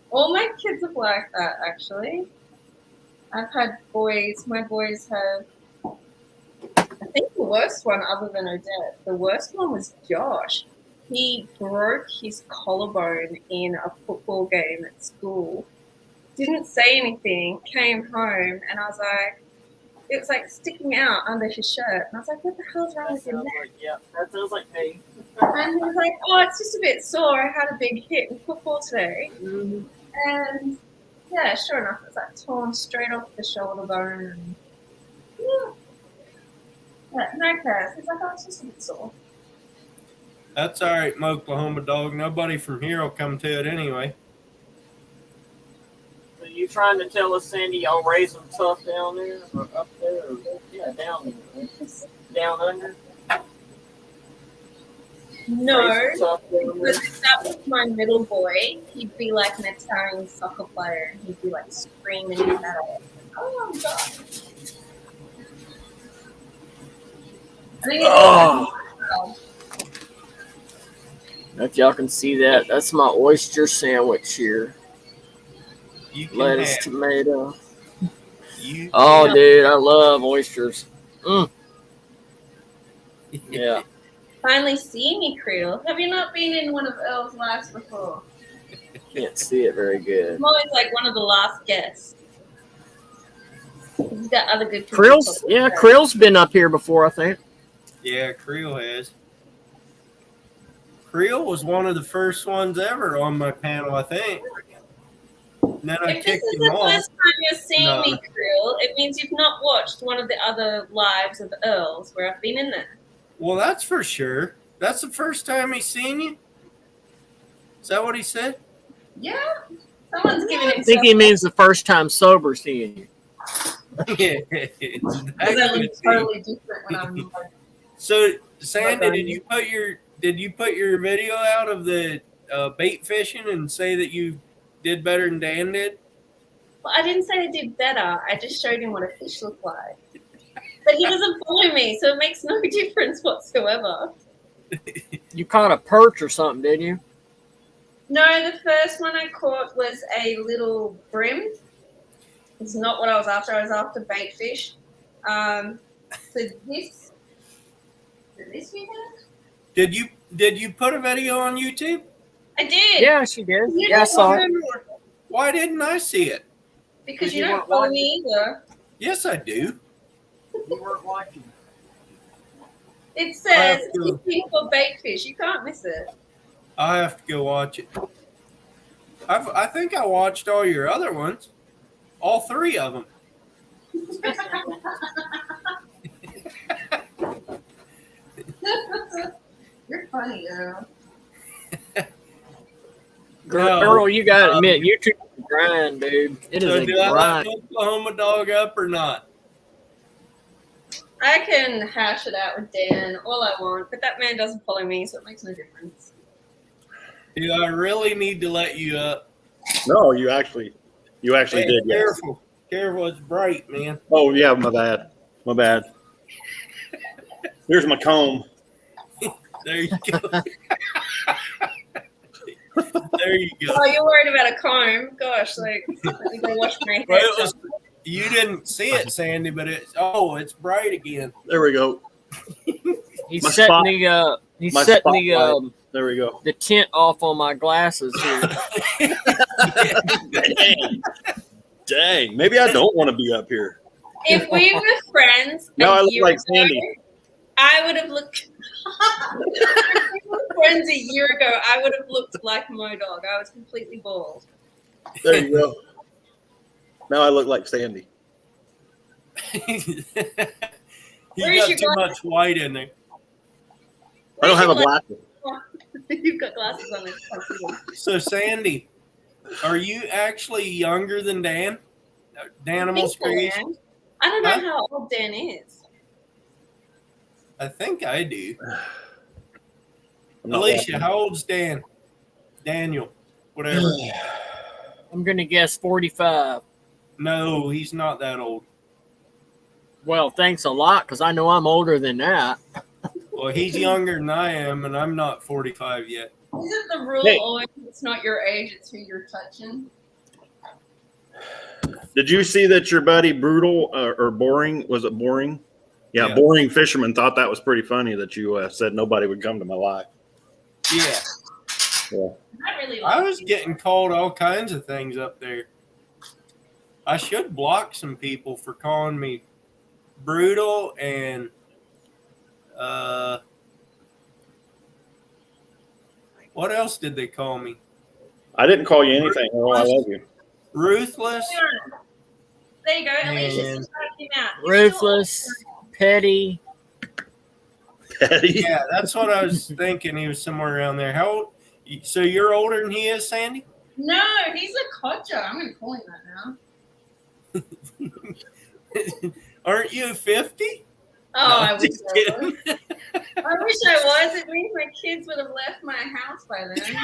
F: All my kids are like that, actually. I've had boys. My boys have. I think the worst one, other than Odette, the worst one was Josh. He broke his collarbone in a football game at school, didn't say anything, came home, and I was like, it was like sticking out under his shirt. And I was like, what the hell's wrong with your neck?
D: That sounds like me.
F: And he was like, oh, it's just a bit sore. I had a big hit in football today.
D: Mm-hmm.
F: And yeah, sure enough, it's like torn straight off the shoulder bone. And, yeah, no cares. He's like, oh, it's just a bit sore.
A: That's all right, Oklahoma dog. Nobody from here will come to it anyway.
D: So you trying to tell us, Sandy, y'all raise them tough down there or up there? Or, yeah, down there. Down under?
F: No, because if that was my middle boy, he'd be like an Italian soccer player. He'd be like screaming his head off. Oh my god. I think it's
D: if y'all can see that, that's my oyster sandwich here.
A: You can
D: Lettuce,
A: have
D: tomato.
A: You
D: Oh,
A: can-
D: dude, I love oysters. Yeah.
F: finally see me, Creel. Have you not been in one of Earl's lives before?
D: Can't see it very good.
F: I'm always like one of the last guests. He's got other good people.
D: Krill's been up here before, I think.
A: Yeah, Creel has. Creel was one of the first ones ever on my panel, I think. And then I
F: If this
A: kicked
F: is
A: him
F: the
A: off.
F: first time you're seeing
A: No.
F: me, Creel, it means you've not watched one of the other lives of Earl's where I've been in there.
A: Well, that's for sure. That's the first time he's seen you? Is that what he said?
F: Yeah. Someone's giving
D: I
F: himself
D: think he means the first time sober seeing you.
A: Yeah.
F: because I look totally different when I'm not.
A: So, Sandy, did you put your video out of the bait fishing and say that you did better than Dan did?
F: Well, I didn't say I did better. I just showed him what a fish looked like. But he doesn't follow me, so it makes no difference whatsoever.
D: You caught a perch or something, didn't you?
F: No, the first one I caught was a little brim. It's not what I was after. I was after bait fish. So this you have?
A: Did you put a video on YouTube?
F: I did.
D: Yeah, she did.
F: You
D: Yeah, I
F: did.
D: saw it.
A: Why didn't I see it?
F: Because
D: You
F: you don't
D: weren't
F: follow
D: watching.
F: me either.
A: Yes, I do.
D: You weren't watching.
F: It says
A: I have to-
F: fishing for bait fish. You can't miss it.
A: I have to go watch it. I think I watched all your other ones. All 3 of them.
F: You're funny, Earl.
A: No.
D: Earl, you gotta admit, YouTube is a grind, dude. It is
A: So
D: a
A: do I
D: grind.
A: let Oklahoma dog up or not?
F: I can hash it out with Dan all I want, but that man doesn't follow me, so it makes no difference.
A: Do I really need to let you up?
G: No, you actually
A: Hey,
G: did. Yes.
A: Careful, it's bright, man.
G: Oh yeah, my bad. Here's my comb.
A: There you go. There you go.
F: Oh, you're worried about a comb? Gosh, like, let me go wash my hair.
A: Well, you didn't see it, Sandy, but it's bright again.
G: There we go.
D: He's
G: My
D: setting
G: spot-
D: the
G: my
D: setting
G: spotlight. There we go.
D: the tint off on my glasses here.
G: Dang. Maybe I don't want to be up here.
F: If we were friends
G: Now I
F: a
G: look
F: year
G: like
F: ago,
G: Sandy.
F: I would have looked. If we were friends a year ago, I would have looked like Modog. I was completely bald.
G: There you go. Now I look like Sandy.
A: You
F: Where is
A: got
F: your
A: too
F: glass?
A: much white in there.
G: I don't have a
F: Where's
G: black.
F: your glasses? You've got glasses on. This.
A: So, Sandy, are you actually younger than Dan? Danimals Creation?
F: I don't know
A: Huh?
F: how old Dan is.
A: I think I do.
G: I'm not
A: Alicia,
G: laughing.
A: how old's Dan? Daniel, whatever.
D: I'm gonna guess 45.
A: No, he's not that old.
D: Well, thanks a lot, because I know I'm older than that.
A: Well, he's younger than I am, and I'm not 45 yet.
F: Isn't the rule
G: Hey.
F: always it's not your age, it's who you're touching?
G: Did you see that your buddy Brutal or Boring, was it Boring? Yeah,
A: Yeah.
G: Boring Fisherman thought that was pretty funny that you said nobody would come to my live.
A: Yeah,
F: I really like
A: I was
F: you.
A: getting called all kinds of things up there. I should block some people for calling me brutal and what else did they call me?
G: I didn't call you anything. Oh, I love you.
A: Ruthless.
F: There you go. At least you can him out.
D: Ruthless, petty.
G: Petty.
A: Yeah, that's what I was thinking. He was somewhere around there. How old? So you're older than he is, Sandy?
F: No, he's a codger. I'm going to call him that now.
A: Aren't you 50?
F: Oh, I wish
A: just
F: I was. I wish I was. It means my kids would have left my house by then.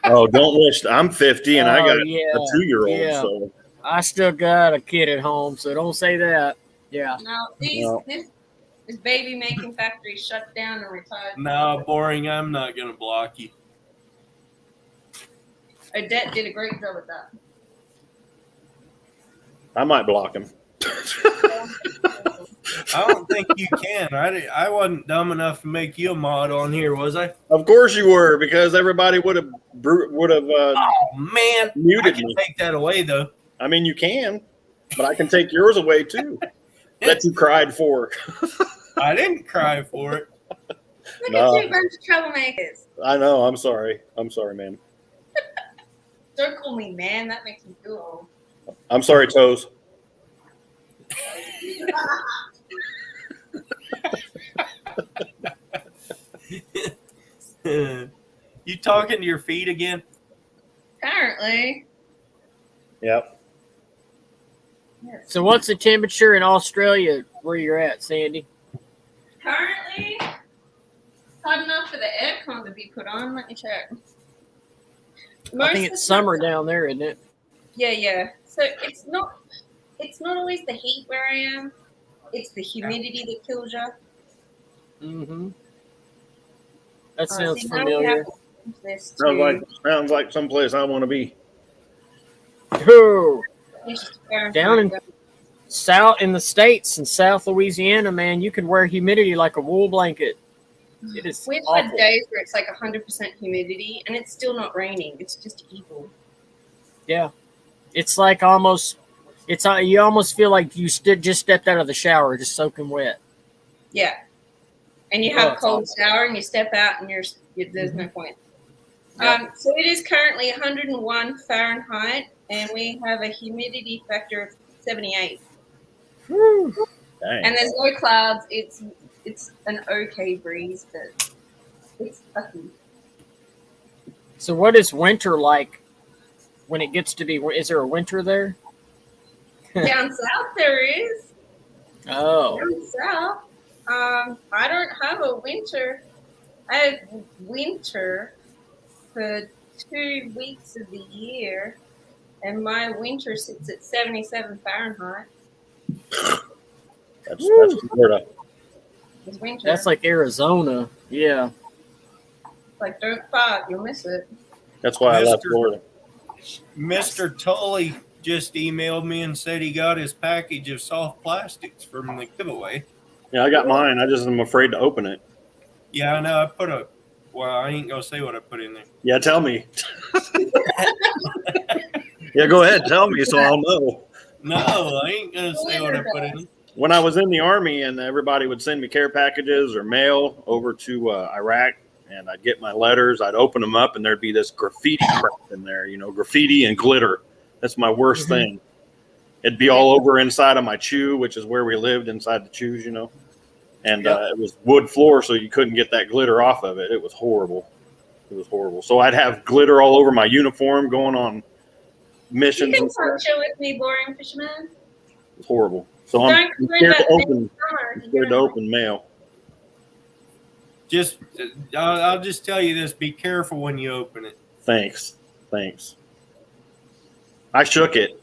G: Oh, don't wish. I'm 50 and I got a 2-year-old.
D: Yeah.
G: So
D: I still got a kid at home, so don't say that. Yeah.
F: No, this baby making factory shut down and retired.
A: No, boring. I'm not going to block you.
F: Odette did a great job with that.
G: I might block him.
A: I don't think you can. I wasn't dumb enough to make you a mod on here, was I?
G: Of course you were, because everybody would have
A: Oh man,
G: muted
A: I can
G: me.
A: take that away though.
G: I mean, you can, but I can take yours away too. That you cried for.
A: I didn't cry for it.
F: Look
G: No.
F: at you, bunch of troublemakers.
G: I know. I'm sorry. I'm sorry, man.
F: Don't call me man. That makes me feel old.
G: I'm sorry, Toes.
A: You talking to your feet again?
F: Apparently.
G: Yep.
F: Yes.
D: So what's the temperature in Australia where you're at, Sandy?
F: Currently, hot enough for the aircon to be put on. Let me check.
D: I think it's summer down there, isn't it?
F: Yeah. So it's not always the heat where I am. It's the humidity that kills you.
D: Mm-hmm. That
F: See,
D: sounds
F: now we have
D: familiar.
F: to change this
G: Sounds like someplace I want to be.
D: Ooh,
F: to
D: down in south in the States in South Louisiana, man, you can wear humidity like a wool blanket. It is
F: We've
D: awful.
F: had days where it's like 100% humidity, and it's still not raining. It's just evil.
D: Yeah, it's like almost. It's you almost feel like you just stepped out of the shower, just soaking wet.
F: Yeah. And you
D: Oh,
F: have
D: it's
F: cold
D: awful.
F: shower, and you step out, and there's no point. So it is currently 101 Fahrenheit, and we have a humidity factor of 78.
D: Whew.
G: Dang.
F: And there's no clouds. It's an okay breeze, but it's fucking.
D: So what is winter like when it gets to be? Is there a winter there?
F: Down south there is.
D: Oh,
F: Down south. I don't have a winter. I have winter for 2 weeks of the year, and my winter sits at 77 Fahrenheit.
G: That's Florida.
F: It's winter.
D: that's like Arizona. Yeah.
F: Like, don't fart, you'll miss it.
G: That's why I left
A: Mr.
G: Florida.
A: Mr. Tully just emailed me and said he got his package of soft plastics from the giveaway.
G: Yeah, I got mine. I just am afraid to open it.
A: Yeah, I know. Well, I ain't gonna say what I put in there.
G: Yeah, tell me. Yeah, go ahead. Tell me so I'll know.
A: No, I ain't gonna say what I put in there.
G: When I was in the Army and everybody would send me care packages or mail over to Iraq, and I'd get my letters, I'd open them up, and there'd be this graffiti crap in there, graffiti and glitter. That's my worst thing. It'd be all over inside of my chew, which is where we lived, inside the chews, And it was wood floor, so you couldn't get that glitter off of it. It was horrible. It was horrible. So I'd have glitter all over my uniform going on missions.
F: You can
G: and stuff.
F: talk chill with me, boring fisherman.
G: It was horrible. So I'm
F: Don't worry
G: scared
F: about
G: to
F: next
G: open.
F: summer.
G: Scared to open mail.
A: I'll just tell you this: be careful when you open it.
G: Thanks. I shook it.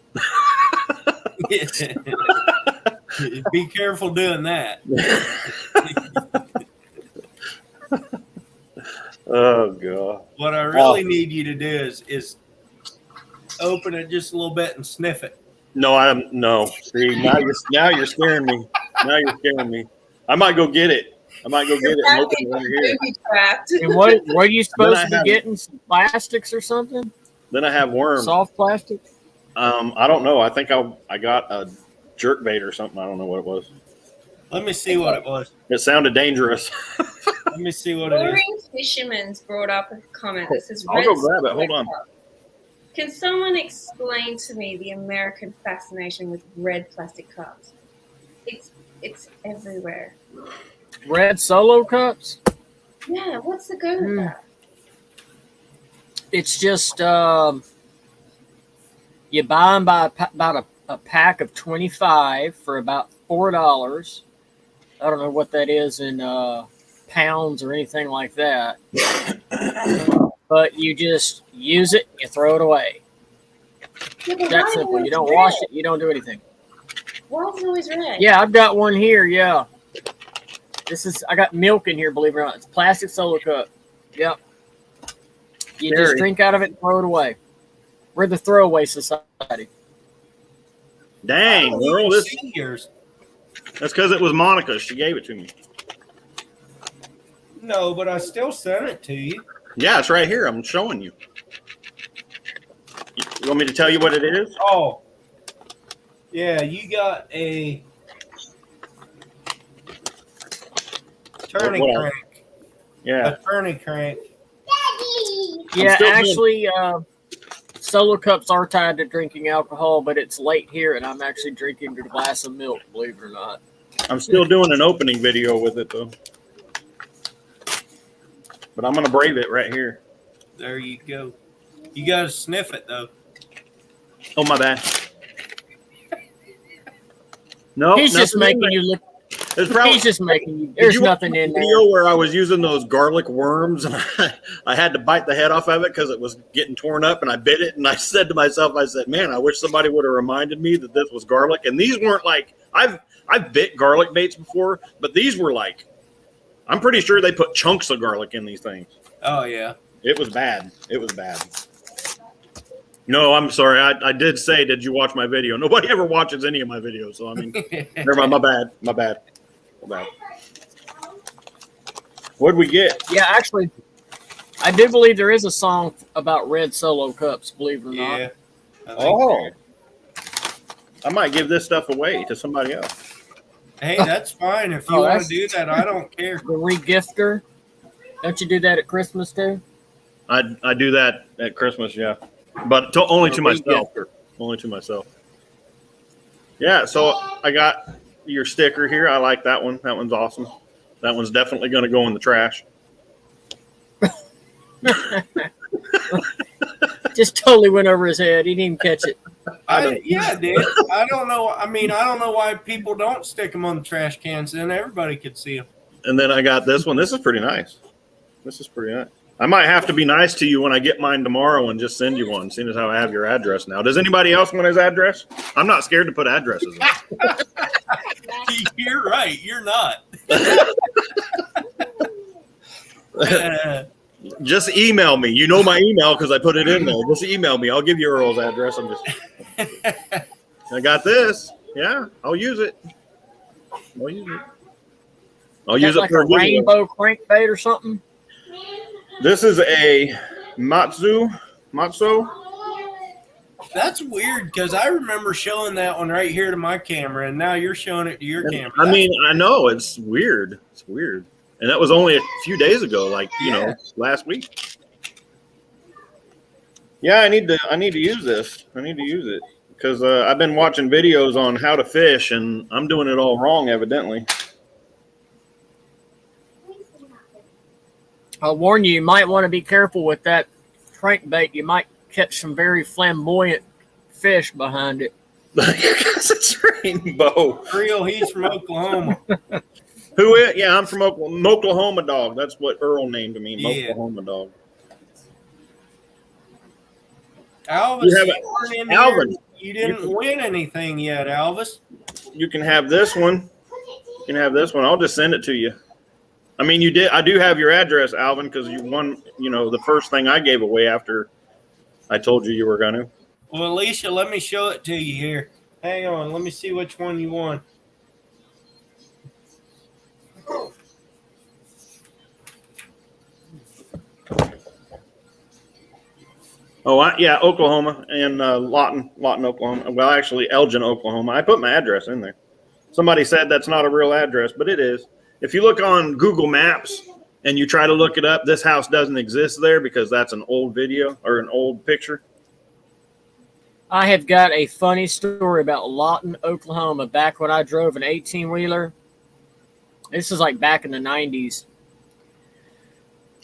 A: Be careful doing that.
G: Oh God.
A: What I really need you to do is open it just a little bit and sniff it.
G: No. See, now you're scaring me. Now you're scaring me. I might go get it. And open it over here.
F: Trapped.
D: And what are you supposed
G: Then I
D: to be
G: have-
D: getting? Some plastics or something?
G: Then I have worms.
D: Soft plastic?
G: I don't know. I think I got a jerk bait or something. I don't know what it was.
A: Let me see what it was.
G: It sounded dangerous.
A: Let me see what it is.
F: Luring Fisherman's brought up a comment that says,
G: I'll go grab it. Hold on.
F: Can someone explain to me the American fascination with red plastic cups? It's everywhere.
D: Red Solo cups?
F: Yeah, what's the go with that?
D: It's just you buy them by about a pack of 25 for about $4. I don't know what that is in pounds or anything like that. But you just use it, you throw it away.
F: Yeah, but
D: That's simple. You don't wash it, you don't do anything.
F: Why is it always red?
D: Yeah, I've got one here. Yeah, I got milk in here. Believe it or not, it's a plastic Solo cup. Yep. You just drink out of it and throw it away. We're the throwaway society.
G: Dang, Earl,
A: Yours.
G: That's because it was Monica. She gave it to me.
A: No, but I still sent it to you.
G: Yeah, it's right here. I'm showing you. You want me to tell you what it is?
A: Oh. Yeah, you got a turning crank.
G: Yeah.
A: A turning crank.
D: Yeah, actually, Solo cups are tied to drinking alcohol, but it's late here, and I'm actually drinking a glass of milk, believe it or not.
G: I'm still doing an opening video with it, though. But I'm going to brave it right here.
A: There you go. You got to sniff it, though.
G: Oh, my bad. No,
D: he's just making you look. He's just making you. There's nothing in there.
G: Video where I was using those garlic worms, and I had to bite the head off of it because it was getting torn up, and I bit it, and I said to myself, I said, man, I wish somebody would have reminded me that this was garlic. And these weren't like, I've bit garlic baits before, but these were like, I'm pretty sure they put chunks of garlic in these things.
A: Oh, yeah.
G: It was bad. It was bad. No, I'm sorry. I did say, did you watch my video? Nobody ever watches any of my videos. So, I mean, never mind. My bad. What'd we get?
D: Yeah, actually, I do believe there is a song about red Solo cups, believe it or not.
A: Yeah.
G: Oh. I might give this stuff away to somebody else.
A: Hey, that's fine. If you want to do that, I don't care.
D: The regifter. Don't you do that at Christmas too?
G: I do that at Christmas, yeah. But only to myself. Only to myself. Yeah, so I got your sticker here. I like that one. That one's awesome. That one's definitely going to go in the trash.
D: Just totally went over his head. He didn't catch it.
A: Yeah, it did. I don't know. I mean, I don't know why people don't stick them on the trash cans. Then everybody could see them.
G: And then I got this one. This is pretty nice. I might have to be nice to you when I get mine tomorrow and just send you one, seeing as how I have your address now. Does anybody else want his address? I'm not scared to put addresses in.
A: You're right. You're not.
G: Just email me. You know my email because I put it in there. Just email me. I'll give you Earl's address. I got this. Yeah, I'll use it. I'll use it
D: like
G: for
D: a rainbow crankbait or something.
G: This is a Matzo.
A: That's weird because I remember showing that one right here to my camera, and now you're showing it to your camera.
G: I mean, I know it's weird. It's weird, and that was only a few days ago, like last week. Yeah, I need to use this. I need to use it because I've been watching videos on how to fish, and I'm doing it all wrong, evidently.
D: I'll warn you, you might want to be careful with that crankbait. You might catch some very flamboyant fish behind it.
G: Because it's rainbow.
A: Real, he's from Oklahoma.
G: Who is? Yeah, I'm from Oklahoma. Oklahoma dog. That's what Earl named me.
A: Yeah.
G: Oklahoma dog.
A: Alvis, you didn't win anything yet, Alvis.
G: You can have this one. I'll just send it to you. I mean, you did. I do have your address, Alvin, because you won. The first thing I gave away after I told you were gonna.
A: Well, Alicia, let me show it to you here. Hang on, let me see which one you won.
G: Oh, yeah, Oklahoma and Lawton, Oklahoma. Well, actually, Elgin, Oklahoma. I put my address in there. Somebody said that's not a real address, but it is. If you look on Google Maps and you try to look it up, this house doesn't exist there because that's an old video or an old picture.
D: I have got a funny story about Lawton, Oklahoma. Back when I drove an 18-wheeler. This is like back in the 90s.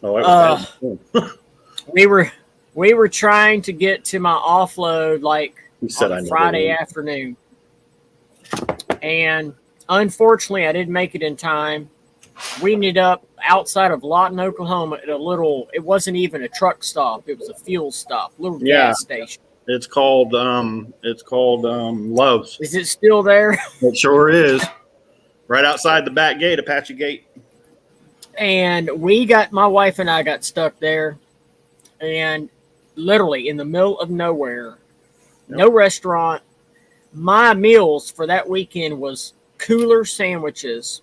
G: Oh, that was
D: we were trying to get to my offload like on Friday afternoon. And unfortunately, I didn't make it in time. We ended up outside of Lawton, Oklahoma at it wasn't even a truck stop. It was a fuel stop, little gas station.
G: It's called Love's.
D: Is it still there?
G: It sure is. Right outside the back gate, Apache Gate.
D: And my wife and I got stuck there. And literally in the middle of nowhere, no restaurant. My meals for that weekend was cooler sandwiches.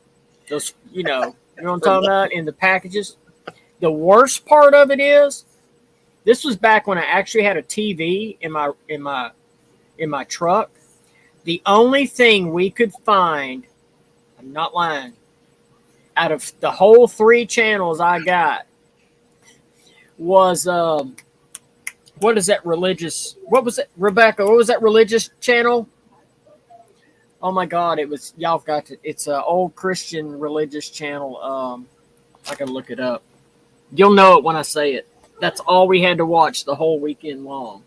D: Those, you know what I'm talking about, in the packages. The worst part of it is, this was back when I actually had a TV in my truck. The only thing we could find, I'm not lying, out of the whole 3 channels I got was what was that religious channel? Oh my God, it's an old Christian religious channel. I can look it up. You'll know it when I say it. That's all we had to watch the whole weekend long.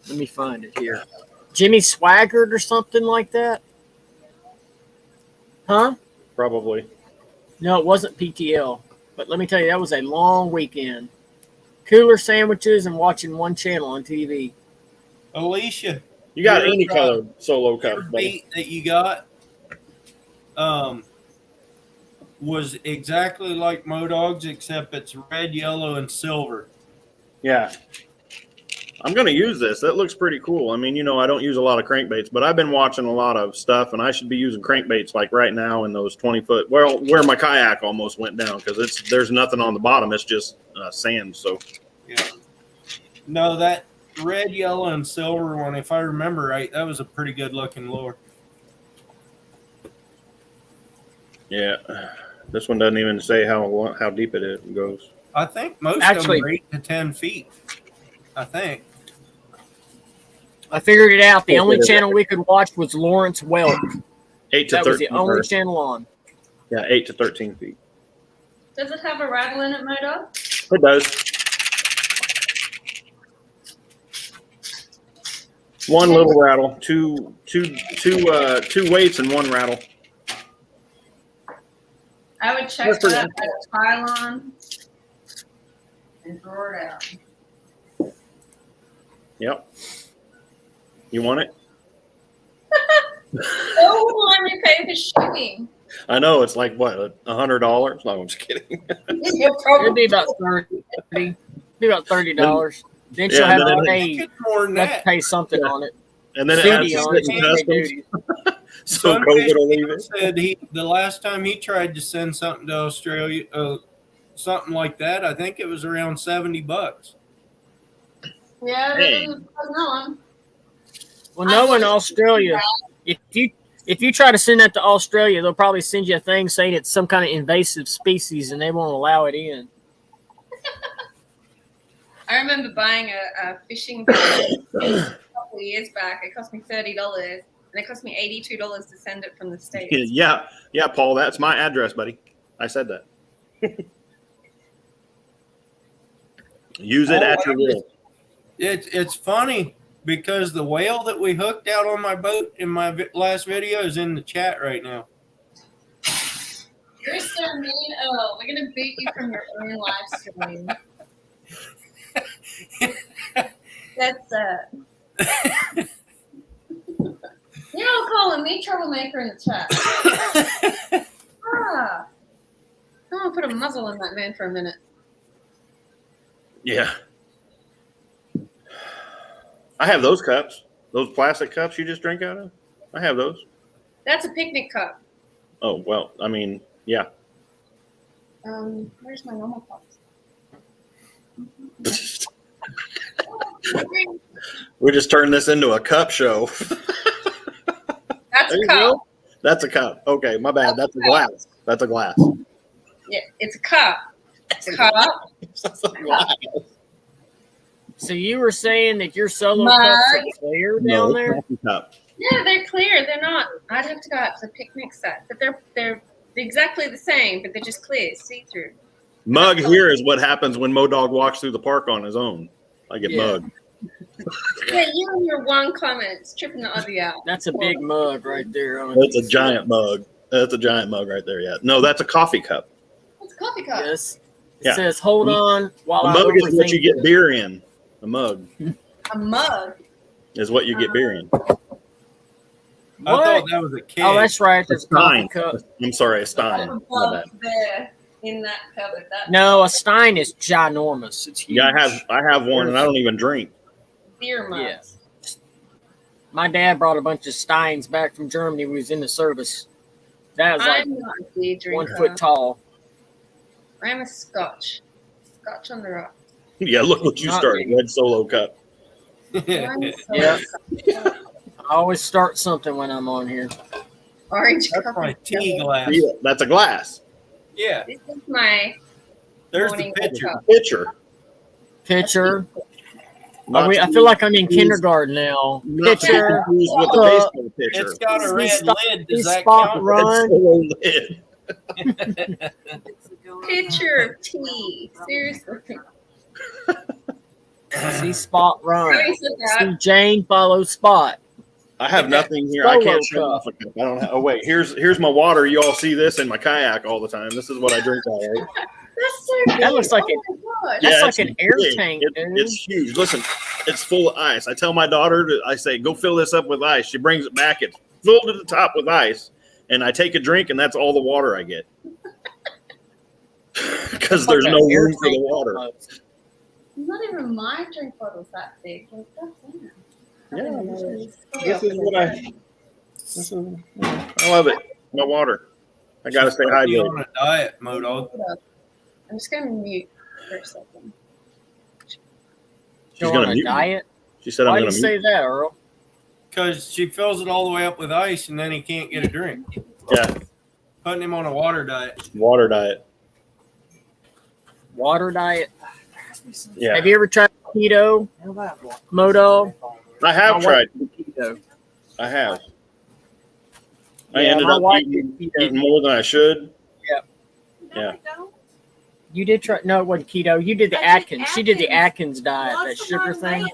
D: Let me find it here. Jimmy Swaggart or something like that? Huh?
G: Probably.
D: No, it wasn't PTL. But let me tell you, that was a long weekend. Cooler sandwiches and watching one channel on TV.
A: Alicia,
G: you got any color solo cup
A: beat that you got was exactly like Modog's, except it's red, yellow, and silver.
G: Yeah. I'm going to use this. That looks pretty cool. I mean, I don't use a lot of crankbaits, but I've been watching a lot of stuff, and I should be using crankbaits like right now in those 20-foot, where my kayak almost went down, because there's nothing on the bottom. It's just sand. So,
A: yeah. No, that red, yellow, and silver one, if I remember right, that was a pretty good looking lure.
G: Yeah. This one doesn't even say how deep it goes.
A: I think most of them are 8 to 10 feet. I think.
D: I figured it out. The only channel we could watch was Lawrence Welk.
G: 8 to 13.
D: That was the only channel on.
G: Yeah, 8 to 13 feet.
F: Does it have a rattle in it, Modog?
G: It does. One little rattle, two weights, and one rattle.
F: I would check that at a pylon and draw it out.
G: Yep. You want it?
F: Oh, let me pay for shipping.
G: I know, it's like what, $100? No, I'm just kidding.
D: It'd be about $30. Then she'll have to pay something on it.
G: And then it has to sit in customs. So COVID will leave it.
A: Said the last time he tried to send something to Australia, something like that, I think it was around $70.
F: Yeah,
G: hey.
F: No.
D: Well, no, in Australia, if you try to send that to Australia, they'll probably send you a thing saying it's some kind of invasive species, and they won't allow it in.
F: I remember buying a fishing boat a couple of years back. It cost me $30, and it cost me $82 to send it from the States.
G: Yeah, Paul, that's my address, buddy. I said that. Use it at your will.
A: It's funny because the whale that we hooked out on my boat in my last video is in the chat right now.
F: You're so mean, Earl. We're going to beat you from your own live stream. That's You're all calling me troublemaker in the chat. I'm going to put a muzzle on that man for a minute.
G: Yeah. I have those cups. Those plastic cups you just drink out of. I have those.
F: That's a picnic cup.
G: Oh, well, I mean, yeah.
F: Where's my normal cups?
G: We just turned this into a cup show.
F: That's
G: There
F: a
G: you
F: cup.
G: go. That's a cup. Okay, my bad. That's a glass. That's a glass.
F: Yeah, it's a cup. It's a cup.
G: That's a glass.
F: So
D: you were saying that your solo
F: Mug.
D: cups are clear down
G: No,
D: there?
G: coffee cup.
F: Yeah, they're clear. They're not. I'd have to go out to the picnic set, but they're exactly the same, but they're just clear, see through.
G: Mug here is what happens when Modog walks through the park on his own. I get mugged.
F: Yeah, you and your one comment tripping the other out.
D: That's a big mug right there.
G: That's a giant mug. That's a giant mug right there. Yeah. No, that's a coffee cup.
F: It's a coffee cup.
D: Yes. It
G: Yeah.
D: says, hold on while
G: A
D: I
G: mug is what you
D: overthink
G: get
D: this.
G: beer in. A mug
F: A mug.
G: is what you get beer in.
A: I
D: What?
A: thought that was a keg.
D: Oh, that's right. There's a coffee
G: Stein.
D: cup.
G: I'm sorry, a Stein.
F: A
G: My
F: mug
G: bad.
F: there in that cupboard. That's
D: No, a Stein is ginormous. It's huge.
G: Yeah, I have one, and I don't even drink.
F: beer mugs.
D: Yeah. My dad brought a bunch of Steins back from Germany when he was in the service. That was like
F: I'm not a beer
D: 1
F: drinker.
D: foot tall.
F: I'm a Scotch. Scotch on the rock.
G: Yeah, look what you
D: Not
G: started.
D: me.
G: Red Solo cup.
F: I'm so
D: Yeah.
F: Scotch.
D: I always start something when I'm on here.
F: Orange
A: That's
F: cup.
A: my tea glass.
G: Yeah, that's a glass.
A: Yeah,
F: This is my
A: there's the
F: morning
A: picture.
F: cup.
G: Pitcher.
D: Pitcher.
G: Not
D: I feel like I'm in kindergarten now.
G: not to be
D: Pitcher.
G: confused with the
D: cup.
G: baseball pitcher.
A: It's got a red
D: Stop-
A: lid. Does that
D: spot
A: count?
G: Red
D: run.
G: Solo lid.
F: Picture of tea. Seriously.
D: See Spot run.
F: Sorry, so
D: See
F: bad.
D: Jane follow Spot.
G: I have nothing here. I
D: Solo
G: can't shut
D: cup.
G: off a cup. I don't have. Oh wait, here's my water. You all see this in my kayak all the time. This is what I drink out of.
F: That's so big.
D: That looks like
F: oh my gosh.
D: That's like
G: it's
D: an air
G: big.
D: tank, dude.
G: It's huge. Listen, it's full of ice. I tell my daughter, I say, go fill this up with ice. She brings it back. It's filled to the top with ice. And I take a drink, and that's all the water I get. Because there's
D: Like
G: no
D: an air
G: room for the
D: tank
G: water.
D: almost.
F: Not even my drink bottle's that big. Like,
G: This is what I love it. My water. I got to stay
A: She's probably
G: hydrated.
A: on a diet, Modog.
F: I'm just gonna mute for a second.
G: She's
D: Go
G: going
D: on
G: to
D: a
G: mute me.
D: diet.
G: She said
D: Why
G: I'm
D: do you
G: going to
D: say
G: mute.
D: that, Earl?
A: Because she fills it all the way up with ice and then he can't get a drink.
G: Yeah,
A: Putting him on a water diet.
G: water diet.
D: Water diet.
G: Yeah.
D: Have you ever tried keto, Modo?
G: I have
D: My
G: tried.
D: wife did keto.
G: I have. I
D: Yeah,
G: ended
D: my
G: up
D: wife
G: eating
D: did keto.
G: more than I should. Yeah.
D: You did try? No, it wasn't keto. You did the Atkins. She did the Atkins diet, that sugar thing.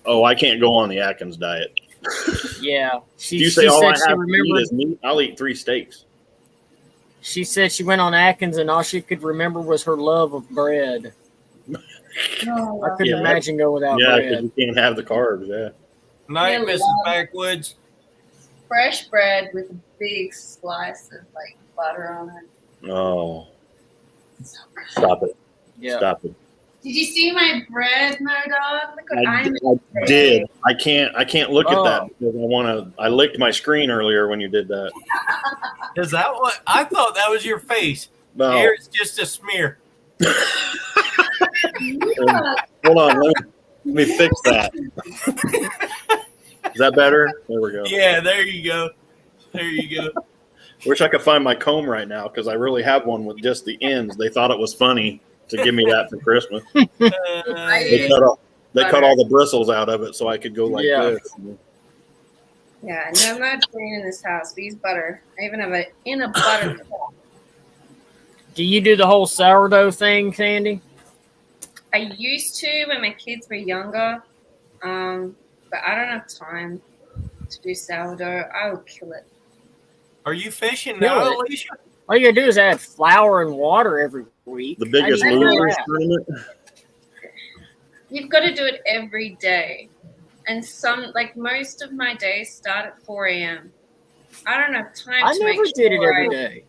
G: Oh, I can't go on the Atkins diet.
D: Yeah. She,
G: If you say
D: she
G: all
D: said
G: I
D: she
G: have to eat
D: remembered.
G: is meat, I'll eat 3 steaks.
D: She said she went on Atkins and all she could remember was her love of bread.
F: No,
D: I couldn't
G: Yeah,
D: imagine going without
G: Yeah, because
D: bread.
G: you can't have the carbs. Yeah.
A: Night,
F: Yeah,
A: Mrs.
F: love.
A: Backwoods.
F: fresh bread with a big slice of like butter on it.
G: Oh, stop it!
D: Yeah.
G: Stop it!
F: Did you see my bread, Modog? Look what I'm.
G: I did. I can't look at that
D: Oh.
G: because I want to. I licked my screen earlier when you did that.
A: Is that what? I thought that was your face.
G: No,
A: Here it's just a smear.
G: hold on. Let me fix that. Is that better? There we go.
A: Yeah, there you go. There you go.
G: Wish I could find my comb right now because I really have one with just the ends. They thought it was funny to give me that for Christmas. They cut all the bristles out of it so I could go like
D: Yeah.
G: this.
F: Yeah, no margarine in this house. We use butter. I even have it in a butter cup.
D: Do you do the whole sourdough thing, Sandy?
F: I used to when my kids were younger, but I don't have time to do sourdough. I would kill it.
A: Are you fishing
D: Kill
A: now,
D: it.
A: Alicia?
D: All you gotta do is add flour and water every week.
G: The biggest
D: How do you do
G: losers
D: that?
G: tournament.
F: You've got to do it every day. And most of my days start at 4 a.m. I don't have time
D: I
F: to
D: never
F: make
D: did it
F: sure
D: every
F: I
D: day.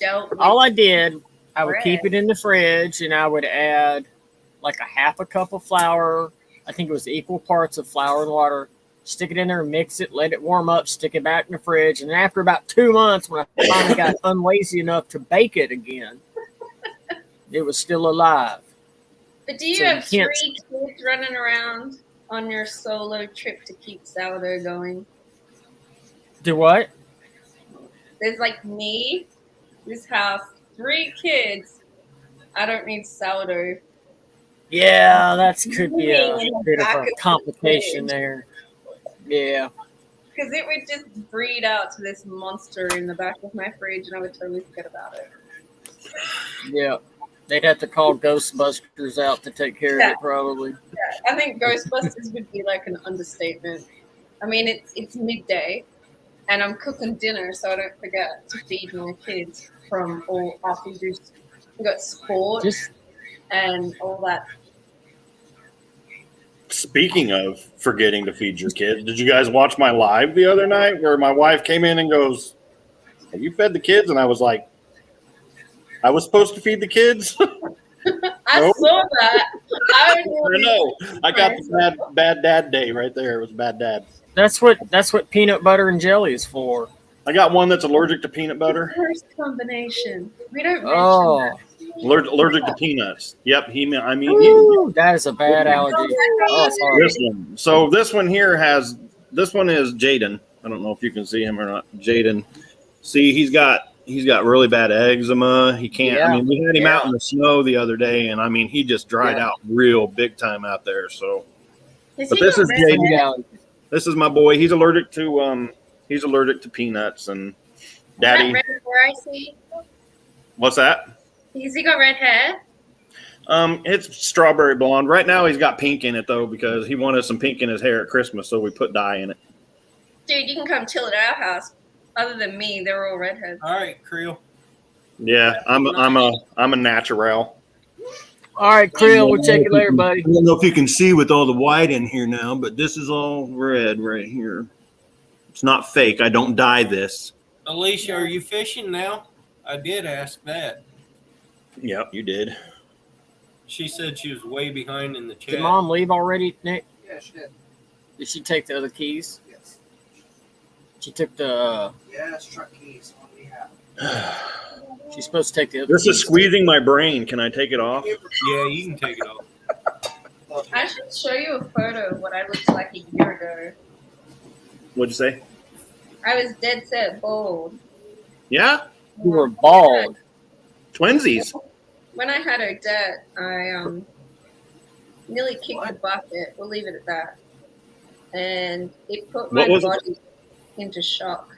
F: dealt with
D: All I did, I would keep
F: bread.
D: it in the fridge and I would add like a half a cup of flour. I think it was equal parts of flour and water. Stick it in there, mix it, let it warm up, stick it back in the fridge. And after about 2 months, when I finally got unlazy enough to bake it again, it was still alive.
F: But do you
D: So
F: have
D: you can't-
F: 3 kids running around on your solo trip to keep sourdough going?
D: Do what?
F: There's like me, this house, 3 kids. I don't need sourdough.
D: Yeah, that could be a
F: In the
D: bit of
F: back
D: a
F: of the
D: complication
F: fridge.
D: there. Yeah.
F: Because it would just breed out to this monster in the back of my fridge, and I would totally forget about it.
D: Yeah. They'd have to call Ghostbusters out to take care of it, probably.
F: Yeah, I think Ghostbusters would be like an understatement. I mean, it's midday, and I'm cooking dinner, so I don't forget to feed my kids from all after you got sport
D: Just
F: and all that.
G: Speaking of forgetting to feed your kids, did you guys watch my live the other night where my wife came in and goes, "Have you fed the kids?" And I was like, "I was supposed to feed the kids."
F: I
G: Nope.
F: saw that. I
G: know. I got the bad dad day right there. It was bad dad.
D: that's what peanut butter and jelly is for.
G: I got one that's allergic to peanut butter.
F: First combination. We don't mention
D: Oh,
F: that.
G: Allergic to peanuts. Yep.
D: ooh, that is a bad allergy. Oh, it's horrible.
G: This one. So this one here this one is Jaden. I don't know if you can see him or not. Jaden. See, he's got really bad eczema. He can't. I mean, we had him out in the snow the other day, and I mean, he just dried out real big time out there. So, but this is Jaden. This is my boy. He's allergic to peanuts and daddy.
F: Red hair, I see.
G: What's that?
F: Has he got red hair?
G: It's strawberry blonde. Right now he's got pink in it though because he wanted some pink in his hair at Christmas, so we put dye in it.
F: Dude, you can come chill at our house. Other than me, they're all redheads.
A: All right, Creel.
G: Yeah, I'm a natural.
D: All right, Creel, we'll check you later, buddy.
G: I don't know if you can see with all the white in here now, but this is all red right here. It's not fake. I don't dye this.
A: Alicia, are you fishing now? I did ask that.
G: Yep, you did.
A: She said she was way behind in the chat.
D: Did Mom leave already, Nick?
H: Yeah, she did.
D: Did she take the other keys?
H: Yes.
D: She took the.
H: Yes, truck keys. What do we have?
D: She's supposed to take the other
G: This
D: keys.
G: is squeezing my brain. Can I take it off?
A: Yeah, you can take it off.
F: I should show you a photo of what I looked like a year ago.
G: What'd you say?
F: I was dead set bald.
G: Yeah,
D: You were bald.
G: twinsies.
F: When I had Odette, I nearly kicked the bucket. We'll leave it at that. And it put my body into shock.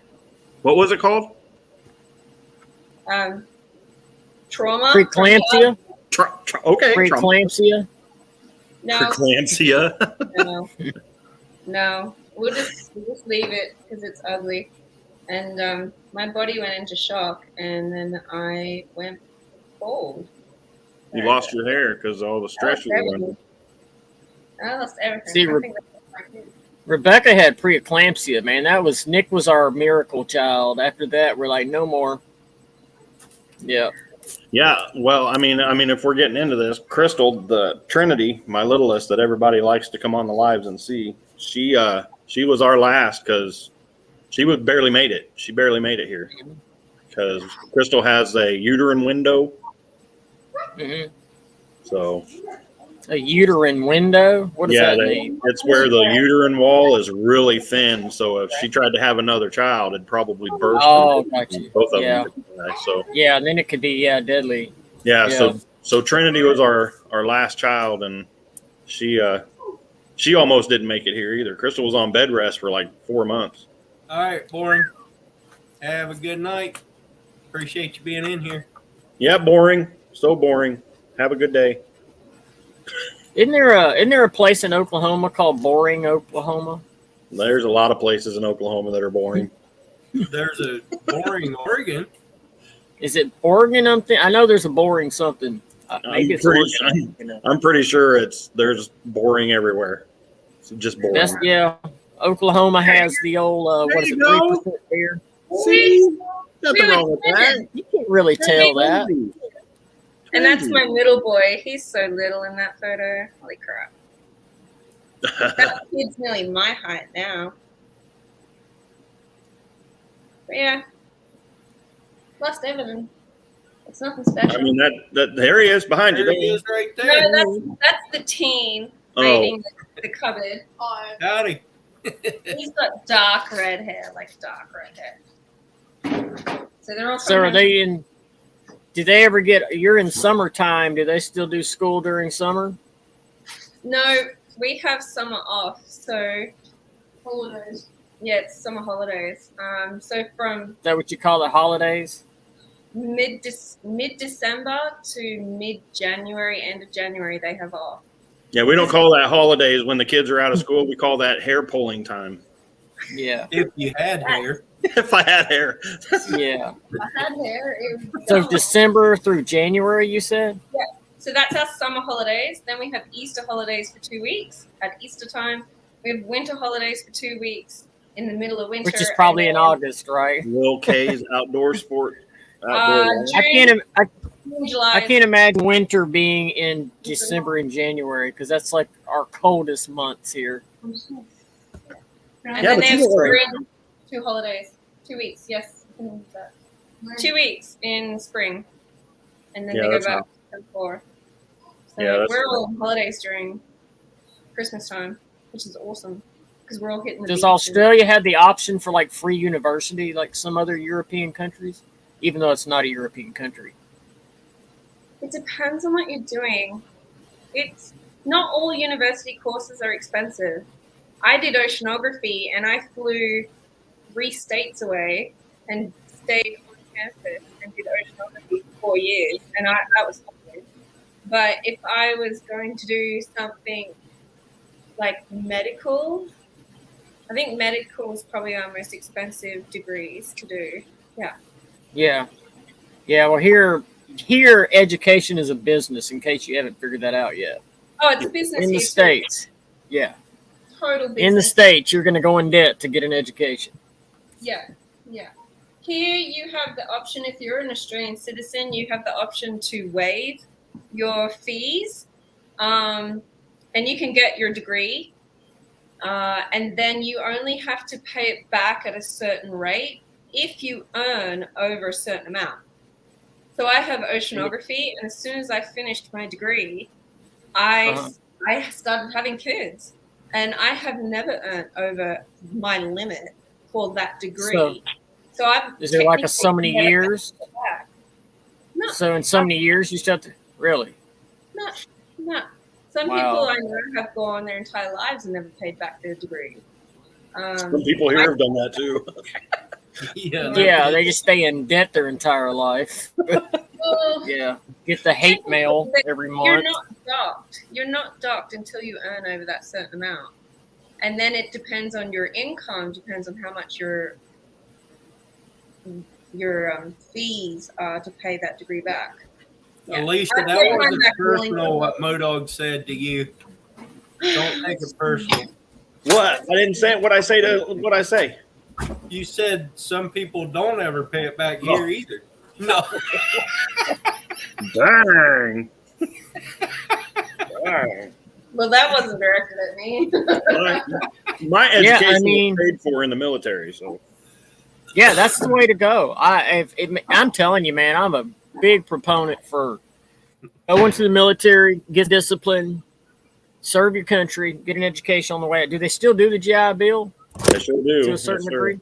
G: What was it called?
F: Trauma.
D: Preeclampsia?
G: Okay.
D: Preeclampsia?
F: No.
G: Preeclampsia.
F: No. We'll just leave it because it's ugly. And my body went into shock, and then I went bald.
G: You lost your hair because all the stress you were under.
F: I lost everything.
D: See,
F: I think that's what I did.
D: Rebecca had preeclampsia, man. Nick was our miracle child. After that, we're like, no more. Yeah.
G: Yeah, well, I mean, if we're getting into this, Crystal, the Trinity, my littlest that everybody likes to come on the lives and see, she was our last because she barely made it. She barely made it here because Crystal has a uterine window.
D: Mm-hmm.
G: So
D: a uterine window? What does that mean?
G: It's where the uterine wall is really thin. So if she tried to have another child, it'd probably burst.
D: Oh, got you.
G: Both of
D: Yeah.
G: them. So
D: Yeah, and then it could be deadly.
G: yeah. So Trinity was our last child, and she almost didn't make it here either. Crystal was on bed rest for like 4 months.
A: All right, boring. Have a good night. Appreciate you being in here.
G: Yeah, boring. So boring. Have a good day.
D: Isn't there a place in Oklahoma called Boring, Oklahoma?
G: There's a lot of places in Oklahoma that are boring.
A: There's a boring Oregon.
D: Is it Oregon? I know there's a boring something. Maybe it's Oregon.
G: I'm pretty sure there's boring everywhere. It's just boring.
D: Oklahoma has the old what is it, 3% beer?
G: See, nothing wrong with that.
D: You can't really tell that.
F: And that's my middle boy. He's so little in that photo. Holy crap. That kid's nearly my height now. But yeah. Lost evidence. It's nothing special.
G: I mean, that there he is behind
A: There he
G: you.
A: is right there.
F: No, that's the teen raiding the cupboard.
A: Howdy.
F: He's got dark red hair, like dark red hair. So they're all.
D: So are they in? Do they ever get? You're in summertime. Do they still do school during summer?
F: No, we have summer off. So holidays. Yeah, it's summer holidays. So from
D: Is that what you call the holidays?
F: mid December to mid January, end of January, they have off.
G: Yeah, we don't call that holidays when the kids are out of school. We call that hair pulling time.
D: Yeah.
A: If you had hair.
G: If I had hair.
D: Yeah.
F: I had hair. It was
D: So
F: dark.
D: December through January, you said?
F: Yeah. So that's our summer holidays. Then we have Easter holidays for 2 weeks at Easter time. We have winter holidays for 2 weeks in the middle of winter.
D: Which is probably in August, right?
G: Lil K's outdoor sport.
F: June, July.
D: I can't imagine winter being in December and January because that's like our coldest months here.
F: And
G: Yeah,
F: then
G: but
F: they have
G: you know,
F: spring, 2 holidays. 2 weeks, yes. 2 weeks in spring. And then
G: Yeah,
F: they go
G: that's
F: back to 4. So
G: Yeah, that's
F: we're all on holidays during Christmas time, which is awesome because we're all hitting the
D: Does
F: beach.
D: Australia have the option for like free university like some other European countries? Even though it's not a European country.
F: It depends on what you're doing. It's not all university courses are expensive. I did oceanography and I flew 3 states away and stayed on campus and did oceanography for 4 years, and that was fun. But if I was going to do something like medical, I think medical is probably our most expensive degrees to do. Yeah.
D: Yeah. Yeah, well here education is a business in case you haven't figured that out yet.
F: Oh, it's a business
D: In the
F: here too.
D: States. Yeah.
F: Total business.
D: In the States, you're going to go in debt to get an education.
F: Yeah, yeah. Here you have the option, if you're an Australian citizen, you have the option to waive your fees, and you can get your degree, and then you only have to pay it back at a certain rate if you earn over a certain amount. So I have oceanography, and as soon as I finished my degree, I started having kids, and I have never earned over my limit for that degree. So I've
D: is it like a so many years?
F: No.
D: So in so many years you still have to really?
F: No. Some
D: Wow.
F: people I know have gone their entire lives and never paid back their degree.
G: Some people here have done that too.
D: Yeah, they just stay in debt their entire life.
F: Well,
D: Yeah. Get the hate mail every
F: You're
D: month.
F: not docked. You're not docked until you earn over that certain amount. And then it depends on your income, depends on how much your fees are to pay that degree back. Yeah.
A: Alicia,
F: I
A: that
F: paid mine
A: wasn't
F: back really
A: personal
F: well.
A: what Modog said to you. Don't take it personal.
G: What? I didn't say what I say to what I say.
A: You said some people don't ever pay it back here either. No.
G: Dang. Dang.
F: Well, that wasn't directed at me.
G: My education
D: I mean-
G: was paid for in the military, so
D: Yeah, that's the way to go. I'm telling you, man, I'm a big proponent for going to the military, get discipline, serve your country, get an education on the way out. Do they still do the GI Bill
G: I sure do.
D: to a certain
G: Yes, sir.
D: degree?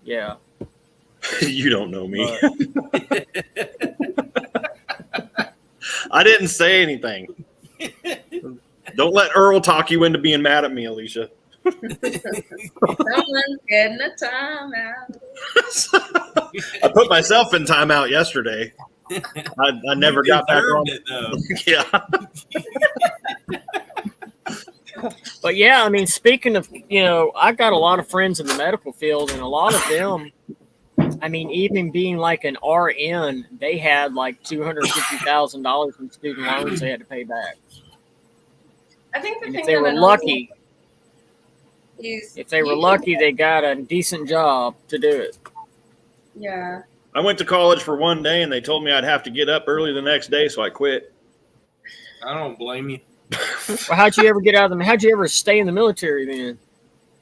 D: Yeah.
G: You don't know me. I didn't say anything. Don't let Earl talk you into being mad at me, Alicia.
F: Someone's getting a time out.
G: I put myself in timeout yesterday. I never got back on.
A: It, though.
G: Yeah.
D: But yeah, I mean, speaking of, I got a lot of friends in the medical field, and a lot of them, I mean, even being like an RN, they had like $250,000 in student loans they had to pay back.
F: I think the
D: And
F: thing
D: if they
F: that
D: were
F: annoys
D: lucky,
F: me is
D: they got a decent job to do it.
F: Yeah.
G: I went to college for one day, and they told me I'd have to get up early the next day, so I quit.
A: I don't blame you.
D: Well, how'd you ever get out of them? How'd you ever stay in the military then?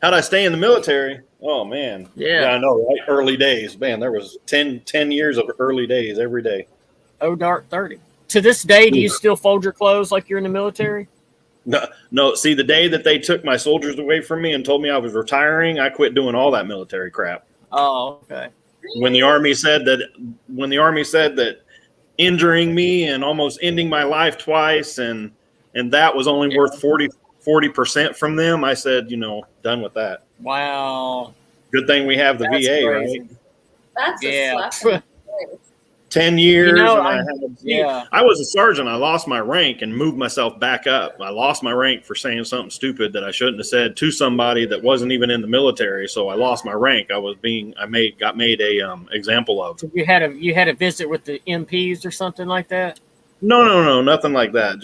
G: How'd I stay in the military? Oh man.
D: Yeah.
G: I know, right? Early days. Man, there was 10 years of early days every day.
D: Oh, dark 30. To this day, do you still fold your clothes like you're in the military?
G: No. See, the day that they took my soldiers away from me and told me I was retiring, I quit doing all that military crap.
D: Oh, okay.
G: When the Army said that injuring me and almost ending my life twice and that was only worth 40% from them, I said, done with that.
D: Wow.
G: Good thing we have the
D: That's
G: VA,
D: crazy.
G: right?
F: That's
D: Yeah.
F: a slap in the face.
G: 10 years.
D: Yeah.
G: I was a sergeant. I lost my rank and moved myself back up. I lost my rank for saying something stupid that I shouldn't have said to somebody that wasn't even in the military. So I lost my rank. Got made a example of.
D: So you had a visit with the MPs or something like that?
G: No, nothing like that.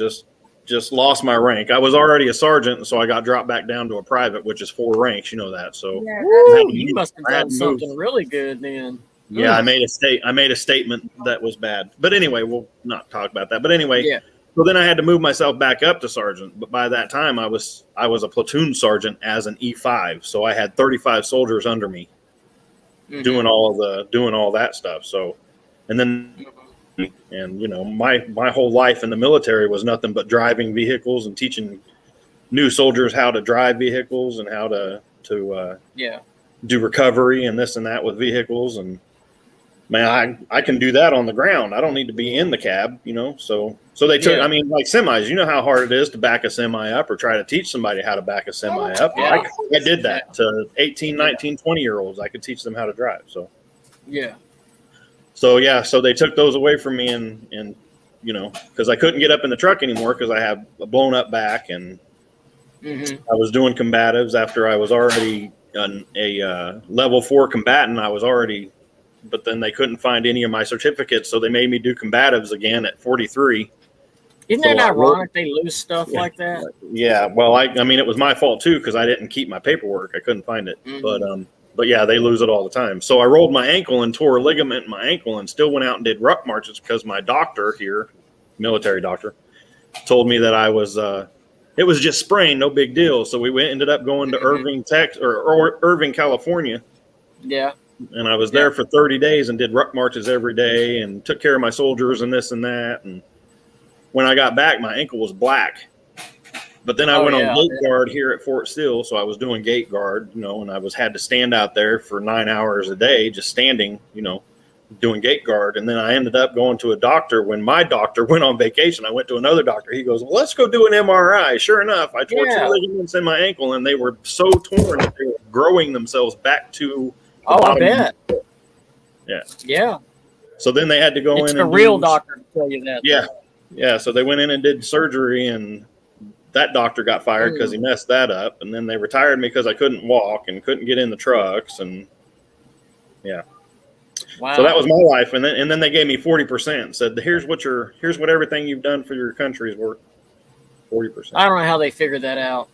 G: Just lost my rank. I was already a sergeant, so I got dropped back down to a private, which is 4 ranks. You know that. So
F: Yeah,
D: Woo, you must have done something really good then.
G: yeah, I made a statement that was bad. But anyway, we'll not talk about that. But anyway,
D: Yeah.
G: so then I had to move myself back up to sergeant. But by that time, I was a platoon sergeant as an E5, so I had 35 soldiers under me doing all that stuff. So, and my whole life in the military was nothing but driving vehicles and teaching new soldiers how to drive vehicles and how to do recovery and this and that with vehicles. And man, I can do that on the ground. I don't need to be in the cab, So they took.
D: Yeah.
G: I mean, like semis. You know how hard it is to back a semi up or try to teach somebody how to back a semi up.
D: Yeah.
G: I did that to 18, 19, 20-year-olds. I could teach them how to drive. So
D: Yeah.
G: So they took those away from me and because I couldn't get up in the truck anymore because I had a blown up back and I was doing combatives after I was already a level 4 combatant. But then they couldn't find any of my certificates, so they made me do combatives again at 43.
D: Isn't that ironic they lose stuff like that?
G: Yeah, well, I mean, it was my fault too because I didn't keep my paperwork. I couldn't find it, but yeah, they lose it all the time. So I rolled my ankle and tore a ligament in my ankle and still went out and did ruck marches because my doctor here, military doctor, told me that I was it was just sprained, no big deal. So we ended up going to Irving, Texas, or Irving, California.
D: Yeah.
G: And I was there for 30 days and did ruck marches every day and took care of my soldiers and this and that. And when I got back, my ankle was black. But then I went on gate guard here at Fort Sill. So I was doing gate guard, and I had to stand out there for 9 hours a day, just standing, doing gate guard. And then I ended up going to a doctor. When my doctor went on vacation, I went to another doctor. He goes, well, let's go do an MRI. Sure enough, I tore 2 ligaments in my ankle and they were so torn that they were growing themselves back to
D: I bet.
G: Yeah.
D: Yeah.
G: So then they had to go in.
D: It's a real doctor to tell you that.
G: Yeah. Yeah. So they went in and did surgery, and that doctor got fired because he messed that up. And then they retired me because I couldn't walk and couldn't get in the trucks. And yeah.
D: Wow.
G: So that was my life. And then they gave me 40% and said, here's what everything you've done for your country is worth. 40%.
D: I don't know how they figured that out.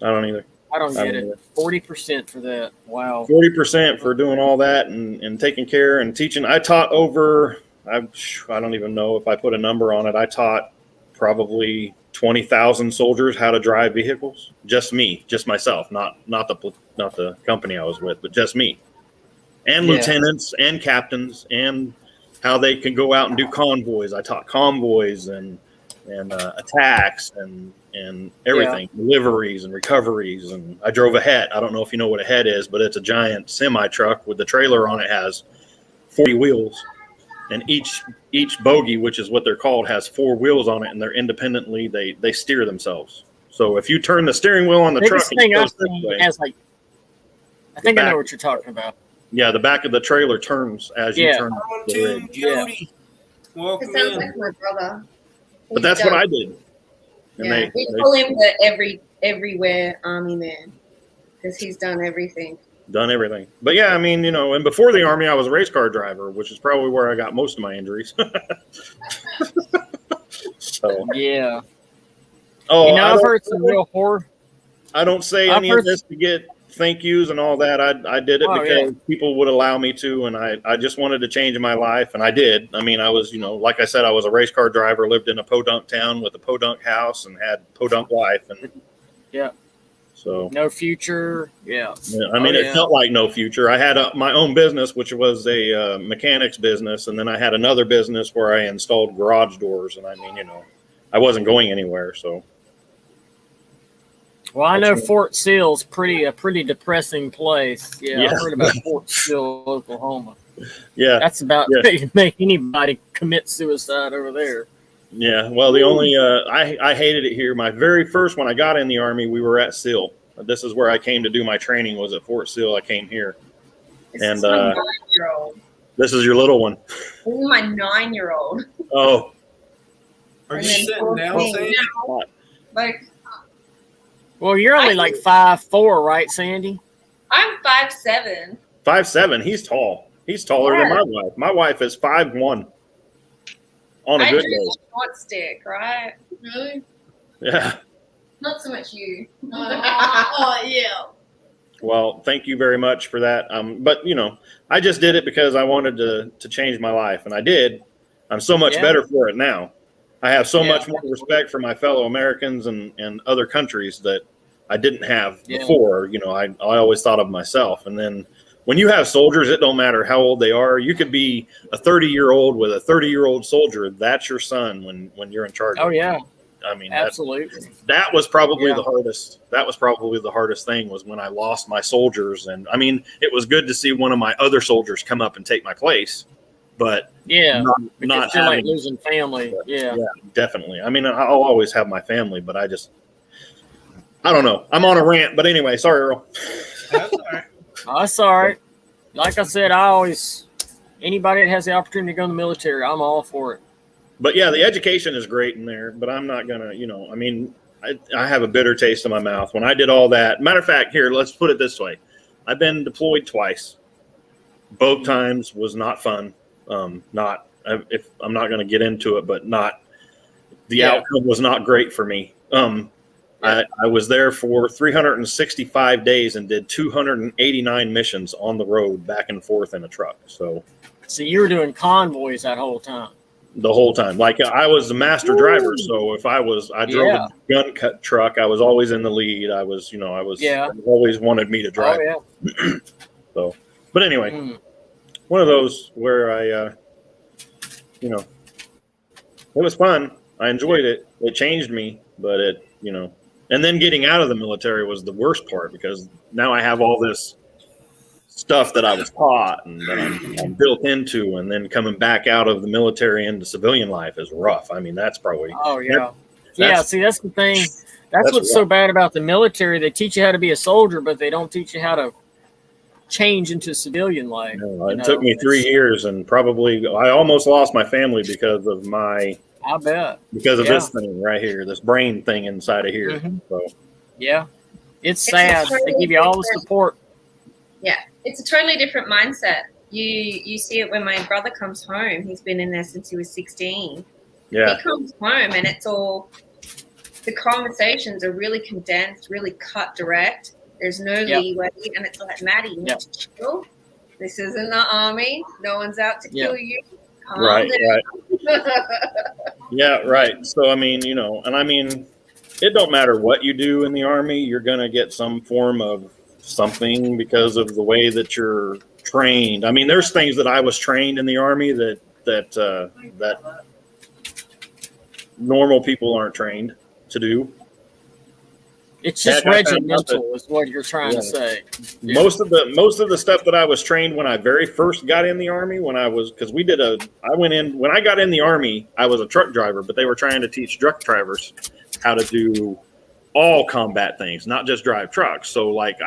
G: I don't either.
D: I don't get it. 40% for that. Wow.
G: 40% for doing all that and taking care and teaching. I taught I don't even know if I put a number on it. I taught probably 20,000 soldiers how to drive vehicles. Just me, just myself, not the company I was with, but just me. And lieutenants and captains and how they can go out and do convoys. I taught convoys and attacks and everything, deliveries and recoveries. And I drove a het. I don't know if you know what a het is, but it's a giant semi truck with the trailer on it, has 40 wheels, and each bogie, which is what they're called, has 4 wheels on it, and they're independently, they steer themselves. So if you turn the steering wheel on the truck,
D: thing I think I know what you're talking about.
G: Yeah, the back of the trailer turns as you turn the rig.
A: Jody. Welcome
F: It sounds
A: in.
F: like my brother.
G: But that's what I did. And
F: we call him the everywhere army man because he's done everything.
G: Done everything. But yeah, I mean, and before the Army, I was a race car driver, which is probably where I got most of my injuries. So
D: yeah.
G: Oh,
D: I've heard some real horror.
G: I don't say any of this to get thank yous and all that. I did it because people would allow me to, and I just wanted to change my life, and I did. I mean, I was, like I said, I was a race car driver, lived in a podunk town with a podunk house, and had podunk life, and So
D: no future. Yeah.
G: I mean, it felt like no future. I had my own business, which was a mechanics business, and then I had another business where I installed garage doors. And I mean, I wasn't going anywhere. So.
D: Well, I know Fort Sill's a pretty depressing place. Yeah, I've heard about Fort Sill, Oklahoma.
G: Yeah,
D: that's about to make anybody commit suicide over there.
G: Yeah, well, the only I hated it here. My very first, when I got in the Army, we were at Sill. This is where I came to do my training, was at Fort Sill. I came here.
F: This is my 9-year-old.
G: This is your little one.
F: This is my 9-year-old.
G: Oh.
A: Are you sitting down, Sandy?
F: Like,
D: well, you're only like 5'4", right, Sandy?
F: I'm 5'7".
G: 5'7". He's tall. He's taller than my wife. My wife is 5'1". On a good day.
F: Short stick, right?
I: Really?
G: Yeah.
F: Not so much you.
I: Oh, yeah.
G: Well, thank you very much for that. But I just did it because I wanted to change my life, and I did. I'm so much better for it now. I have so much more respect for my fellow Americans and other countries that I didn't have before. I always thought of myself, and then when you have soldiers, it don't matter how old they are. You could be a 30-year-old with a 30-year-old soldier. That's your son when you're in charge.
D: Oh yeah.
G: I mean,
D: absolutely.
G: That was probably the hardest. That was probably the hardest thing, was when I lost my soldiers. And I mean, it was good to see one of my other soldiers come up and take my place, but not
D: feel like losing family. Yeah,
G: definitely. I mean, I'll always have my family, but I don't know. I'm on a rant, but anyway, sorry, Earl.
A: That's all right.
D: That's all right. Like I said, anybody that has the opportunity to go in the military, I'm all for it.
G: But yeah, the education is great in there, but I'm not going to, I mean, I have a bitter taste in my mouth when I did all that. Matter of fact, here, let's put it this way. I've been deployed twice. Both times was not fun. I'm not going to get into it, but the outcome was not great for me. I was there for 365 days and did 289 missions on the road back and forth in a truck. So
D: you were doing convoys that whole time.
G: The whole time. Like, I was the master driver. So if I drove a gun cut truck, I was always in the lead. I was always wanted me to drive.
D: Oh, yeah.
G: So, but anyway, one of those where it was fun. I enjoyed it. It changed me, but and then getting out of the military was the worst part, because now I have all this stuff that I was taught and that I'm built into, and then coming back out of the military into civilian life is rough. I mean, that's probably.
D: Oh yeah. See, that's the thing. That's what's so bad about the military. They teach you how to be a soldier, but they don't teach you how to change into civilian life.
G: It took me 3 years, and probably I almost lost my family because of
D: I bet.
G: Because of this thing right here, this brain thing inside of here. So.
D: Yeah, it's sad. They give you all the support.
F: Yeah, it's a totally different mindset. You see it when my brother comes home. He's been in there since he was 16.
G: Yeah.
F: He comes home and it's all, the conversations are really condensed, really cut direct. There's no leeway, and it's like, Maddie, you need to chill. This isn't the army. No one's out to kill you.
G: Right. Yeah, right. So, I mean, and I mean, it don't matter what you do in the Army, you're going to get some form of something because of the way that you're trained. I mean, there's things that I was trained in the Army that normal people aren't trained to do.
D: It's just regimental, is what you're trying to say. Yeah.
G: Most of the stuff that I was trained when I very first got in the Army, when I got in the Army, I was a truck driver, but they were trying to teach truck drivers how to do all combat things, not just drive trucks. So like,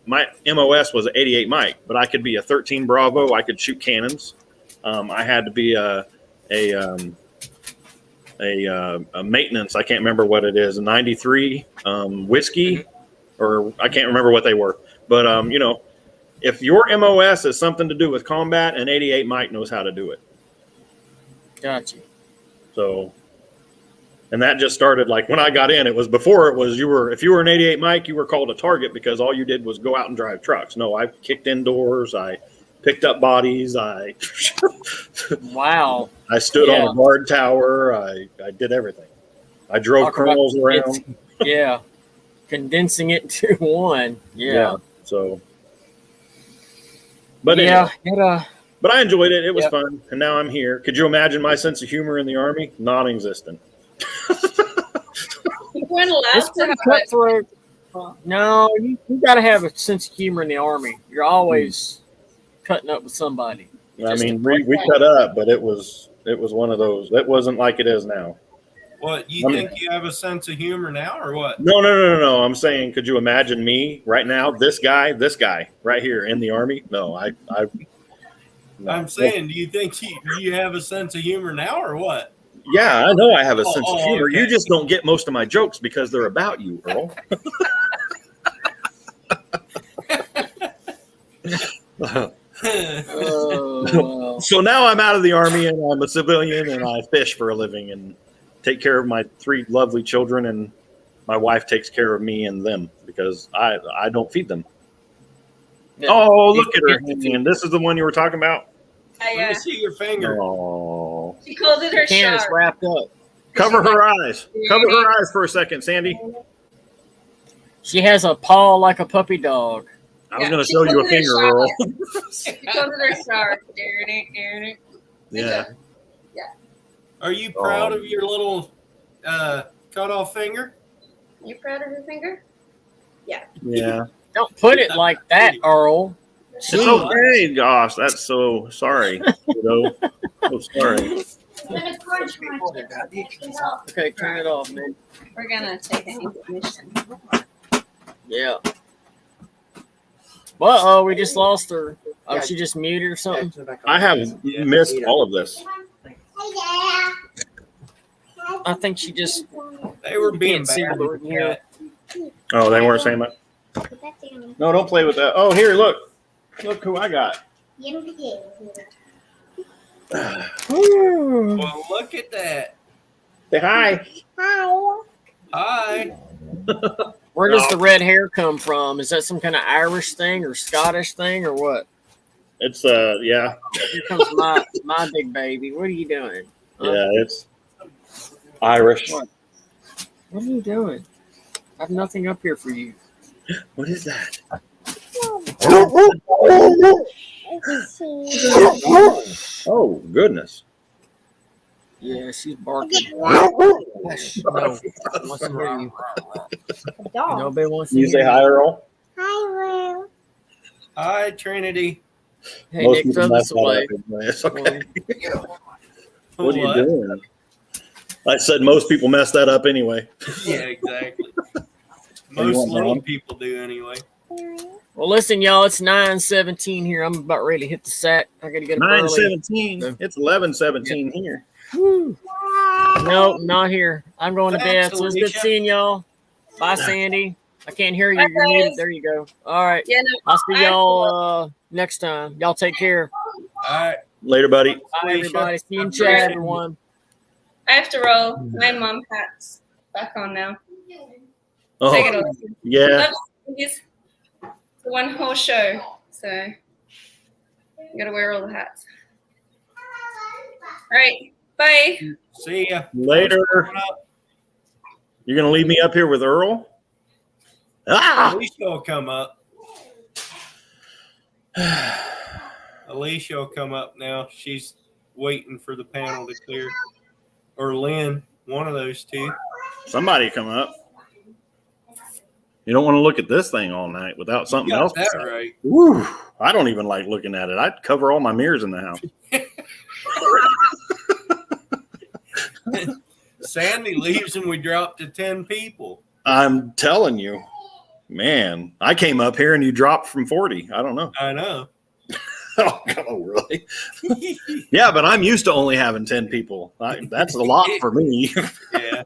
G: my MOS was an 88 Mike, but I could be a 13 Bravo. I could shoot cannons. I had to be a maintenance. I can't remember what it is. A 93 whiskey, or I can't remember what they were. But if your MOS has something to do with combat, an 88 Mike knows how to do it.
D: Gotcha.
G: So, and that just started like when I got in. It was before it was if you were an 88 Mike, you were called a target because all you did was go out and drive trucks. No, I kicked indoors. I picked up bodies.
D: Wow.
G: I stood on a guard tower. I did everything. I drove colonels around.
D: condensing it into one. Yeah.
G: So, but
D: yeah,
G: anyway, but I enjoyed it. It was
D: Yep.
G: fun, and now I'm here. Could you imagine my sense of humor in the Army? Non-existent.
F: You weren't allowed
D: it's
F: to
D: pretty
F: have
D: cutthroat. No, you got to have a sense of humor in the Army. You're always cutting up with somebody.
G: I
D: Just
G: mean,
D: a
G: we
D: great
G: cut up, but it was one of those. It wasn't like it is now.
A: What, you think you have a sense of humor now, or what?
G: No. I'm saying, could you imagine me right now? This guy right here in the Army? No, no.
A: I'm saying, do you think you have a sense of humor now, or what?
G: Yeah, I know I have a sense of humor.
A: Okay.
G: You just don't get most of my jokes because they're about you, Earl.
D: Oh,
G: So now I'm out of the Army and I'm a civilian and I fish for a living and take care of my 3 lovely children, and my wife takes care of me and them because I don't feed them.
D: yeah.
G: Oh, look at her hand. This is the one you were talking about?
A: Let me see your finger.
G: Oh.
F: She calls it her
D: Can is
F: shark.
D: wrapped up.
G: Cover her eyes. Cover her eyes for a second, Sandy.
D: She has a paw like a puppy dog.
G: I was going to show you a finger, Earl.
F: She calls it her shark.
G: Yeah.
A: Are you proud of your little cut off finger?
F: You proud of your finger?
G: Yeah.
D: Don't put it like that, Earl.
G: It's okay. Gosh, that's so sorry. So sorry.
D: Okay, turn it off, man.
F: We're gonna take an intermission.
D: Yeah. Well, we just lost her. Oh, she just muted or something?
G: I have missed all of this.
D: I think she just
A: They were being
D: can't see
A: bad.
D: what we're here.
G: Oh, they weren't saying that? No, don't play with that. Oh, here, look. Look who I got.
A: Well, look at that.
G: Say hi.
A: Hi.
D: Where does the red hair come from? Is that some kind of Irish thing or Scottish thing or what?
G: It's yeah.
D: Here comes my big baby. What are you doing? Huh?
G: Yeah, it's Irish.
D: What? What are you doing? I have nothing up here for you.
G: What is that? Oh, goodness.
D: Yeah, she's barking. Hush. No, wants to hear you. Nobody wants to
G: You say
D: hear
G: hi, Earl?
A: Hi, Trinity.
D: Hey,
G: Most
D: Nick,
G: people
D: throw
G: mess
D: this
G: that up
D: away.
G: anyway. It's okay. What are you doing? I said most people mess that up anyway.
A: Yeah, exactly.
G: Are you
A: Most
G: want
A: little
G: mom?
A: people do anyway.
D: Well, listen, y'all, it's 9:17 here. I'm about ready to hit the sack. I got to get up early.
G: 9:17. It's 11:17 here.
D: Whew. Nope, not here. I'm going to bed.
A: Thanks,
D: So it's good
A: Alicia.
D: seeing y'all. Bye, Sandy. I can't hear you. You're muted. There you go. All right.
F: Yeah, no,
D: I'll see y'all next time. Y'all take care.
A: All right.
G: Later, buddy.
D: Bye,
A: Alicia.
D: everybody. See you in
A: Appreciate
D: chat,
A: it.
D: everyone.
F: I have to roll. My mom hat's back on now.
G: Oh,
F: So I gotta
G: yeah.
F: Love it's the one whole show, so you gotta wear all the hats. All right, bye.
A: See ya.
G: Later.
A: Coming up.
G: You're going to leave me up here with Earl? Ah!
A: Alicia will come up. Alicia will come up now. She's waiting for the panel to clear. Or Lynn, one of those two.
G: Somebody come up. You don't want to look at this thing all night without something
A: You got
G: else.
A: that
G: beside it.
A: right.
G: Woo. I don't even like looking at it. I'd cover all my mirrors in the house.
A: Sandy leaves and we drop to 10 people.
G: I'm telling you, man, I came up here and you dropped from 40. I don't know.
A: I know.
G: Oh, really? Yeah, but I'm used to only having 10 people. That's a lot for me.
A: Yeah.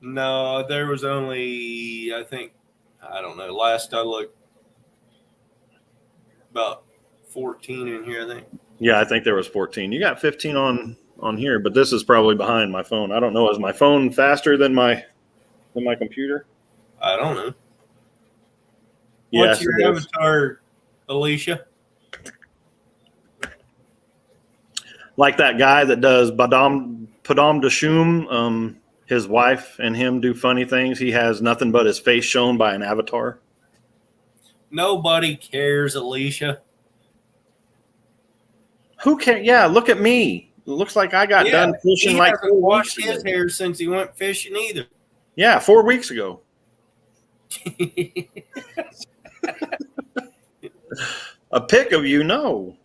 A: No, there was only, I think, I don't know. Last I looked, about 14 in here, I think.
G: Yeah, I think there was 14. You got 15 on here, but this is probably behind my phone. I don't know. Is my phone faster than my computer?
A: I don't know.
G: Yes,
A: What's your
G: it is.
A: avatar, Alicia?
G: Like that guy that does Padam Dashum, his wife and him do funny things. He has nothing but his face shown by an avatar.
A: Nobody cares, Alicia.
G: Who cares? Yeah, look at me. It looks like I got done fishing
A: he
G: like
A: hasn't
G: 4
A: washed
G: weeks
A: his
G: ago.
A: hair since he went fishing either.
G: Yeah, 4 weeks ago. A pic of you? No.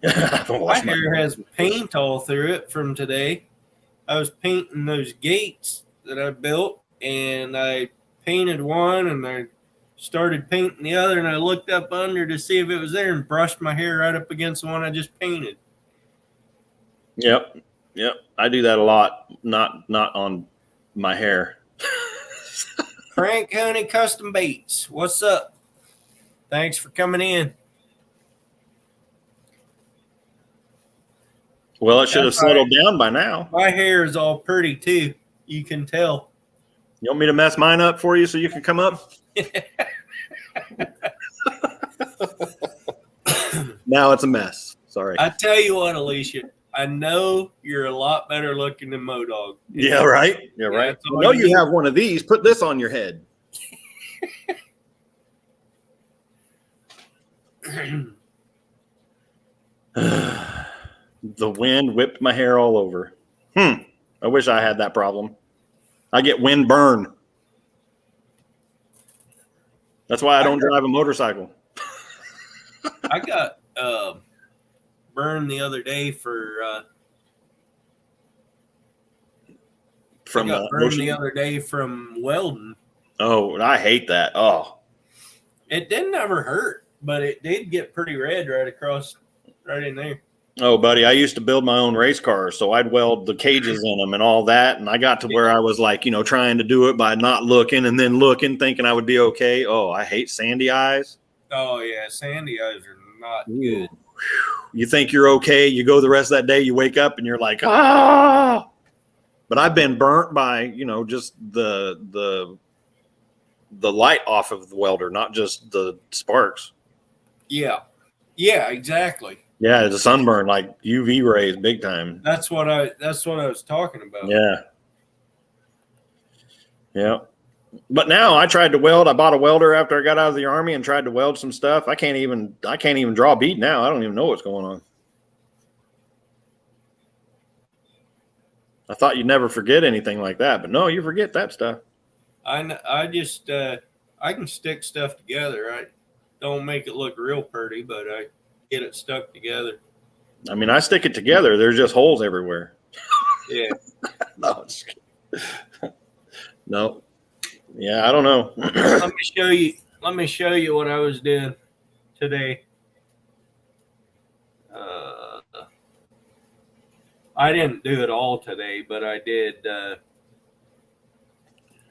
A: My hair has paint all through it from today. I was painting those gates that I built, and I painted one, and I started painting the other, and I looked up under to see if it was there and brushed my hair right up against the one I just painted.
G: Yep. I do that a lot. Not on my hair.
A: Frank Honey Custom Baits, what's up? Thanks for coming in.
G: Well, it should have settled down by now.
A: My hair is all pretty too. You can tell.
G: You want me to mess mine up for you so you can come up? Now it's a mess. Sorry.
A: I tell you what, Alicia, I know you're a lot better looking than Modog.
G: Yeah, right. Yeah, right. I know you have one of these. Put this on your head. The wind whipped my hair all over. I wish I had that problem. I get wind burn. That's why I don't drive a motorcycle.
A: I got burned the other day from welding.
G: Oh, I hate that. Oh,
A: it didn't ever hurt, but it did get pretty red right in there.
G: Oh, buddy, I used to build my own race cars, so I'd weld the cages in them and all that. And I got to where I was like, trying to do it by not looking and then looking, thinking I would be okay. Oh, I hate sandy eyes.
A: Oh, yeah, sandy eyes are not good.
G: You think you're okay. You go the rest of that day, you wake up and you're like, ah. But I've been burnt by, just the light off of the welder, not just the sparks.
A: Yeah, exactly.
G: Yeah, it's a sunburn, like UV rays, big time.
A: That's what I was talking about.
G: Yeah. But now I tried to weld. I bought a welder after I got out of the Army and tried to weld some stuff. I can't even draw a bead now. I don't even know what's going on. I thought you'd never forget anything like that, but no, you forget that stuff.
A: I just I can stick stuff together. I don't make it look real pretty, but I get it stuck together.
G: I mean, I stick it together. There's just holes everywhere.
A: Yeah.
G: No. Yeah, I don't know.
A: Let me show you what I was doing today. I didn't do it all today, but I did.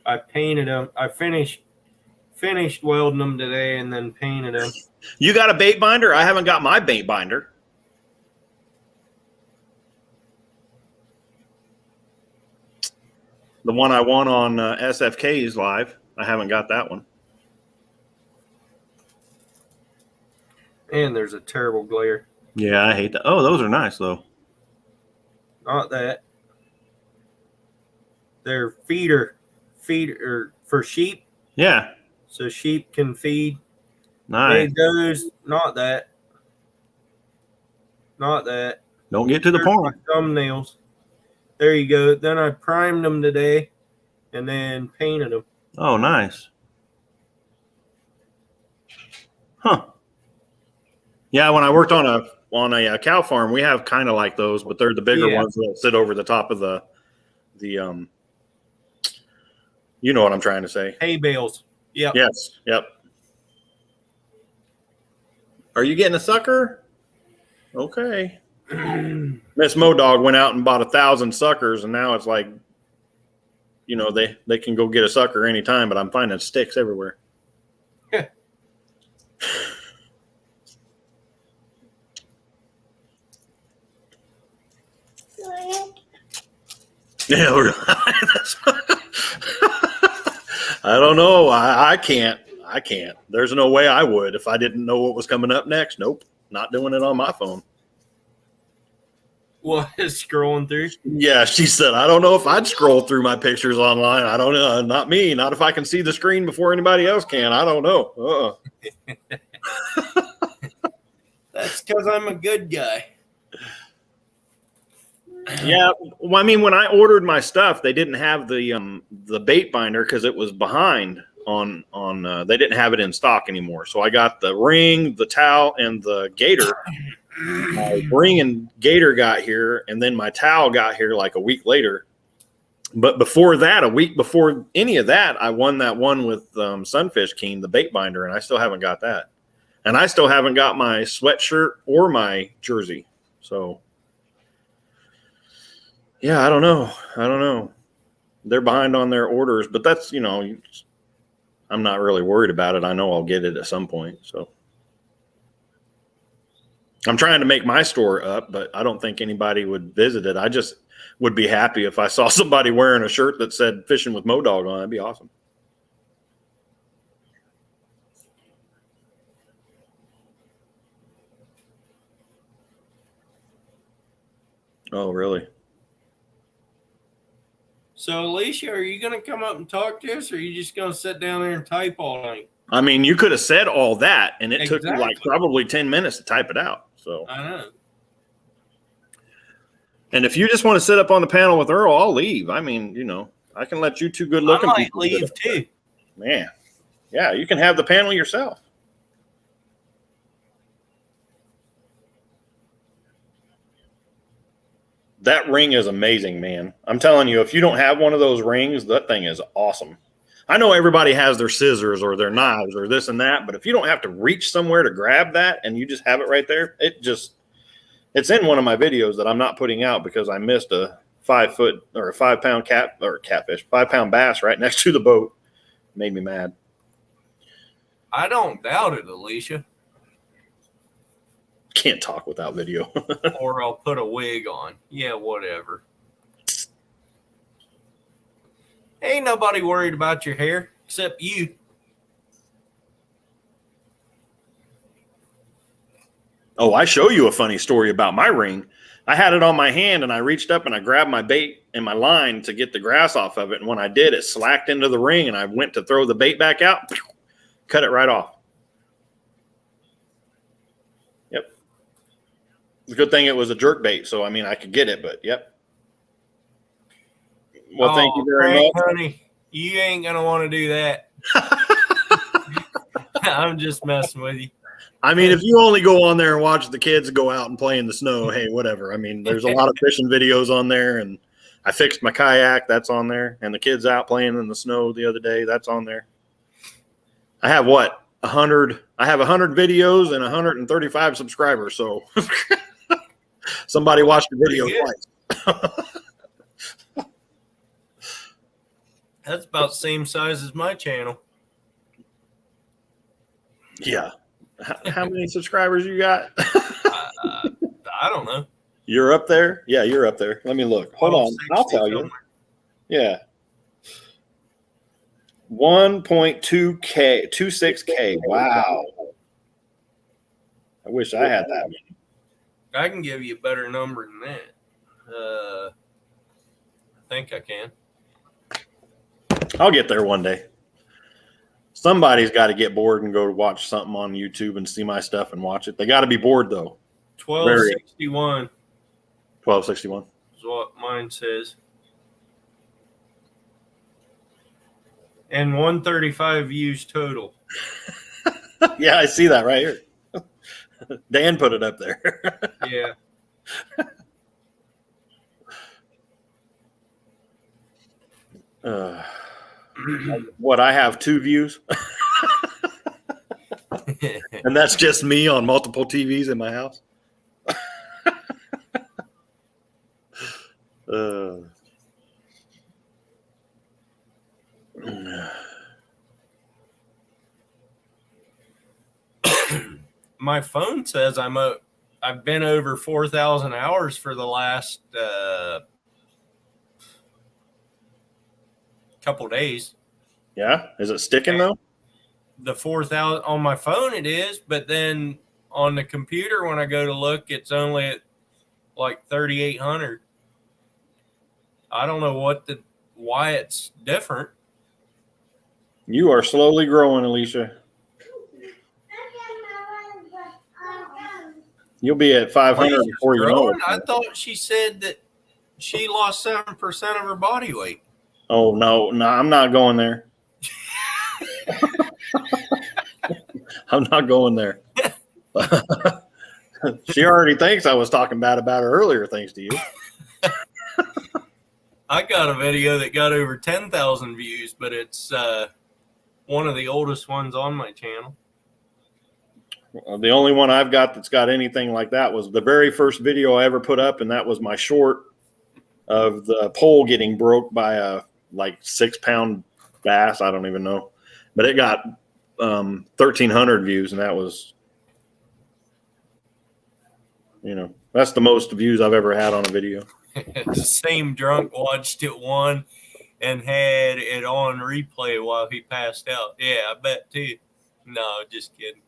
A: I painted them. I finished welding them today and then painted them.
G: You got a bait binder? I haven't got my bait binder. The one I won on SFK's live. I haven't got that one.
A: And there's a terrible glare.
G: Yeah, I hate that. Oh, those are nice, though.
A: Not that. They're feeder for sheep.
G: Yeah.
A: So sheep can feed.
G: Nice.
A: Not that.
G: Don't get to the point.
A: Thumbnails. There you go. Then I primed them today and then painted them.
G: Oh, nice. Huh. Yeah, when I worked on a cow farm, we have kind of like those, but they're the bigger ones that sit over the top of the you know what I'm trying to say.
A: Hay bales. Yep.
G: Yes. Yep. Are you getting a sucker? Okay. Miss Modog went out and bought 1,000 suckers, and now it's like, they can go get a sucker anytime, but I'm finding sticks everywhere.
A: Yeah.
G: Yeah, I don't know. I can't. There's no way I would if I didn't know what was coming up next. Nope. not doing it on my phone.
A: What is scrolling through?
G: Yeah, she said, I don't know if I'd scroll through my pictures online. I don't know. Not me. Not if I can see the screen before anybody else can. I don't know.
A: That's because I'm a good guy.
G: Yeah. Well, I mean, when I ordered my stuff, they didn't have the bait binder because it was behind on they didn't have it in stock anymore. So I got the ring, the towel, and the gator. My ring and gator got here, and then my towel got here like a week later. But before that, a week before any of that, I won that one with Sunfish King, the bait binder, and I still haven't got that. And I still haven't got my sweatshirt or my jersey. So, yeah, I don't know. They're behind on their orders, but that's, I'm not really worried about it. I know I'll get it at some point. So I'm trying to make my store up, but I don't think anybody would visit it. I just would be happy if I saw somebody wearing a shirt that said Fishing with Modog on it. That'd be awesome. Oh, really?
A: So, Alicia, are you going to come up and talk to us, or are you just going to sit down there and type all night?
G: I mean, you could have said all that, and it took you
A: Exactly.
G: like probably 10 minutes to type it out. So
A: I know.
G: And if you just want to sit up on the panel with Earl, I'll leave. I mean, I can let you two good-looking
A: I might
G: people
A: leave too.
G: Man, yeah, you can have the panel yourself. That ring is amazing, man. I'm telling you, if you don't have one of those rings, that thing is awesome. I know everybody has their scissors or their knives or this and that, but if you don't have to reach somewhere to grab that and you just have it right there, it's in one of my videos that I'm not putting out because I missed a 5 foot or a 5 pound catfish, 5 pound bass right next to the boat. Made me mad.
A: I don't doubt it, Alicia.
G: Can't talk without video.
A: Or I'll put a wig on. Yeah, whatever. Ain't nobody worried about your hair except you.
G: Oh, I show you a funny story about my ring. I had it on my hand and I reached up and I grabbed my bait and my line to get the grass off of it. And when I did, it slacked into the ring and I went to throw the bait back out, cut it right off. Yep. It's a good thing it was a jerk bait. So, I mean, I could get it, but yep. Well, thank you very much.
A: Honey, you ain't going to want to do that. I'm just messing with you.
G: I mean, if you only go on there and watch the kids go out and play in the snow, hey, whatever. I mean, there's a lot of fishing videos on there, and I fixed my kayak. That's on there. And the kids out playing in the snow the other day. That's on there. I have 100? I have 100 videos and 135 subscribers. So somebody watched the video twice.
A: That's about the same size as my channel.
G: Yeah. How many subscribers you got?
A: I don't know.
G: You're up there? Yeah, you're up there. Let me look. Hold on. I'll tell you.
A: Somewhere.
G: Yeah. 1.2K, 26K. Wow. I wish I had that many.
A: I can give you a better number than that. I think I can.
G: I'll get there one day. Somebody's got to get bored and go to watch something on YouTube and see my stuff and watch it. They got to be bored, though.
A: 1261
G: 1261.
A: is what mine says. And 135 views total.
G: Yeah, I see that right here. Dan put it up there.
A: Yeah.
G: What, I have 2 views? And that's just me on multiple TVs in my house?
A: My phone says I've been over 4,000 hours for the last couple days.
G: Yeah? Is it sticking, though?
A: The 4,000 on my phone it is, but then on the computer when I go to look, it's only at like 3,800. I don't know why it's different.
G: You are slowly growing, Alicia. You'll be at 500 before you know it.
A: I thought she said that she lost 7% of her body weight.
G: Oh, no, I'm not going there. I'm not going there. She already thinks I was talking bad about her earlier, thanks to you.
A: I got a video that got over 10,000 views, but it's one of the oldest ones on my channel.
G: The only one I've got that's got anything like that was the very first video I ever put up, and that was my short of the pole getting broke by a like 6-pound bass. I don't even know, but it got 1,300 views, and that was, that's the most views I've ever had on a video.
A: The same drunk watched it one and had it on replay while he passed out. Yeah, I bet too. No, just kidding.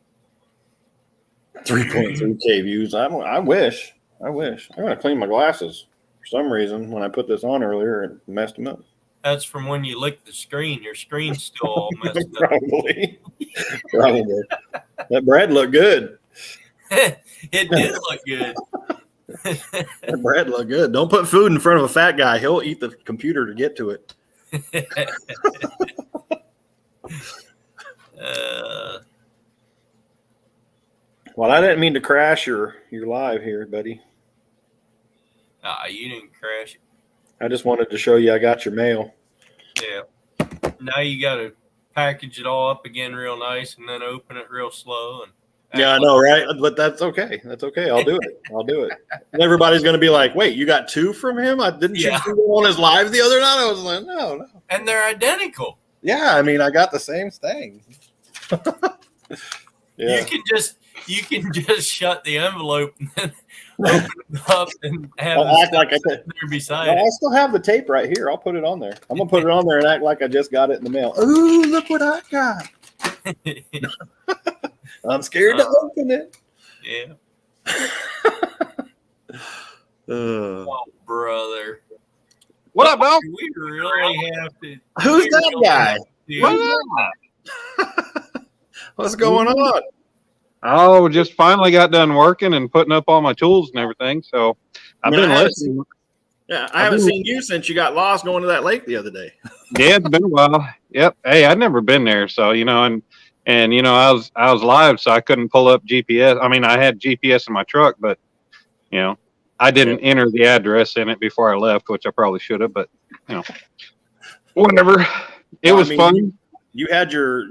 G: 3.3K views. I wish. I'm gonna clean my glasses. For some reason, when I put this on earlier, it messed them up.
A: That's from when you licked the screen. Your screen's still all messed up.
G: Probably. That bread looked good.
A: It did look good.
G: That bread looked good. Don't put food in front of a fat guy. He'll eat the computer to get to it. Well, I didn't mean to crash your live here, buddy.
A: You didn't crash it.
G: I just wanted to show you I got your mail.
A: Yeah. Now you got to package it all up again real nice and then open it real slow. And
G: yeah, I know, right? But that's okay. That's okay. I'll do it. And everybody's going to be like, wait, you got 2 from him? Didn't you see one on his live the other night? I was like, no.
A: And they're identical.
G: Yeah, I mean, I got the same thing. Yeah.
A: You can just shut the envelope and then open it up and have
G: act like I did
A: there beside
G: it.
A: it.
G: I still have the tape right here. I'll put it on there. I'm gonna put it on there and act like I just got it in the mail. Ooh, look what I got. I'm scared to open it.
A: Yeah. Oh, brother.
J: What up, dog?
A: We really have to.
G: Who's that guy? What's going on?
J: Oh, just finally got done working and putting up all my tools and everything. So I've been listening.
G: I haven't seen you since you got lost going to that lake the other day.
J: Yeah, it's been a while. Yep. Hey, I'd never been there, so and I was live, so I couldn't pull up GPS. I mean, I had GPS in my truck, but I didn't enter the address in it before I left, which I probably should have. But whatever. It was fun.
G: You had your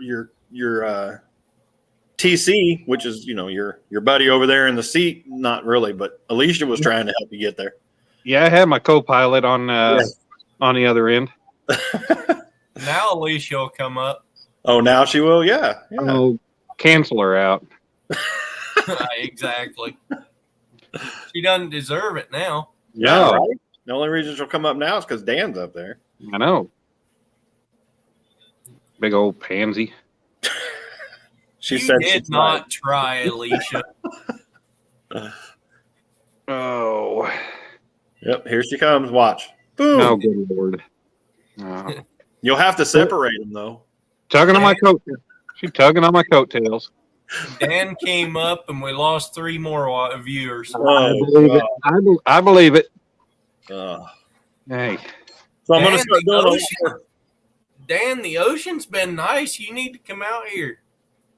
G: TC, which is your buddy over there in the seat. Not really, but Alicia was trying to help you get there.
J: Yeah, I had my co-pilot on the other end.
A: Now Alicia will come up.
G: Oh, now she will. Yeah.
J: Oh, cancel her out.
A: Exactly. She doesn't deserve it now.
J: Yeah.
G: Right? The only reason she'll come up now is because Dan's up there.
J: I know. Big old pansy.
G: She
A: you
G: said
A: did not try, Alicia.
J: Oh.
G: Yep, here she comes. Watch. Boom.
J: Oh, good Lord.
G: You'll have to separate them, though.
J: Tugging on my coat. She's tugging on my coattails.
A: Dan came up, and we lost 3 more viewers.
J: I believe it.
G: So
J: Hey.
G: I'm going to start doing more.
A: Dan, the ocean's been nice. You need to come out here.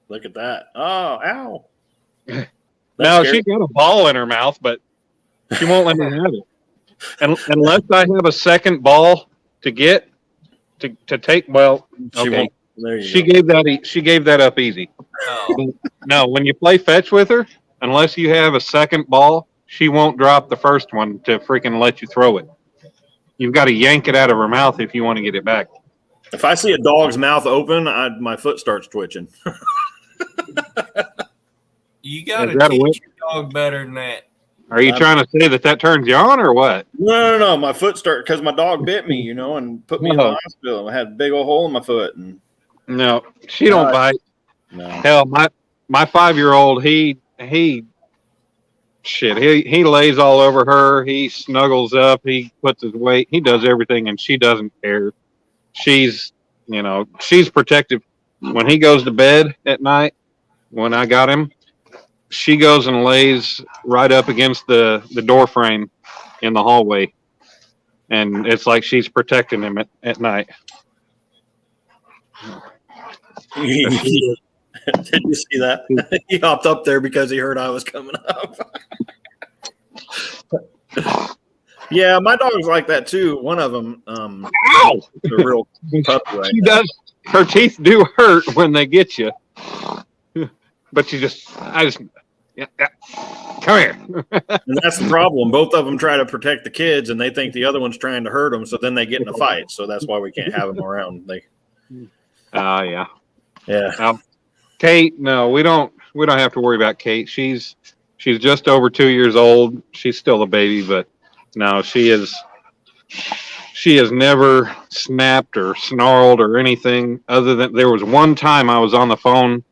G: Look at that. Oh, ow.
J: No, she got a ball in her mouth, but she won't let me have it. And unless I have a second ball to get to take, well, okay. She gave that up easy.
A: Oh.
J: No, when you play fetch with her, unless you have a second ball, she won't drop the first one to freaking let you throw it. You've got to yank it out of her mouth if you want to get it back.
G: If I see a dog's mouth open, my foot starts twitching.
A: You got to teach your dog better than that.
J: Are you trying to say that turns you on or what?
G: No. My foot started because my dog bit me, and put me in the hospital. I had a big old hole in my foot. And
J: no, she don't bite.
G: No.
J: Hell, my 5-year-old, he he lays all over her. He snuggles up. He puts his weight. He does everything, and she doesn't care. She's protective. When he goes to bed at night, when I got him, she goes and lays right up against the door frame in the hallway. And it's like she's protecting him at night.
G: Did you see that? He hopped up there because he heard I was coming up. Yeah, my dog's like that too. One of them,
J: Ow!
G: the real puppy right
J: She
G: now.
J: does. Her teeth do hurt when they get you. But yeah, come here.
G: And that's the problem. Both of them try to protect the kids, and they think the other one's trying to hurt them. So then they get in a fight. So that's why we can't have them around.
J: Yeah.
G: Yeah.
J: Kate, no, we don't have to worry about Kate. She's just over 2 years old. She's still a baby, but no, she has never snapped or snarled or anything other than there was one time I was on the phone,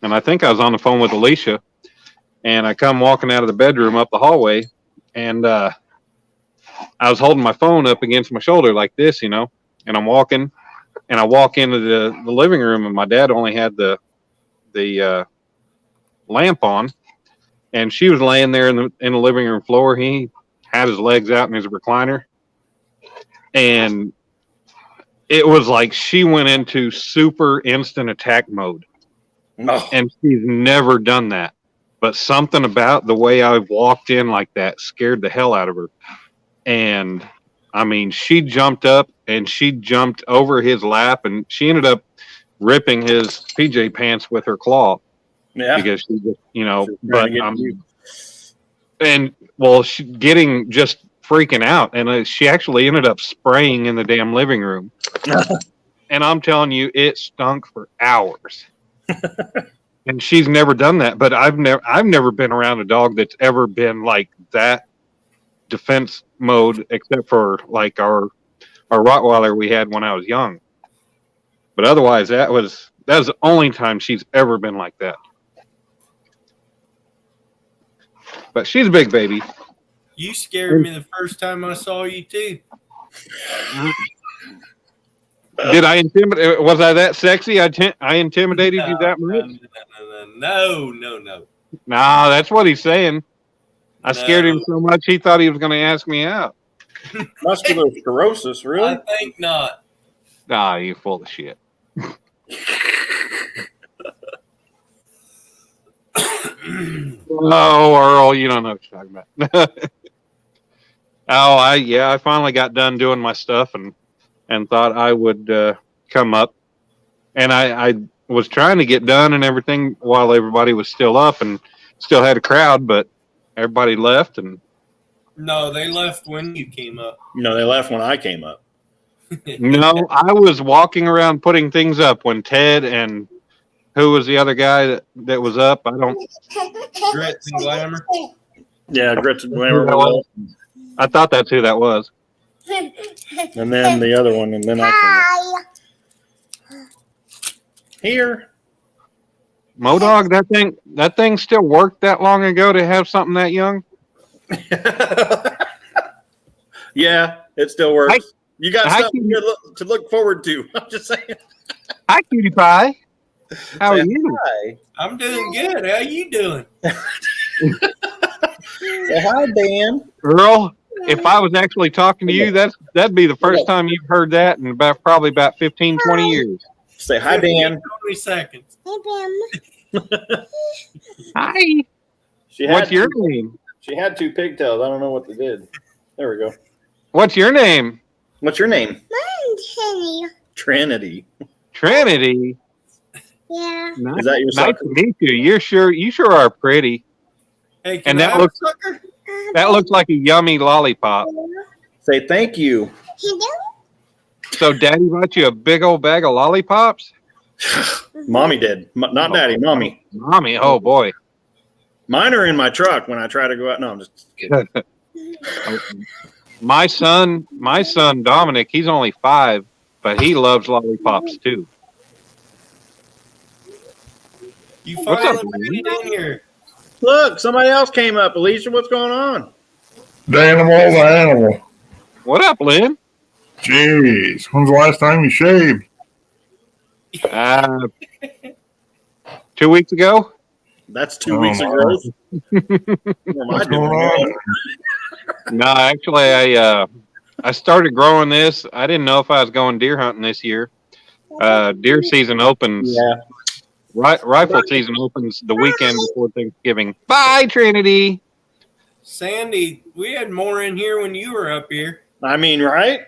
J: and I think I was on the phone with Alicia, and I come walking out of the bedroom up the hallway, and I was holding my phone up against my shoulder like this, and I'm walking, and I walk into the living room, and my dad only had the lamp on, and she was laying there in the living room floor. He had his legs out in his recliner, and it was like she went into super instant attack mode.
G: Oh.
J: And she's never done that. But something about the way I walked in like that scared the hell out of her. And I mean, she jumped up and she jumped over his lap, and she ended up ripping his PJ pants with her claw.
G: Yeah.
J: Because she just, she getting just freaking out. And she actually ended up spraying in the damn living room. And I'm telling you, it stunk for hours. And she's never done that, but I've never been around a dog that's ever been like that defense mode, except for like our Rottweiler we had when I was young. But otherwise, that was the only time she's ever been like that. But she's a big baby.
A: You scared me the first time I saw you too.
J: Did I intimidate? Was I that sexy? I intimidated you that much?
A: No.
J: Nah, that's what he's saying. I scared him so much he thought he was going to ask me out.
G: Muscular sclerosis, really?
A: I think not.
J: Nah, you full of shit. Oh, Earl, you don't know what you're talking about. I finally got done doing my stuff and thought I would come up. And I was trying to get done and everything while everybody was still up and still had a crowd, but everybody left. And
A: no, they left when you came up.
G: No, they left when I came up.
J: No, I was walking around putting things up when Ted and who was the other guy that was up? I don't.
A: Grits and Glamour.
G: Yeah, Grits and Glamour.
J: I thought that's who that was.
G: And then the other one, and then I came up. Here.
J: Modog, that thing still worked that long ago to have something that young?
G: Yeah, it still works. You got something
J: to
G: look forward to. I'm just saying.
J: Hi, cutie pie. How are you?
G: Hi.
A: I'm doing good. How you doing?
G: Say hi, Dan.
J: Earl, if I was actually talking to you, that'd be the first time you've heard that in probably about 15, 20 years.
G: Say hi, Dan.
A: 20 seconds.
J: Hi. What's your name?
G: She had two pigtails. I don't know what they did. There we go.
J: What's your name?
G: What's your name?
I: Mine's
G: Trinity.
J: Trinity.
I: Yeah.
J: Nice,
G: Is that your
J: nice
G: sucker?
J: to meet you. You sure are pretty.
A: Hey,
J: and that looks like a yummy lollipop.
G: Say thank you.
J: So Daddy bought you a big old bag of lollipops?
G: Mommy did. Not Daddy, Mommy.
J: Mommy, oh boy.
G: Mine are in my truck when I try to go out. No, I'm just kidding.
J: My son Dominic, he's only 5, but he loves lollipops too.
A: You finally made it in here.
G: Look, somebody else came up. Alicia, what's going on?
K: The animal.
J: What up, Lynn?
K: Jeez, when's the last time you shaved?
J: 2 weeks ago.
G: That's 2 weeks of growth.
K: What's going on?
J: No, actually, I started growing this. I didn't know if I was going deer hunting this year. Deer season opens.
G: Yeah.
J: Rifle season opens the weekend before Thanksgiving. Bye, Trinity.
A: Sandy, we had more in here when you were up here.
G: I mean, right?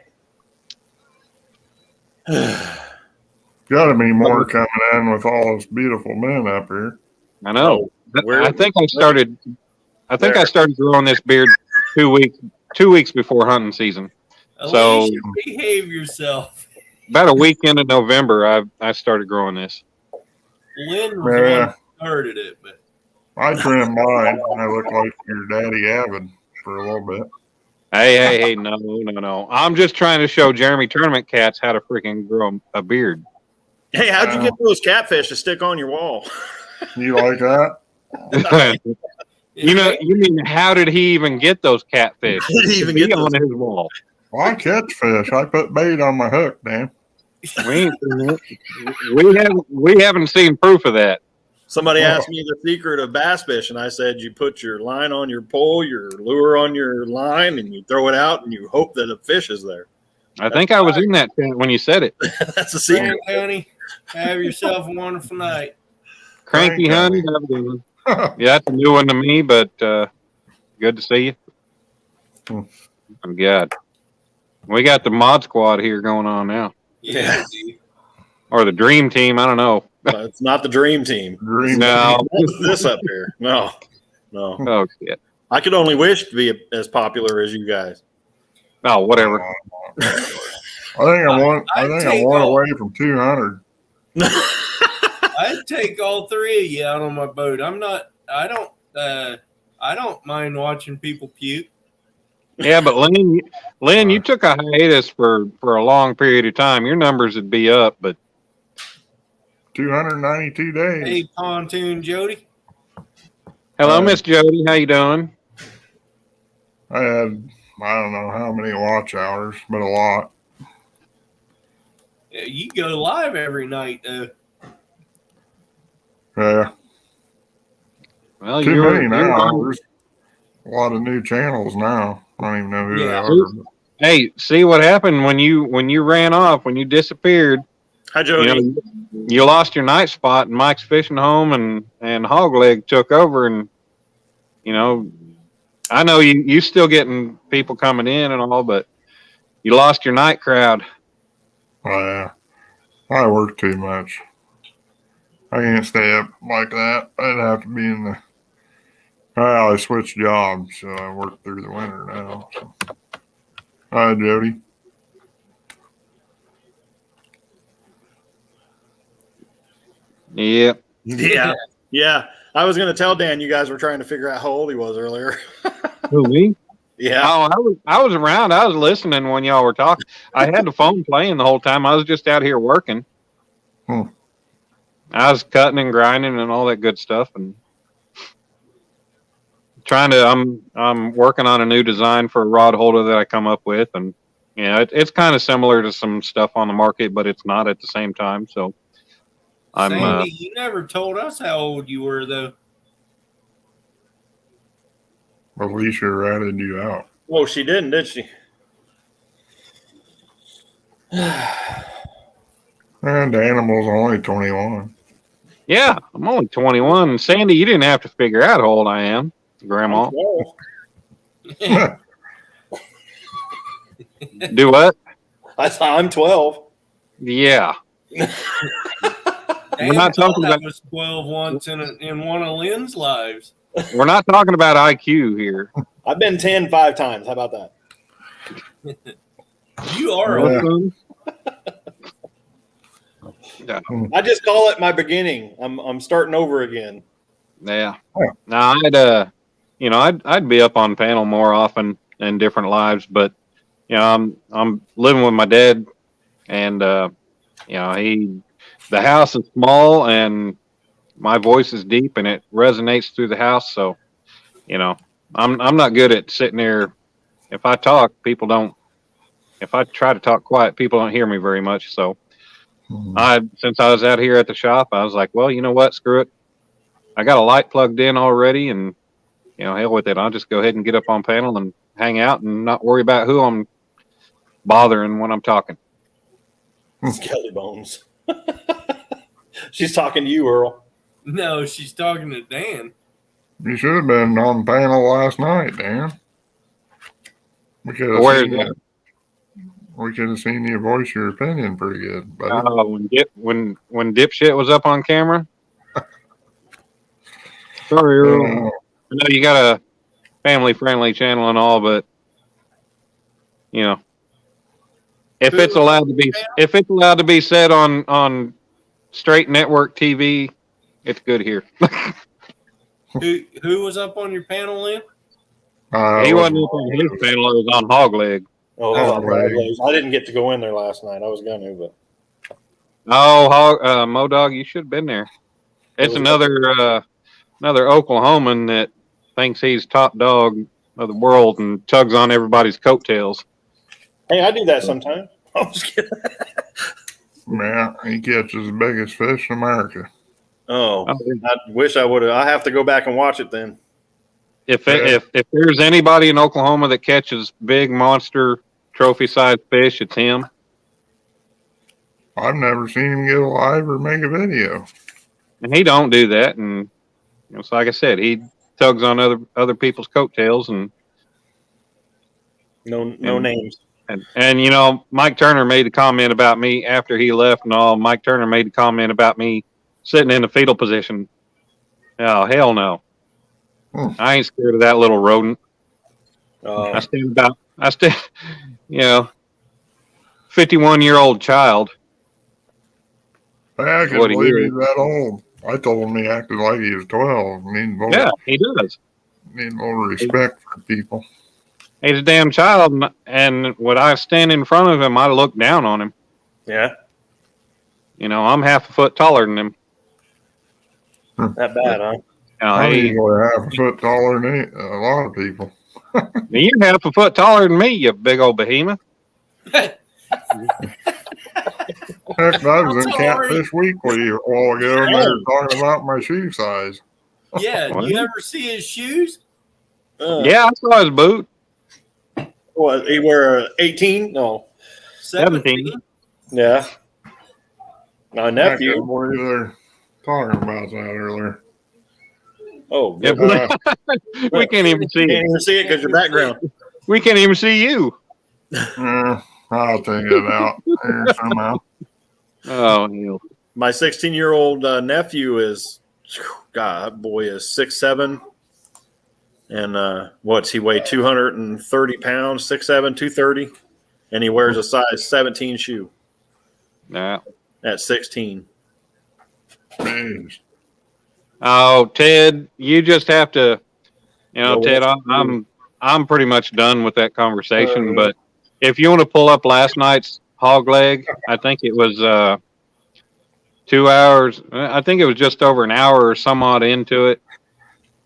K: Got to be more coming in with all those beautiful men up here.
J: I know. I think I started growing this beard 2 weeks before hunting season. So
A: Alicia, behave yourself.
J: about a week into November, I started growing this.
A: Lynn was the one who started it, but
K: I trimmed mine. I look like your daddy Avid for a little bit.
J: Hey, no. I'm just trying to show Jeremy Tournament Cats how to freaking grow a beard.
G: Hey, how'd you get those catfish to stick on your wall?
K: You like that?
J: You mean how did he even get those catfish?
G: How did he even get
J: on his wall?
K: Well, I catch fish. I put bait on my hook, Dan.
J: We haven't seen proof of that.
G: Somebody asked me the secret of bass fish, and I said you put your line on your pole, your lure on your line, and you throw it out, and you hope that a fish is there.
J: I think I was in that chat when you said it.
G: That's a secret.
A: honey, have yourself a wonderful night.
J: Cranky honey. Yeah, that's a new one to me, but good to see you. Oh, God. We got the mod squad here going on now.
A: Yeah.
J: Or the dream team. I don't know.
G: It's not the dream team.
J: No.
G: This up here. No.
J: Oh, shit.
G: I could only wish to be as popular as you guys.
J: Oh, whatever.
K: I think I want away from 200.
A: I'd take all three of you out on my boat. I don't mind watching people puke.
J: Yeah, but Lynn, you took a hiatus for a long period of time. Your numbers would be up, but
K: 292 days.
A: Hey, Pontoon Jody.
J: Hello, Miss Jody. How you doing?
K: I had, I don't know how many watch hours, but a lot.
A: Yeah, you go live every night, though.
K: Yeah.
J: Well,
K: Too many now. There's a lot of new channels now. I don't even know who they are.
J: Hey, see what happened when you ran off, when you disappeared.
G: Hi, Jody.
J: You lost your night spot, and Mike's Fishing Home and Hogleg took over, and I know you still getting people coming in and all, but you lost your night crowd.
K: Yeah, I work too much. I can't stay up like that. I'd have to be in the. Well, I switched jobs, so I work through the winter now. So. Hi, Jody.
J: Yep.
G: Yeah. I was going to tell Dan you guys were trying to figure out how old he was earlier.
J: Who, me?
G: Yeah.
J: Oh, I was around. I was listening when y'all were talking. I had the phone playing the whole time. I was just out here working. I was cutting and grinding and all that good stuff, and I'm working on a new design for a rod holder that I come up with, and it's kind of similar to some stuff on the market, but it's not at the same time. So
A: Sandy, you never told us how old you were, though.
K: Alicia ratted you out.
G: Oh, she didn't, did she?
K: And the animal's only 21.
J: Yeah, I'm only 21. Sandy, you didn't have to figure out how old I am, Grandma. Do what?
G: I'm 12.
J: Yeah.
A: We're not talking about. I was 12 once in one of Lynn's lives.
J: We're not talking about IQ here.
G: I've been 10 5 times. How about that?
A: You are old.
J: Yeah.
G: I just call it my beginning. I'm starting over again.
J: Yeah. Now I'd be up on panel more often in different lives, but I'm living with my dad, and the house is small, and my voice is deep and it resonates through the house. So, you know, I'm not good at sitting there. If I talk, people don't. If I try to talk quiet, people don't hear me very much. So, since I was out here at the shop, I was like, well, you know what? Screw it. I got a light plugged in already, and you know, hell with it. I'll just go ahead and get up on panel and hang out and not worry about who I'm bothering when I'm talking.
G: Kelly Bones. She's talking to you, Earl.
A: No, she's talking to Dan.
K: You should have been on panel last night, Dan. We could have seen you voice your opinion pretty good, buddy.
J: When Dipshit was up on camera. Sorry, Earl. I know you got a family-friendly channel and all, but you know, if it's allowed to be said on straight network TV, it's good here.
A: Who was up on your panel, Lynn?
J: He wasn't up on his panel; it was on Hog Leg.
G: I didn't get to go in there last night. I was going to, but
J: Modog, you should have been there. It's another Oklahoman that thinks he's top dog of the world and tugs on everybody's coattails.
G: Hey, I do that sometimes. I'm just kidding.
K: Yeah, he catches the biggest fish in America.
G: Oh, I wish I would have. I have to go back and watch it then.
J: If there's anybody in Oklahoma that catches big monster trophy-sized fish, it's him.
K: I've never seen him get alive or make a video.
J: And he don't do that. And you know, so like I said, he tugs on other people's coattails and
G: no names.
J: And you know, Mike Turner made a comment about me after he left and all. Mike Turner made a comment about me sitting in the fetal position. Oh, hell no. I ain't scared of that little rodent. I stand, you know, 51-year-old child.
K: I can't believe he's that old. I told him he acted like he was 12.
J: Yeah, he does.
K: Need more respect for people.
J: He's a damn child, and when I stand in front of him, I look down on him.
G: Yeah.
J: You know, I'm half a foot taller than him.
G: Not bad, huh?
K: I'm usually half a foot taller than a lot of people.
J: You're half a foot taller than me, you big old behemoth.
K: Heck, I was in Catfish Weekly a while ago, and they were talking about my shoe size.
A: Yeah, you ever see his shoes?
J: Yeah, I saw his boot.
G: What, he were 18? No.
A: 17.
G: Yeah. My nephew.
K: I couldn't believe they're talking about that earlier.
G: Oh,
J: yeah, we can't even see it.
G: Can't even see it because your background.
J: We can't even see you.
K: I'll take it out here somehow.
J: Oh, hell.
G: My 16-year-old nephew is, God, that boy is 6'7", and what's he weigh? 230 pounds, 6'7", 230, and he wears a size 17 shoe.
J: Yeah,
G: at 16.
K: Jeez.
J: Oh, Ted, you just have to, you know, Ted, I'm pretty much done with that conversation. But if you want to pull up last night's hog leg, I think it was 2 hours. I think it was just over an hour or some odd into it.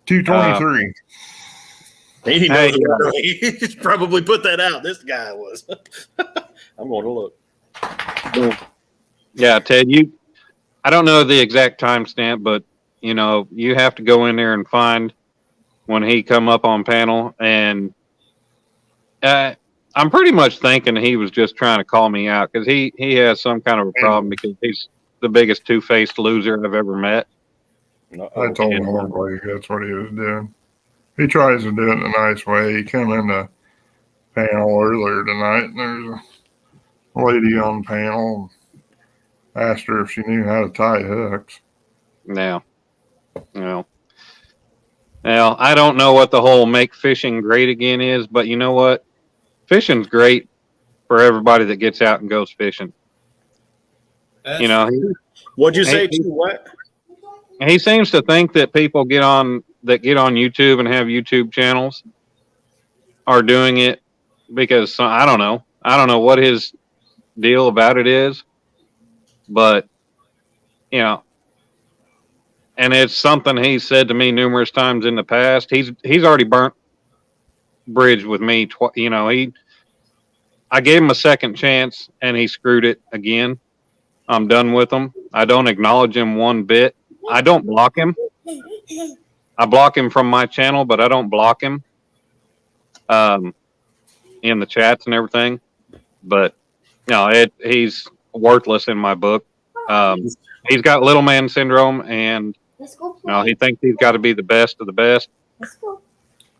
K: 2:23.
G: He knows early. He probably put that out. This guy was. I'm going to look.
J: Yeah, Ted, I don't know the exact timestamp, but you know, you have to go in there and find when he come up on panel, and I'm pretty much thinking he was just trying to call me out because he has some kind of a problem because he's the biggest two-faced loser I've ever met.
K: I told him like that's what he was doing. He tries to do it in a nice way. He came in the panel earlier tonight, and there's a lady on the panel. Asked her if she knew how to tie hooks.
J: No. Well, I don't know what the whole make fishing great again is, but you know what? Fishing's great for everybody that gets out and goes fishing. You know,
G: what'd you say? What?
J: He seems to think that people get on YouTube and have YouTube channels are doing it because I don't know what his deal about it is, but you know, and it's something he said to me numerous times in the past. He's already burnt bridge with me. I gave him a second chance, and he screwed it again. I'm done with him. I don't acknowledge him one bit. I don't block him. I block him from my channel, but I don't block him in the chats and everything. But no, he's worthless in my book. He's got little man syndrome, and he thinks he's got to be the best of the best.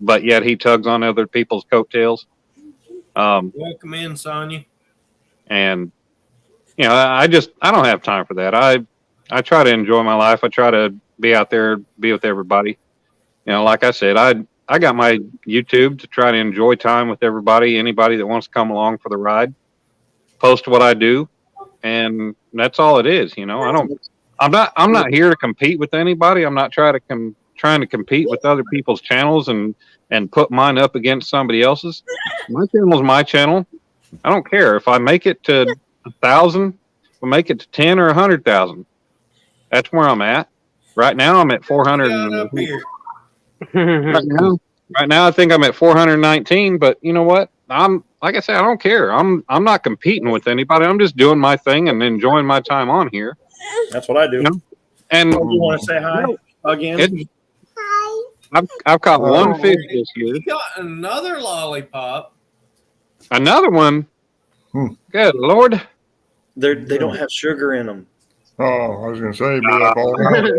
J: But yet he tugs on other people's coattails.
A: Welcome in, Sonya.
J: And I don't have time for that. I try to enjoy my life. I try to be out there, be with everybody. Like I said, I got my YouTube to try to enjoy time with everybody. Anybody that wants to come along for the ride, post what I do, and that's all it is. I'm not here to compete with anybody. I'm not trying to compete with other people's channels and put mine up against somebody else's. My channel is my channel. I don't care if I make it to 1,000, if I make it to 10 or 100,000. That's where I'm at. Right now, I'm at 400. Right now, I think I'm at 419. But you know what? Like I said, I don't care. I'm not competing with anybody. I'm just doing my thing and enjoying my time on here.
G: That's what I do.
J: And
G: you want to say hi again?
J: I've caught one fish this year.
A: You got another lollipop.
J: Another one. Good Lord.
G: They don't have sugar in them.
K: Oh, I was going to say, be up all night.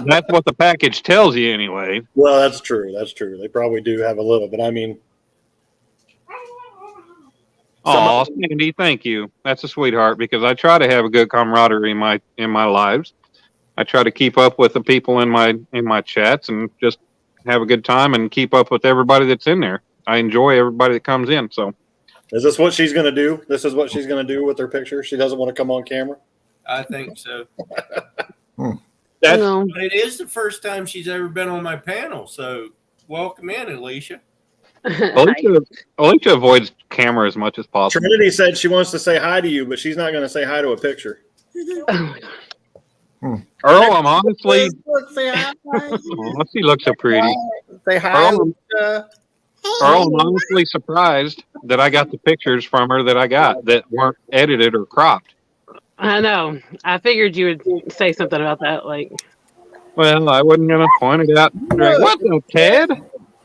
J: That's what the package tells you anyway.
G: Well, that's true. That's true. They probably do have a little, but I mean.
J: Oh, Sandy, thank you. That's a sweetheart, because I try to have a good camaraderie in my lives. I try to keep up with the people in my chats and just have a good time and keep up with everybody that's in there. I enjoy everybody that comes in. So,
G: is this what she's going to do? This is what she's going to do with her picture? She doesn't want to come on camera?
A: I think so.
J: But
A: it is the first time she's ever been on my panel, so welcome in, Alicia.
J: Alicia avoids camera as much as possible.
G: Trinity said she wants to say hi to you, but she's not going to say hi to a picture.
J: Earl, I'm honestly. She looks so pretty.
G: Say hi.
J: Earl, I'm honestly surprised that I got the pictures from her that weren't edited or cropped.
L: I know. I figured you would say something about that.
J: Well, I wasn't going to point it out. What the Ted?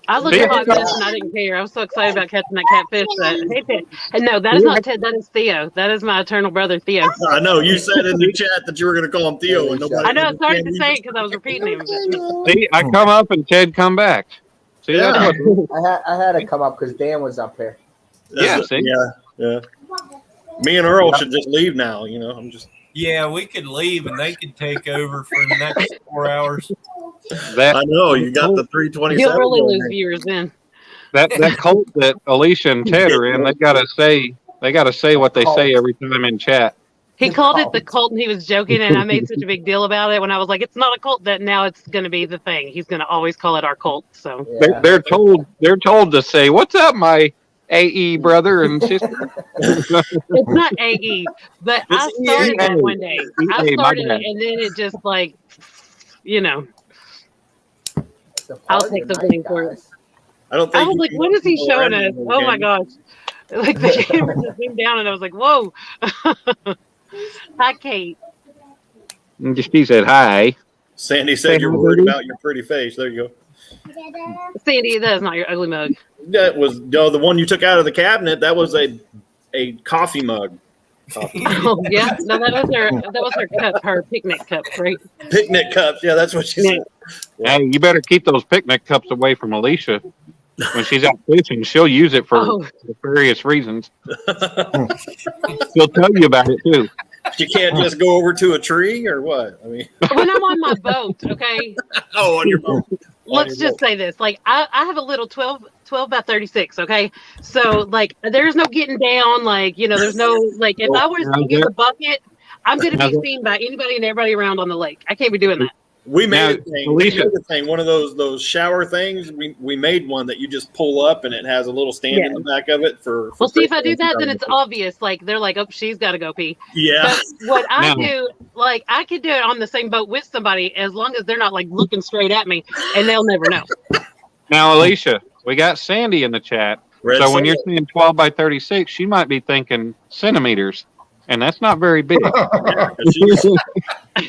L: I looked at this and I didn't care. I was so excited about catching that catfish. Hey, Ted. And no, that is not Ted. That is Theo. That is my eternal brother, Theo.
G: I know. You said in the chat that you were going to call him Theo. And nobody
L: I know. I started to say it because I was repeating him.
J: See, I come up and Ted come back. See,
E: I had to come up because Dan was up here.
J: Yeah, see?
G: Yeah. Me and Earl should just leave now. I'm just.
A: Yeah, we could leave and they could take over for the next 4 hours.
G: I know you got the 327.
L: You'll really lose viewers then.
J: That cult that Alicia and Ted are in, they gotta say what they say every time in chat.
L: He called it the cult and he was joking, and I made such a big deal about it when I was like, it's not a cult, that now it's going to be the thing. He's going to always call it our cult. So
J: they're told to say, "What's up, my AE brother and sister?"
L: It's not AE, but I started that one day. I started it, and then it just I'll take the blame for it.
G: I don't think.
L: I was like, what is he showing us? Oh my gosh. Like the camera just zoomed down and I was like, whoa. Hi, Kate.
J: She said hi.
G: Sandy said you're worried about your pretty face. There you go.
L: Sandy, that is not your ugly mug.
G: That was the one you took out of the cabinet. That was a coffee mug.
L: Oh yeah, no, that was her cup, her picnic cup, right?
G: Picnic cups, yeah, that's what she said.
J: Hey, you better keep those picnic cups away from Alicia. When she's out fishing, she'll use it for various reasons. She'll tell you about it too.
G: You can't just go over to a tree or what? I mean,
L: when I'm on my boat, okay.
G: Oh, on your boat.
L: Let's just say this: like I have a little 12 by 36. Okay, so like there's no getting down. Like there's no like if I were to get a bucket, I'm going to be seen by anybody and everybody around on the lake. I can't be doing that.
G: We made
J: Now,
G: a thing.
J: Alicia.
G: We made a thing. One of those shower things. We made one that you just pull up and it has a little stand in the back of it for
L: Well, see, if I do
G: Christmas.
L: that, then it's obvious. Like they're like, oh, she's got to go pee.
G: Yeah.
L: But what I
J: Now-
L: do, like I could do it on the same boat with somebody as long as they're not like looking straight at me, and they'll never know.
J: Now, Alicia, we got Sandy in the chat.
G: Red
J: So when
G: Sand.
J: you're saying 12 by 36, she might be thinking centimeters, and that's not very big.
G: Yeah, she's-
L: I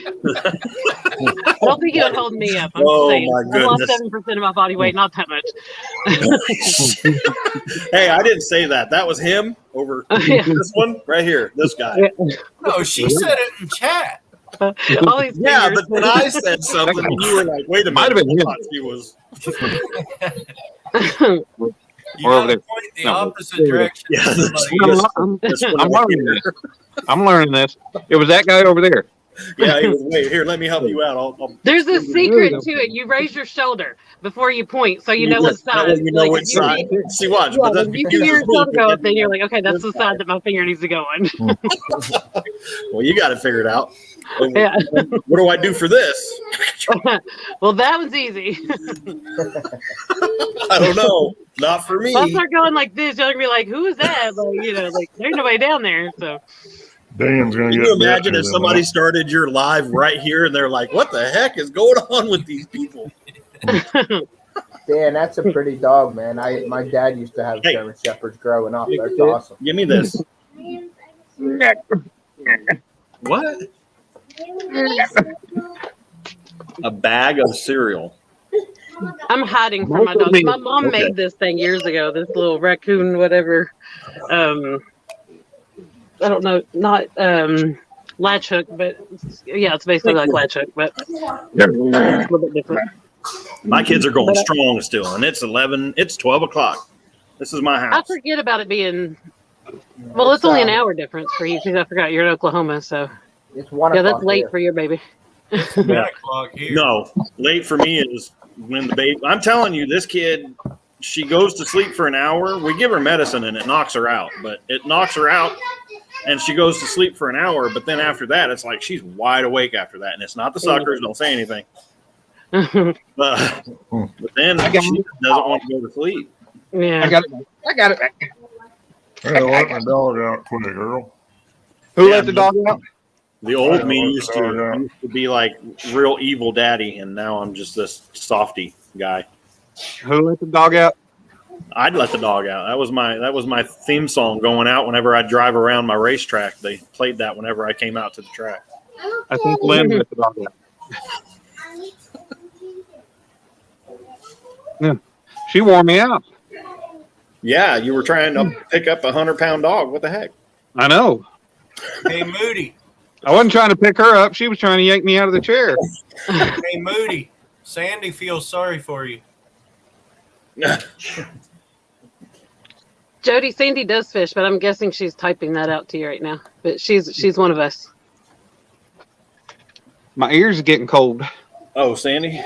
L: don't think it would hold me up. I'm
G: Oh,
L: saying.
G: my
L: I lost
G: goodness.
L: 7% of my body weight, not that much.
G: Hey, I didn't say that. That was him over
L: Yeah.
G: this one right here. This guy.
A: No, she said it in chat.
L: All these
G: Yeah,
L: fingers.
G: but when I said something, and you were like, "Wait a
J: Might
G: minute!"
J: have been
G: I
J: him.
G: thought she was.
A: You
J: Or over
A: gotta
J: there.
A: point the
J: No.
A: opposite direction.
G: Yeah,
A: to
G: that's-
A: somebody else.
G: that's what
J: I'm
G: I
J: learning
G: hear.
J: this. I'm learning this. It was that guy over there.
G: Yeah, he was, wait here. Let me help you out. I'll
L: There's a secret to it. You raise your shoulder before you point, so you know what
G: That way
L: side.
G: you know
L: Like,
G: which
L: if you
G: side.
L: see-
G: See, watch.
L: Yeah,
G: But that's
L: when you
G: because
L: see your
G: it's me,
L: shoulder go up,
G: because
L: then you're like, okay, that's the
G: this
L: side
G: side.
L: that my finger needs to go on.
G: Well, you got it figured out.
L: Yeah.
G: What do I do for this?
L: Well, that was easy.
G: I don't know. Not for me.
L: If I start going like this, you're gonna be like, "Who is that?" Like, you know, like there's nobody down there. So
K: Dan's gonna
G: Can
K: get
G: you imagine
K: better
G: if
K: than
G: somebody
K: that.
G: started your live right here and they're like, "What the heck is going on with these people?"
E: Dan, that's a pretty dog, man. My dad used to have
G: Hey.
E: German Shepherds growing up. That's awesome.
G: Give me this. What? A bag of cereal.
L: I'm hiding from my dogs. My mom made this thing years ago. This little raccoon, whatever. I don't know, not latch hook, but yeah, it's basically like latch hook, but it's a little bit different.
G: My kids are going strong still, and it's 11. It's 12 o'clock. This is my
L: I
G: house.
L: forget about it being. Well, it's only an hour difference for you because I forgot you're in Oklahoma, so
E: It's 1
L: yeah,
E: o'clock.
L: that's late
E: here.
L: for your baby.
A: 10 o'clock here.
G: No, late for me is when the baby. I'm telling you, this kid, she goes to sleep for an hour. We give her medicine and it knocks her out, but it knocks her out, and she goes to sleep for an hour. But then after that, it's like she's wide awake after that, and it's not the suckers. Don't say anything. But then she doesn't want to go to sleep.
L: Yeah.
J: I got it. I got it.
K: Hey, let my dog out quick, Earl.
J: Who
G: Yeah,
J: let the dog out?
G: The old me
K: Yeah,
G: used to be like real evil daddy, and now I'm just this softy guy.
J: Who let the dog out?
G: I'd let the dog out. That was my theme song going out whenever I drive around my racetrack. They played that whenever I came out to the track.
J: I think Lynn let the dog out. Yeah. She wore me out.
G: Yeah, you were trying to pick up a 100-pound dog. What the heck?
J: I know.
A: Hey, Moody.
J: I wasn't trying to pick her up. She was trying to yank me out of the chair.
A: Hey, Moody. Sandy feels sorry for you.
L: Jody, Sandy does fish, but I'm guessing she's typing that out to you right now. But she's one of us.
J: My ears are getting cold.
G: Oh, Sandy.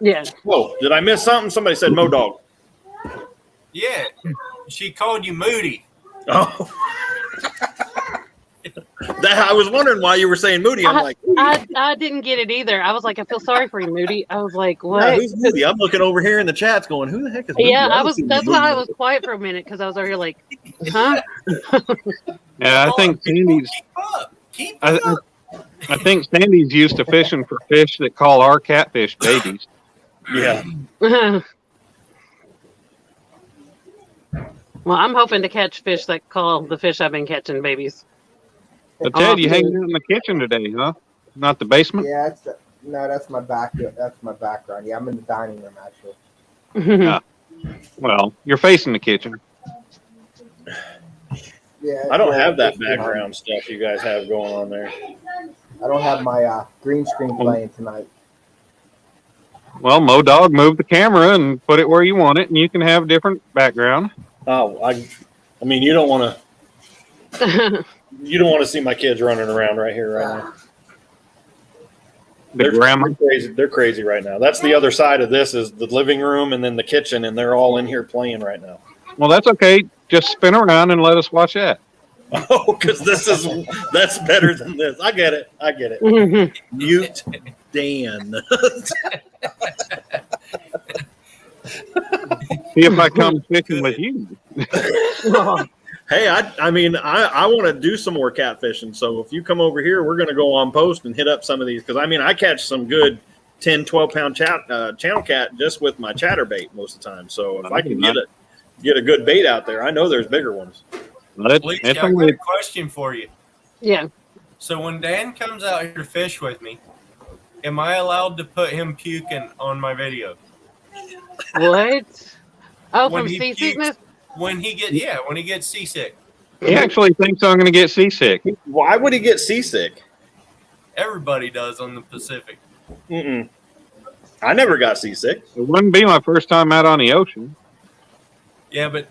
L: Yeah.
G: Whoa, did I miss something? Somebody said Mo Dog.
A: Yeah. She called you Moody.
G: Oh. I was wondering why you were saying Moody. I'm like,
L: I didn't get it either. I was like, I feel sorry for you, Moody. I was like, what?
G: yeah, who's Moody? I'm looking over here in the chats going, who the heck is Moody?
L: Yeah, I
G: don't
L: was.
G: see
L: That's
G: Moody.
L: why I was quiet for a minute because I was over here like, huh?
J: Yeah, I think Sandy's.
A: Keep up.
J: I think Sandy's used to fishing for fish that call our catfish babies.
G: Yeah.
L: Well, I'm hoping to catch fish that call the fish I've been catching babies.
J: But Ted, you hanging out in the kitchen today, huh? Not the basement?
E: Yeah, that's my back. That's my background. Yeah, I'm in the dining room actually.
J: Yeah. Well, you're facing the kitchen.
E: Yeah.
G: I don't have that background stuff you guys have going on there.
E: I don't have my green screen playing tonight.
J: Well, Mo Dog, move the camera and put it where you want it, and you can have a different background.
G: Oh, I mean, you don't want to see my kids running around right here right now.
J: The grandma.
G: They're crazy right now. That's the other side of this is the living room and then the kitchen, and they're all in here playing right now.
J: Well, that's okay. Just spin around and let us watch that.
G: Oh, because that's better than this. I get it. Mute. Dan.
J: See if I come fishing with you.
G: Hey, I mean, I want to do some more catfishing. So if you come over here, we're going to go on post and hit up some of these. Because, I mean, I catch some good 10, 12-pound channel cat just with my chatterbait most of the time. So if I can get a good bait out there, I know there's bigger ones.
A: Leach, I got a question for you.
L: Yeah.
A: So when Dan comes out here to fish with me, am I allowed to put him puking on my video?
L: What? Oh,
A: When
L: from
A: he
L: seasickness?
A: When he gets seasick.
J: He actually thinks I'm going to get seasick.
G: Why would he get seasick?
A: Everybody does on the Pacific.
G: Mm-mm. I never got seasick.
J: It wouldn't be my first time out on the ocean.
A: Yeah, but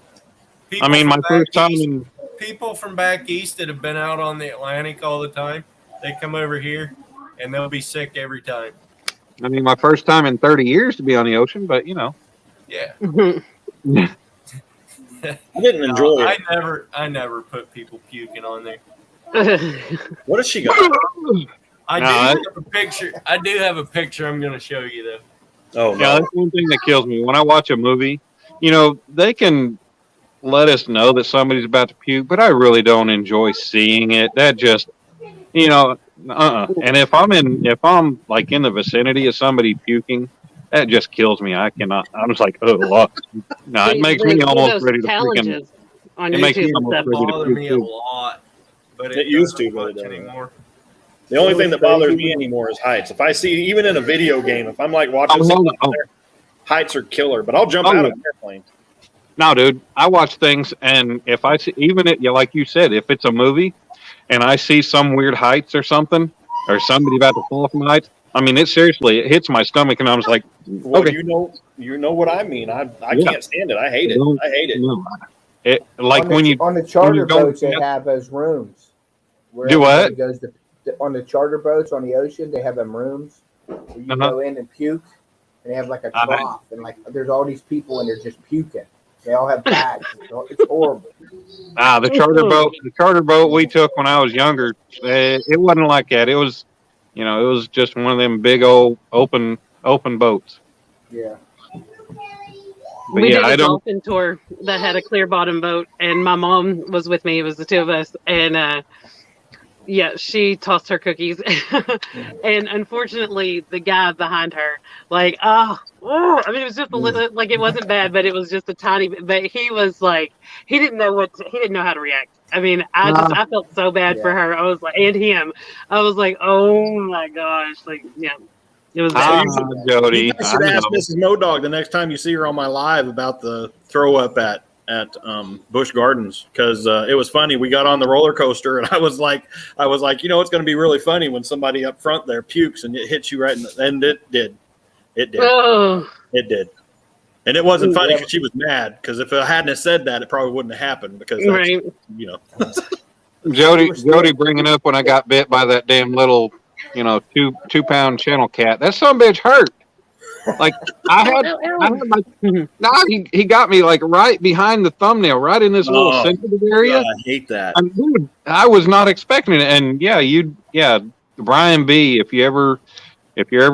J: my first time.
A: People from back east that have been out on the Atlantic all the time, they come over here and they'll be sick every time.
J: I mean, my first time in 30 years to be on the ocean, but
A: Yeah.
G: I didn't enjoy it.
A: I never put people puking on there.
G: What has she got?
A: I do have a picture I'm going to show you though.
G: Oh no.
J: Yeah, that's one thing that kills me. When I watch a movie, they can let us know that somebody's about to puke, but I really don't enjoy seeing it. That just, And if I'm like in the vicinity of somebody puking, that just kills me. I cannot. I'm just like, oh, look. No, it makes me almost ready to freaking.
L: On
J: it makes me
L: YouTube
J: almost
L: that
J: ready to
A: bother
J: puke
A: me a
J: too.
A: lot, but
G: It used to, but it doesn't
A: anymore.
G: The only thing that bothers me anymore is heights. If I see, even in a video game, if I'm like watching something there, heights are killer, but I'll jump out of an airplane.
J: No, dude, I watch things, and if I see, like you said, if it's a movie, and I see some weird heights or something, or somebody about to fall from heights, I mean, it hits my stomach, and I was like,
G: well,
J: okay.
G: You know what I mean. I can't stand it. I hate it. I hate it.
J: No.
E: On the charter boats, they have those rooms.
J: Do what?
E: On the charter boats on the ocean, they have them rooms where you go in and puke, and they have like a trough, and like there's all these people, and they're just puking. They all have bags. It's horrible.
J: The charter boat we took when I was younger, it wasn't like that. It was, it was just one of them big old open boats.
E: Yeah.
J: But
L: we did a dolphin tour that had a clear bottom boat, and my mom was with me. It was the two of us, and she tossed her cookies, and unfortunately, the guy behind her, I mean, it was just a little, like it wasn't bad, but it was just a tiny bit. But he was like, he didn't know how to react. I mean, I felt so bad for her. I was like, and him, I was like, oh my gosh, it was bad.
J: Jody,
G: you should ask Mrs. Modog the next time you see her on my live about the throw up at Busch Gardens, because it was funny. We got on the roller coaster, and I was like, it's going to be really funny when somebody up front there pukes and it hits you right in and it did. It did.
L: Oh.
G: It did. And it wasn't funny because she was mad, because if I hadn't said that, it probably wouldn't have happened, because that's,
J: Jody bringing up when I got bit by that damn little 2-pound channel cat. That son of a bitch hurt. Like he got me like right behind the thumbnail, right in this little sensitive area.
G: God, I hate that.
J: Dude, I was not expecting it. And Brian B, if you're ever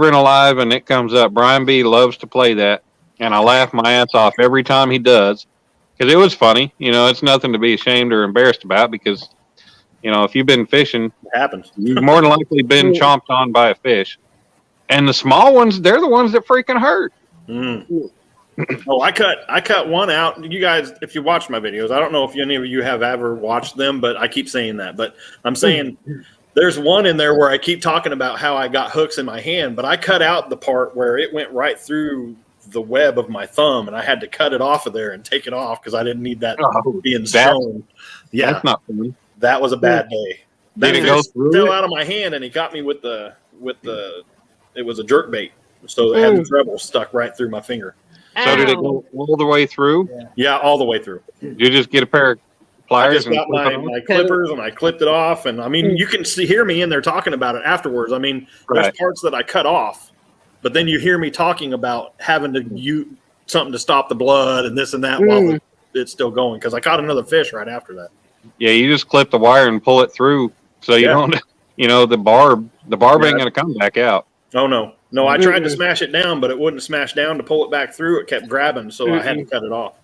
J: in a live and it comes up, Brian B loves to play that, and I laugh my ass off every time he does, because it was funny. It's nothing to be ashamed or embarrassed about, because if you've been fishing,
G: it happens.
J: You've more than likely been chomped on by a fish. And the small ones, they're the ones that freaking hurt.
G: Mm. Oh, I cut one out. You guys, if you watch my videos, I don't know if any of you have ever watched them, but I keep saying that. But I'm saying there's one in there where I keep talking about how I got hooks in my hand, but I cut out the part where it went right through the web of my thumb, and I had to cut it off of there and take it off because I didn't need that being shown. Yeah,
J: that's not funny.
G: That was a bad day. That
J: Did it go through
G: fell
J: it?
G: out of my hand, and he got me with the. It was a jerk bait, so it had the treble stuck right through my finger.
J: So did it go all the way through?
G: Yeah, all the way through.
J: Did you just get a pair of pliers?
G: I just got my clippers and I clipped it off, and I mean, you can hear me in there talking about it afterwards. I mean, there's parts that I cut off, but then you hear me talking about having to use something to stop the blood and this and that while it's still going, because I caught another fish right after that.
J: Yeah, you just clip the wire and pull it through, so you don't. The barb ain't going to come back out.
G: Oh no! I tried to smash it down, but it wouldn't smash down. To pull it back through, it kept grabbing, so I had to cut it off.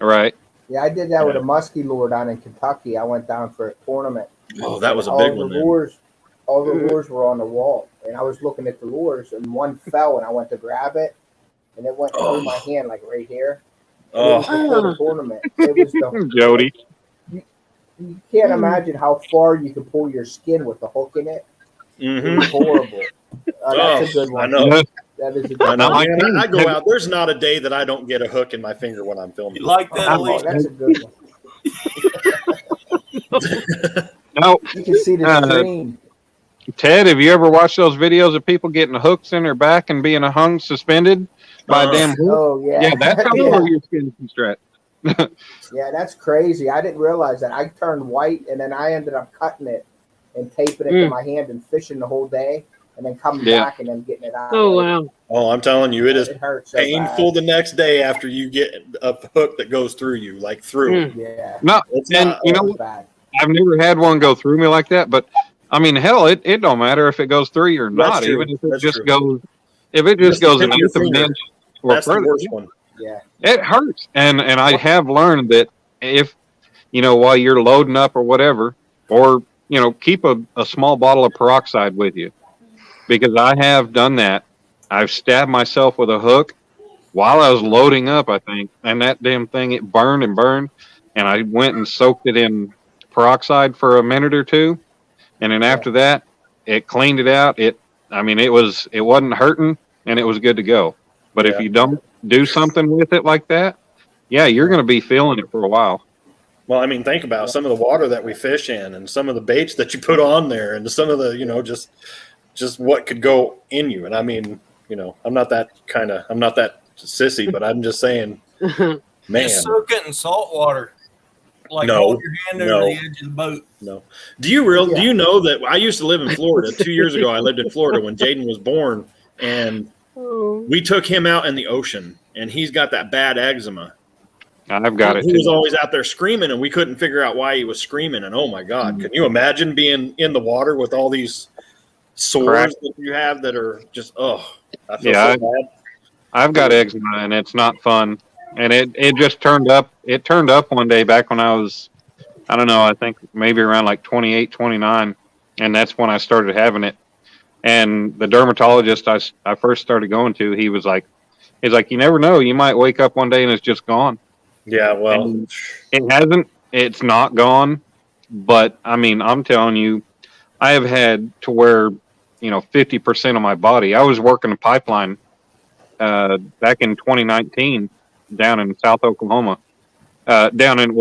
J: Right.
E: Yeah, I did that with a musky lure down in Kentucky. I went down for a tournament.
G: Oh, that was a
E: all
G: big
E: the
G: one.
E: Lures, all the lures were on the wall, and I was looking at the lures, and one fell, and I went to grab it, and it went through my hand like right here. It was before the tournament. It was the
J: Jody.
E: You can't imagine how far you can pull your skin with the hook in it. It was horrible. That's a good one.
G: I know.
E: That is a good one.
G: I go out. There's not a day that I don't get a hook in my finger when I'm filming.
A: You like that?
E: Oh, that's a good one.
J: No.
E: You can see the screen.
J: Ted, have you ever watched those videos of people getting hooks in their back and being hung suspended by a damn hook?
E: Oh, yeah.
J: Yeah, that's how your skin can stretch.
E: Yeah, that's crazy. I didn't realize that. I turned white, and then I ended up cutting it and taping it to my hand and fishing the whole day, and then coming back and then getting it out.
L: Oh, wow.
G: Oh, I'm telling you, it
E: hurts so
G: painful the next day after you get a hook that goes through you, like through.
E: Yeah.
J: No, you know what? I've never had one go through me like that, but I mean, hell, it don't matter if it goes through you or not. Even if it just goes, an eighth of an inch or further.
G: The worst one.
E: Yeah.
J: It hurts, and I have learned that if while you're loading up or whatever, or keep a small bottle of peroxide with you, because I have done that. I've stabbed myself with a hook while I was loading up, I think, and that damn thing, it burned and burned, and I went and soaked it in peroxide for a minute or two, and then after that, it cleaned it out. It wasn't hurting, and it was good to go. But if you don't do something with it like that, yeah, you're going to be feeling it for a while.
G: Well, I mean, think about some of the water that we fish in, and some of the baits that you put on there, and some of the, just what could go in you. And I mean, I'm not that sissy, but I'm just saying, man.
A: Just soak it in salt water. Like hold your hand over the edge of the boat.
G: No. Do you know that I used to live in Florida 2 years ago? I lived in Florida when Jaden was born, and we took him out in the ocean, and he's got that bad eczema.
J: I've got it.
G: He was always out there screaming, and we couldn't figure out why he was screaming. And oh my God, can you imagine being in the water with all these sores that you have that are just I feel so bad.
J: I've got eczema, and it's not fun. And it just turned up. It turned up one day back when I was, I don't know, I think maybe around like 28, 29, and that's when I started having it. And the dermatologist I first started going to, he's like, you never know, you might wake up one day and it's just gone.
G: Yeah, well,
J: and it's not gone, but I mean, I'm telling you, I have had to where 50% of my body. I was working a pipeline back in 2019 down in South Oklahoma, down in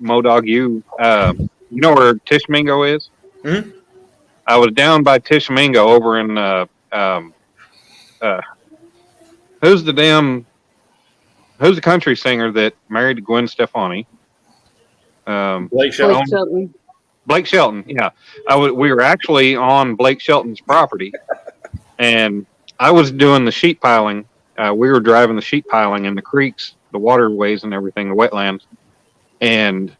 J: Modog. You know where Tishmingo is?
G: Mm-hmm.
J: I was down by Tishmingo over in who's the country singer that married Gwen Stefani?
G: Blake Shelton.
J: Blake Shelton. Yeah, we were actually on Blake Shelton's property, and I was doing the sheet piling. We were driving the sheet piling in the creeks, the waterways, and everything, the wetlands. And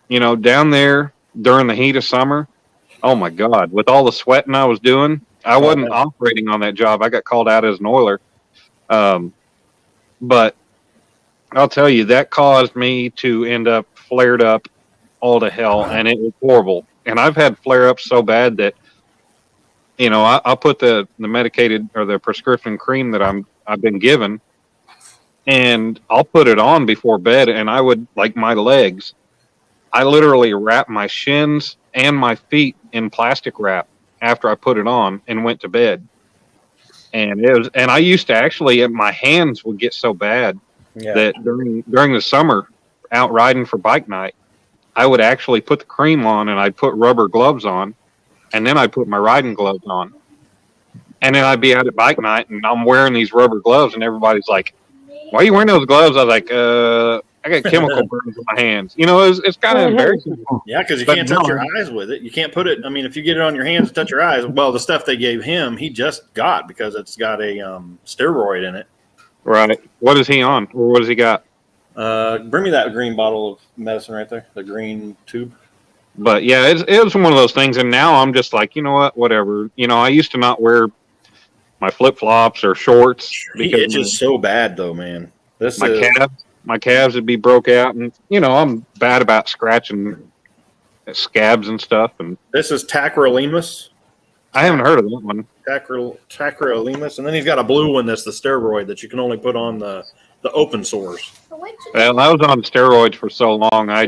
J: down there during the heat of summer, oh my God, with all the sweating I was doing, I wasn't operating on that job. I got called out as an oiler. But I'll tell you, that caused me to end up flared up all to hell, and it was horrible. And I've had flare-ups so bad that, I'll put the medicated or the prescription cream that I've been given, and I'll put it on before bed, and I would, like my legs, I literally wrap my shins and my feet in plastic wrap after I put it on and went to bed. And I used to actually, my hands would get so bad that during the summer out riding for bike night, I would actually put the cream on and I'd put rubber gloves on, and then I'd put my riding gloves on. And then I'd be out at bike night and I'm wearing these rubber gloves, and everybody's like, "Why are you wearing those gloves?" I was like, I got chemical burns on my hands. It's kind of embarrassing.
G: Yeah, because you can't touch your eyes with it. You can't put it. I mean, if you get it on your hands and touch your eyes, well, the stuff they gave him, he just got because it's got a steroid in it.
J: Right. What is he on? Or what has he got?
G: Bring me that green bottle of medicine right there, the green tube.
J: But yeah, it was one of those things, and now I'm just like, you know what, whatever. I used to not wear my flip flops or shorts.
G: He itches so bad though, man.
J: My calves would be broke out, and I'm bad about scratching scabs and stuff. And
G: this is tacrolimus.
J: I haven't heard of that one.
G: Tacrolimus, and then he's got a blue one that's the steroid that you can only put on the open sores.
J: Well, I was on steroids for so long, I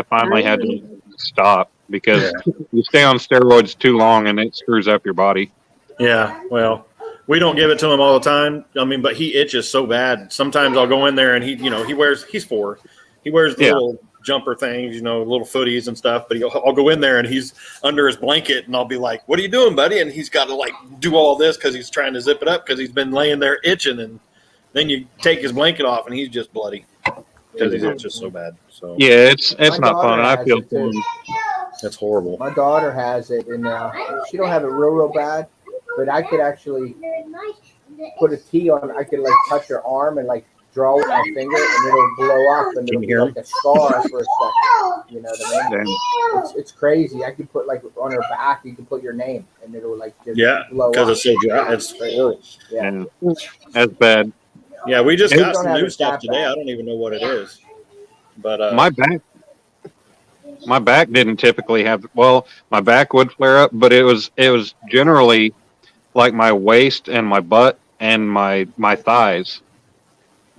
J: finally had to stop because you stay on steroids too long and it screws up your body.
G: Yeah, well, we don't give it to him all the time. I mean, but he itches so bad. Sometimes I'll go in there and he's 4. He wears the little jumper things, little footies and stuff. But I'll go in there and he's under his blanket and I'll be like, "What are you doing, buddy?" And he's got to do all this because he's trying to zip it up because he's been laying there itching. And then you take his blanket off and he's just bloody because he's itching so bad. So
J: yeah, it's not fun. I feel
G: that's horrible.
E: My daughter has it, and she don't have it real bad, but I could actually put a T on. I could touch her arm and draw with my finger, and it'll blow up, and it'll be like a scar for a second. You know what I mean? It's crazy. I could put on her back. You can put your name, and it'll just blow up.
G: Because it's so dry. It's horrible.
E: Yeah,
J: that's bad.
G: Yeah, we just got some new stuff today. I don't even know what it is, but
J: my back didn't typically have. Well, my back would flare up, but it was generally like my waist and my butt and my thighs.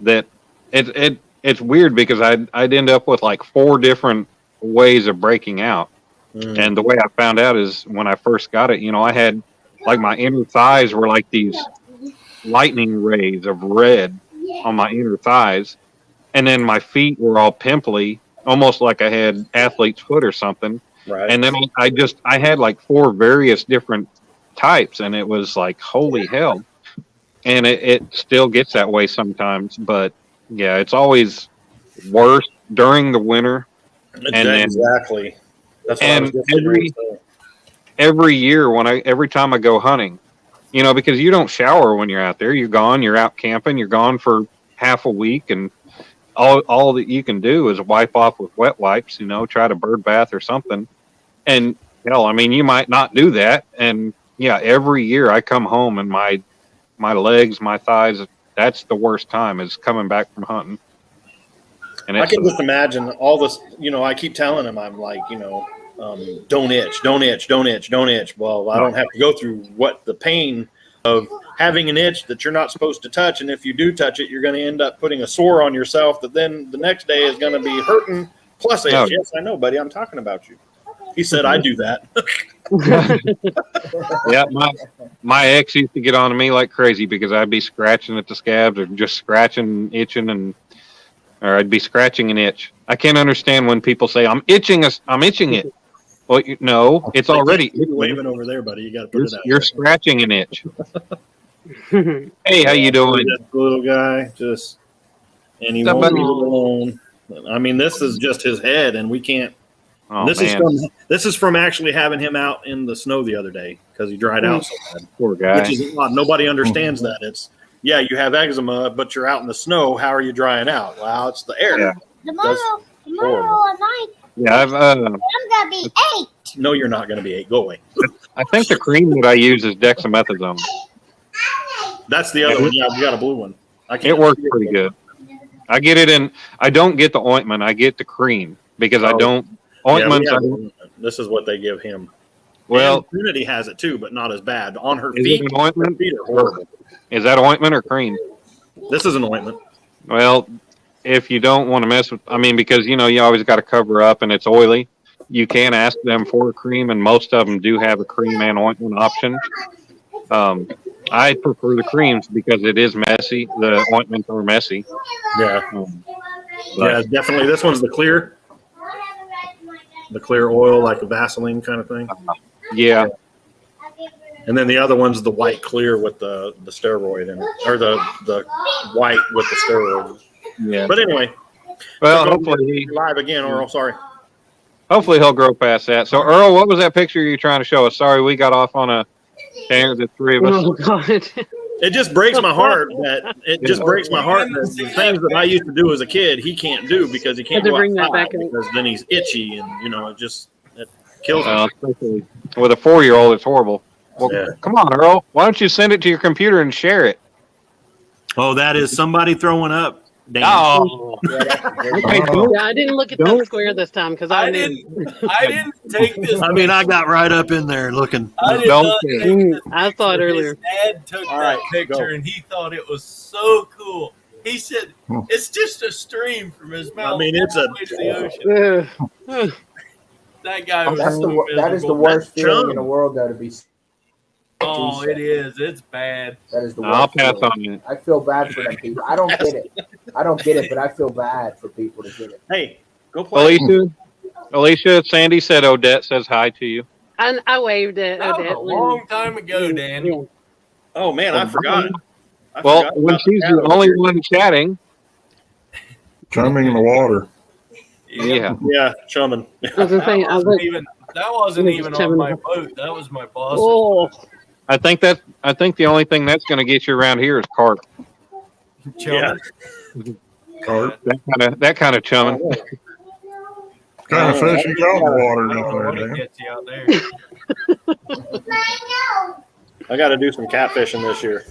J: That it's weird because I'd end up with 4 different ways of breaking out. And the way I found out is when I first got it, I had my inner thighs were like these lightning rays of red on my inner thighs, and then my feet were all pimply, almost like I had athlete's foot or something.
G: Right.
J: And then I had 4 various different types, and it was holy hell. And it still gets that way sometimes, but yeah, it's always worse during the winter. And
G: exactly. That's what
J: and every year every time I go hunting, because you don't shower when you're out there. You're gone. You're out camping. You're gone for half a week, and all that you can do is wipe off with wet wipes. Try to bird bath or something. And hell, you might not do that. And yeah, every year I come home and my legs, my thighs, that's the worst time is coming back from hunting. And
G: I can just imagine all this, I keep telling him, I'm like, don't itch, don't itch, don't itch, don't itch. Well, I don't have to go through the pain of having an itch that you're not supposed to touch. And if you do touch it, you're going to end up putting a sore on yourself that then the next day is going to be hurting plus itch. Yes, I know, buddy. I'm talking about you. He said, I do that.
J: Yeah, my ex used to get on to me like crazy because I'd be scratching at the scabs or just scratching, itching, or I'd be scratching an itch. I can't understand when people say, I'm itching it. Well, no, it's already
G: you're waving over there, buddy. You got to put it out.
J: You're scratching an itch. Hey, how you doing?
G: That little guy, and he won't leave it alone. I mean, this is just his head, and we can't.
J: Oh,
G: this is from actually having him out in the snow the other day because he dried out so bad.
J: Poor guy.
G: Which is odd. Nobody understands that. It's you have eczema, but you're out in the snow. How are you drying out? Well, it's the air.
J: Yeah.
I: Tomorrow at night.
J: Yeah,
I: I'm gonna be 8.
G: No, you're not going to be 8. Go away.
J: I think the cream that I use is dexamethasone.
G: That's the other one. Yeah, we got a blue one.
J: It works pretty good. I get it in. I don't get the ointment. I get the cream because I don't. Ointments.
G: This is what they give him.
J: Well,
G: and Trinity has it too, but not as bad. On her
J: is
G: feet,
J: it an ointment?
G: Her feet are horrible.
J: Is that ointment or cream?
G: This is an ointment.
J: Well, if you don't want to mess with, because you always got to cover up and it's oily. You can ask them for a cream, and most of them do have a cream and ointment option. I prefer the creams because it is messy. The ointments are messy.
G: Yeah, yeah, definitely. This one's the clear oil, like a Vaseline kind of thing.
J: Yeah.
G: And then the other one's the white clear with the steroid in it, or the white with the steroid.
J: Yeah.
G: But anyway.
J: Well, hopefully
G: live again, Earl. Sorry.
J: Hopefully he'll grow past that. So Earl, what was that picture you were trying to show us? Sorry, we got off on a tangent, the 3 of us.
L: Oh God.
G: It just breaks my heart that the things that I used to do as a kid, he can't do because he can't go outside because then he's itchy and it kills him.
J: With a 4-year-old, it's horrible. Well,
G: Yeah.
J: come on, Earl. Why don't you send it to your computer and share it?
G: Oh, that is somebody throwing up. Dan.
J: Oh,
E: Yeah, that's a good
J: okay,
E: one.
L: Yeah, I didn't look at that
J: don't.
L: square this time because I knew.
A: I didn't take this.
G: I mean, I got right up in there looking.
A: I did
J: Don't
A: not
J: care.
A: take this.
L: I saw it
A: picture.
L: earlier.
A: His dad took
G: All
A: that
G: right,
A: picture
G: go.
A: and he thought it was so cool. He said
K: Hmm.
A: it's just a stream from his mouth.
G: I mean, it's
A: all
G: a
A: the way to the ocean.
L: Ugh.
A: That guy was
E: That
A: so
E: is the
A: miserable.
E: worst
G: That's
E: feeling in
G: chum.
E: the world, though, to be.
A: Oh, it is. It's bad.
E: That is the
J: I'll
E: worst
J: pass
E: feeling.
J: on you.
E: I feel bad for them people. I don't get it. But I feel bad for people to get it.
G: Hey, go play.
J: Alicia, Sandy said Odette says hi to you.
L: I waved at
A: That was
L: Odette.
A: a long time ago, Dan.
L: Yeah.
G: Oh man, I forgot.
J: Well, when she's the only one chatting.
K: Chumming in the water.
J: Yeah.
G: Yeah, chumming.
L: I was gonna say,
A: That wasn't even on my boat. That was my boss's.
L: Oh,
J: I think the only thing that's going to get you around here is carp.
G: Yeah.
K: Carp.
J: That kind of chumming.
K: What kind of fish you got in the water
A: I don't know
K: down
A: what
K: there,
A: it
K: Dan?
A: gets you out there.
G: I got to do some catfishing this year.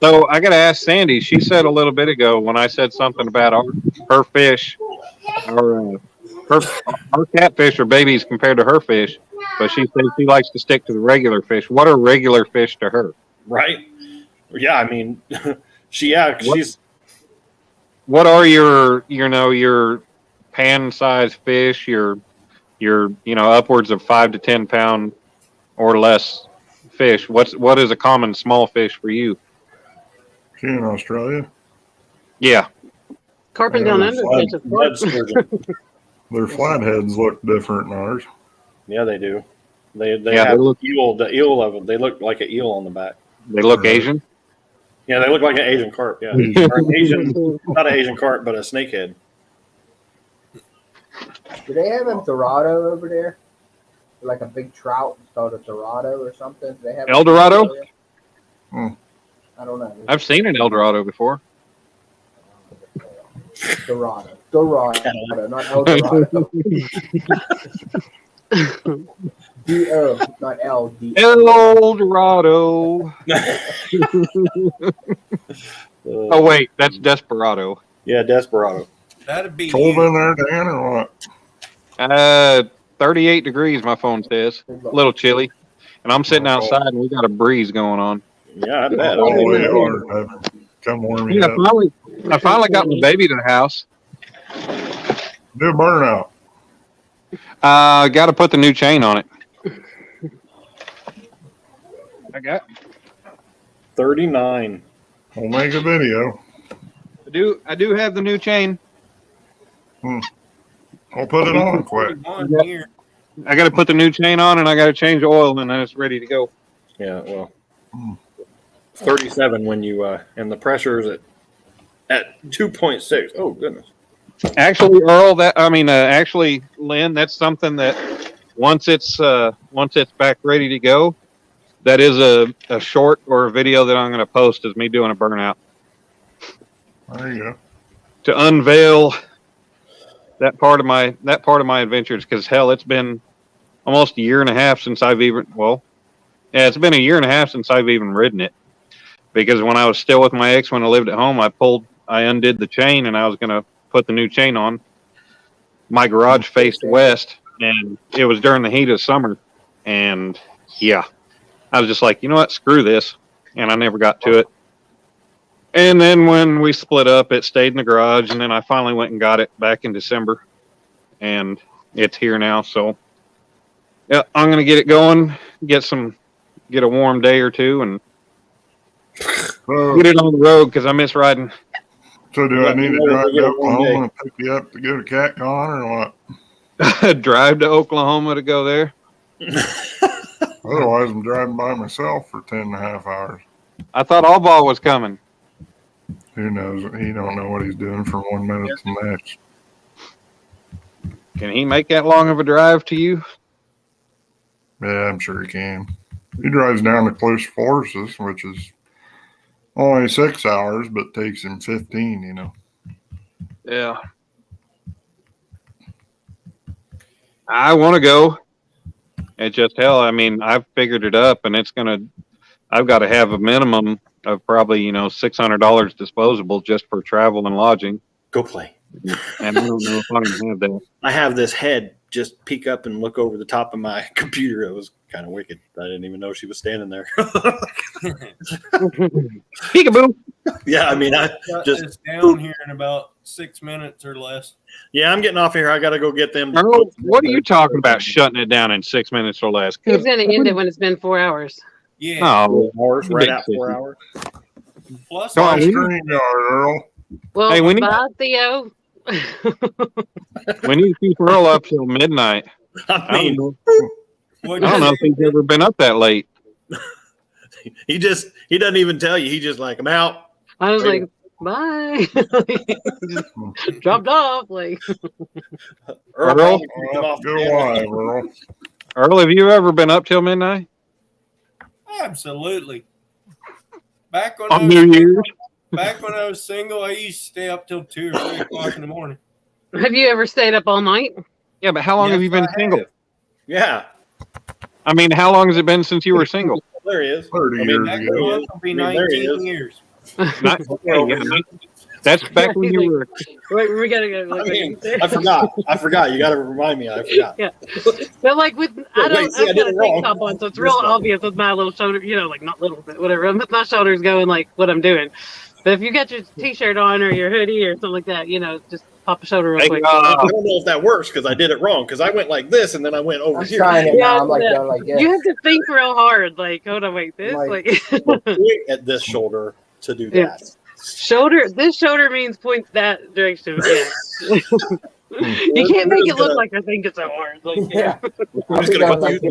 J: So I got to ask Sandy. She said a little bit ago when I said something about her fish, her catfish are babies compared to her fish, but she says she likes to stick to the regular fish. What are regular fish to her?
G: Right? Yeah, I mean, she's.
J: What are your pan-sized fish? Your upwards of 5 to 10 pound or less fish. What is a common small fish for you?
K: She in Australia?
J: Yeah.
L: carping down under catches
G: Mud sturgeon.
K: Their flatheads look different than ours.
G: Yeah, they do. They
J: Yeah,
G: have
J: they look-
G: the eel of them. They look like an eel on the back.
J: They look Asian.
G: Yeah, they look like an Asian carp. Yeah, or an Asian, not an Asian carp, but a snakehead.
E: Do they have them Dorado over there? Like a big trout called a Dorado or something? Do they have
J: El Dorado?
K: Hmm.
E: I don't know.
J: I've seen an El Dorado before.
E: Dorado, not El Dorado. D-O, not L. D.
J: El Dorado. Oh wait, that's Desperado.
G: Yeah, Desperado.
A: That'd be
K: Cold in there, Dan, or what?
J: 38 degrees. My phone says a little chilly, and I'm sitting outside and we got a breeze going on.
G: Yeah, I bet.
K: All the way hard. Come warm me
J: Yeah,
K: up.
J: I finally got my baby to the house.
K: Do a burnout.
J: Got to put the new chain on it. I got.
G: 39.
K: We'll make a video.
J: I do have the new chain.
K: I'll put it on quick.
A: Here.
J: I got to put the new chain on, and I got to change the oil, and then it's ready to go.
G: Yeah, well, 37 when you and the pressure is at 2.6. Oh goodness.
J: Actually, Earl, actually, Lynn, that's something that once it's back ready to go, that is a short or a video that I'm going to post is me doing a burnout
K: There you go.
J: to unveil that part of my adventures. Because hell, it's been almost a year and a half since it's been a year and a half since I've even ridden it. Because when I was still with my ex, when I lived at home, I undid the chain and I was going to put the new chain on. My garage faced west, and it was during the heat of summer. And yeah, I was just like, you know what, screw this. And I never got to it. And then when we split up, it stayed in the garage. And then I finally went and got it back in December. And it's here now. So yeah, I'm going to get it going, get a warm day or two, and get it on the road because I miss riding.
K: So do I need to drive to Oklahoma and pick you up to go to CatCon or what?
J: Drive to Oklahoma to go there.
K: Otherwise, I'm driving by myself for 10 and a half hours.
J: I thought Allball was coming.
K: Who knows? He don't know what he's doing from 1 minute to the next.
J: Can he make that long of a drive to you?
K: Yeah, I'm sure he can. He drives down to close forces, which is only 6 hours, but takes him 15, you know.
J: Yeah. I want to go. It's just hell. I mean, I've figured it up, and I've got to have a minimum of probably $600 disposable just for travel and lodging.
G: Go play.
J: And I don't know if I'm gonna have that.
G: I have this head just peek up and look over the top of my computer. It was kind of wicked. I didn't even know she was standing there.
J: Peekaboo.
G: Yeah, I mean,
A: it's down here in about 6 minutes or less.
G: Yeah, I'm getting off here. I got to go get them.
J: Earl, what are you talking about? Shutting it down in 6 minutes or less?
L: He's going to end it when it's been 4 hours.
A: Yeah.
J: Oh,
G: 4 hours, right at 4 hours.
A: Plus,
K: Nice screen guard, Earl.
L: Well,
J: Hey,
L: bye, Theo.
J: We need to keep Earl up till midnight.
G: I mean,
J: I don't know if he's ever been up that late.
G: he doesn't even tell you. He just like, I'm out.
L: I was like, bye. Just dropped off. Like,
J: Earl,
K: Good live, Earl.
J: Earl, have you ever been up till midnight?
A: Absolutely. Back when
J: On New Year's?
A: Back when I was single, I used to stay up till 2 or 3 o'clock in the morning.
L: have you ever stayed up all night?
J: Yeah, but how long have you been single?
G: Yeah.
J: I mean, how long has it been since you were single?
G: There he is.
K: 30 years
A: Next
K: ago.
A: month will be
G: there he
A: 19
G: is.
A: years.
J: That's back when you were.
L: Wait, we gotta go.
G: I mean, I forgot. You got to remind me. I forgot.
L: Yeah, but like with I
G: Wait, see, I
L: I've
G: did
L: got a
G: it wrong.
L: tank top on, so it's real obvious with my little shoulder. Like not little, but whatever. With my shoulders going, like what I'm doing. But if you got your t-shirt on or your hoodie or something like that, just pop a shoulder real quick.
G: I don't know if that works because I did it wrong. Because I went like this and then I went over
E: I'm
G: here.
E: trying it now. I'm like going like this.
L: You have to think real hard. Like, hold on, wait, this
E: Like-
G: Point at this shoulder to do that.
L: Yeah. shoulder. This shoulder means point that direction. Yeah. You can't make it look like I think it's so hard. Like,
E: Yeah.
G: I'm just gonna
E: like
G: go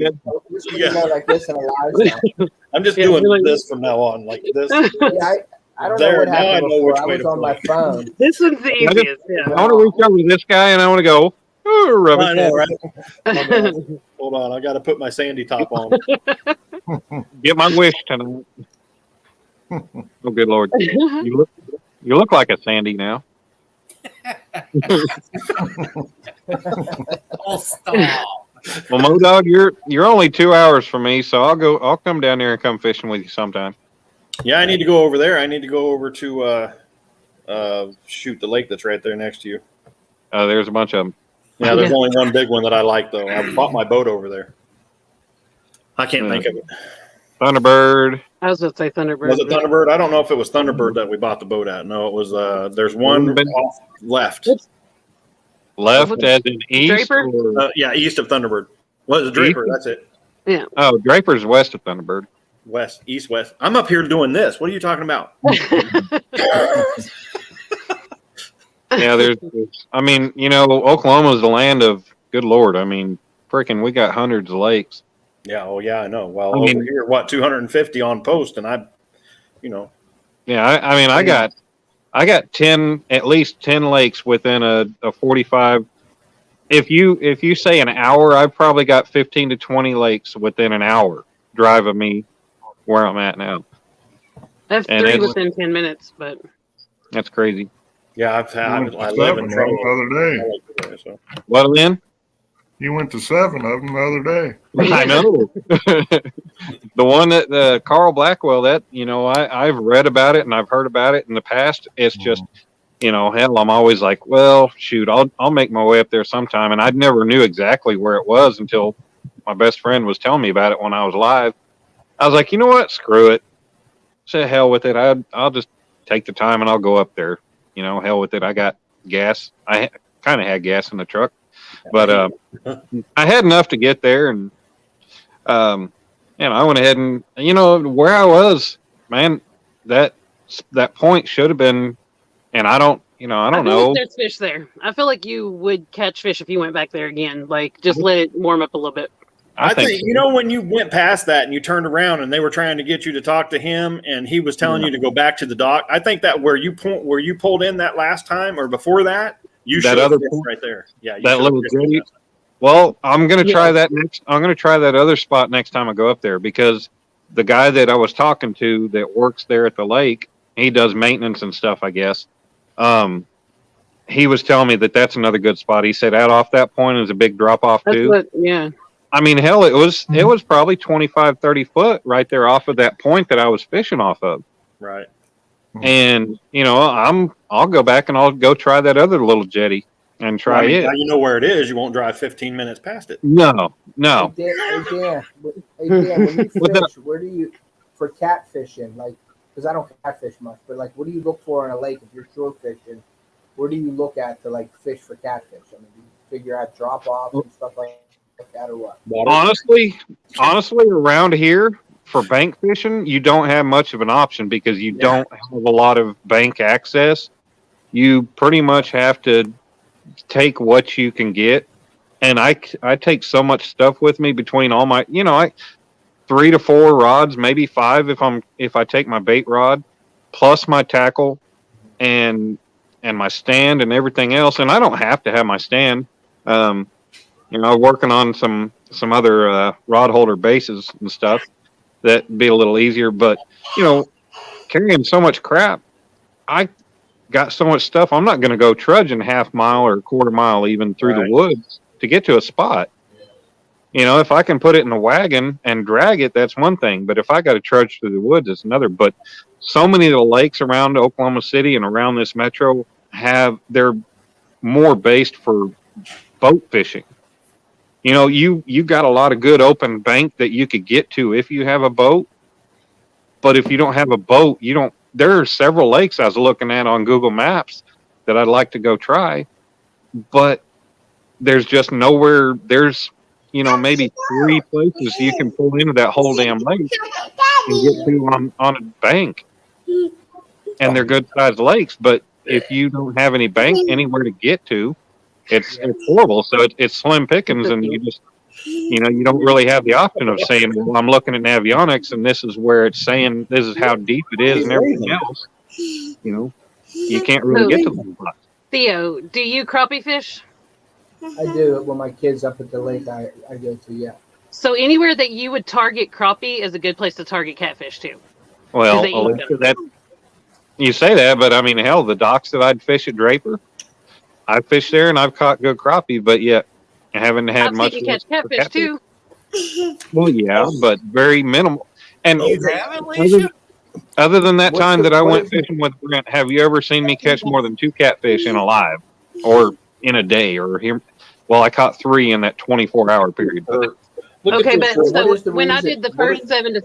E: like this in a live sound.
G: I'm just
L: Yeah,
G: doing
L: you're like-
G: this from now on, like this.
E: Yeah, I don't
G: There,
E: know what
G: now I
E: happened
G: know
E: before.
G: which
E: I
G: way
E: was
G: to
E: on my
G: point.
E: phone.
L: This one's the easiest.
J: I
L: Yeah.
J: want to reach over to this guy and I want to go, oh, rub
G: I
J: his
G: know,
J: head.
G: right? Hold on, I got to put my sandy top on.
J: Get my wish tonight. Oh, good Lord. You look like a Sandy now.
A: Oh, stop.
J: Well, Modog, you're only 2 hours from me, so I'll come down there and come fishing with you sometime.
G: Yeah, I need to go over there. I need to go over to shoot the lake that's right there next to you.
J: There's a bunch of them.
G: Yeah, there's only one big one that I like though. I bought my boat over there. I can't think of it.
J: Thunderbird.
L: I was going to say Thunderbird.
G: Was it Thunderbird? I don't know if it was Thunderbird that we bought the boat at. No, it was. There's one off left.
J: Left as in east?
L: Draper?
J: Or...
G: Yeah, east of Thunderbird. Well, it's Draper.
J: East?
G: That's it.
L: Yeah.
J: Oh, Draper's west of Thunderbird.
G: West, east, west. I'm up here doing this. What are you talking about?
J: Yeah, there's. I mean, Oklahoma's the land of good Lord. I mean, freaking, we got hundreds of lakes.
G: Yeah. Oh, yeah. I know. Well,
J: I mean-
G: over here, 250 on post, and
J: Yeah, I mean, I got at least 10 lakes within a 45. If you say an hour, I've probably got 15 to 20 lakes within an hour drive of me where I'm at now.
L: I have
J: And
L: 3
J: it's-
L: within 10 minutes, but
J: That's crazy.
G: yeah, I live in
K: the
G: trouble.
K: other day.
G: So.
J: What, Lynn?
K: You went to 7 of them the other day.
J: I know. The one that Carl Blackwell, that, I've read about it and I've heard about it in the past. It's just, hell, I'm always like, well, shoot, I'll make my way up there sometime. And I never knew exactly where it was until my best friend was telling me about it when I was live. I was like, you know what? Screw it. Say hell with it. I'll just take the time and I'll go up there. Hell with it. I got gas. I kind of had gas in the truck, but I had enough to get there. And I went ahead and where I was, man, that point should have been. And I don't know.
L: Like there's fish there. I feel like you would catch fish if you went back there again. Like just let it warm up a little bit.
G: I think when you went past that and you turned around and they were trying to get you to talk to him and he was telling you to go back to the dock. I think that where you pulled in that last time or before that, you should have right there. Yeah, you
J: that little jetty. Well, I'm gonna try that next. I'm gonna try that other spot next time I go up there because the guy that I was talking to that works there at the lake, he does maintenance and stuff, I guess. He was telling me that that's another good spot. He said out off that point is a big drop off too.
L: Yeah.
J: I mean, hell, it was probably 25, 30 foot right there off of that point that I was fishing off of.
G: Right.
J: And I'll go back and I'll go try that other little jetty and try it.
G: Now you know where it is. You won't drive 15 minutes past it.
J: No.
E: Hey Dan, when you fish, where do you for catfishing? Like, because I don't catfish much, but like, what do you look for in a lake if you're shore fishing? Where do you look at to like fish for catfish? I mean, do you figure out drop offs and stuff like that, or what?
J: Honestly, around here for bank fishing, you don't have much of an option because you don't have a lot of bank access. You pretty much have to take what you can get, and I take so much stuff with me between all my 3 to 4 rods, maybe 5 if I take my bait rod plus my tackle and my stand and everything else. And I don't have to have my stand. Working on some other rod holder bases and stuff that'd be a little easier, but carrying so much crap, I got so much stuff. I'm not going to go trudging half mile or quarter mile even through the woods to get to a spot. If I can put it in a wagon and drag it, that's one thing. But if I got to trudge through the woods, it's another. But so many of the lakes around Oklahoma City and around this metro they're more based for boat fishing. You got a lot of good open bank that you could get to if you have a boat. But if you don't have a boat, there are several lakes I was looking at on Google Maps that I'd like to go try, but there's just nowhere. There's, maybe 3 places you can pull into that whole damn lake and get to on a bank, and they're good sized lakes. But if you don't have any bank anywhere to get to, it's horrible. So it's slim pickings, and you just, you don't really have the option of saying, well, I'm looking at Navionics and this is where it's saying this is how deep it is and everything else. You can't really get to them.
L: Theo, do you crappie fish?
E: I do. When my kids up at the lake, I go to, yeah.
L: So anywhere that you would target crappie is a good place to target catfish too.
J: Well, you say that, but I mean, hell, the docks that I'd fish at Draper, I fished there and I've caught good crappie, but yet I haven't had much.
L: You catch catfish too.
J: Well, yeah, but very minimal. And
A: you haven't, Alicia?
J: Other than that time that I went fishing with Brent, have you ever seen me catch more than 2 catfish in a live or in a day or here? Well, I caught 3 in that 24-hour period.
L: Okay, but so when I did the first 7 to...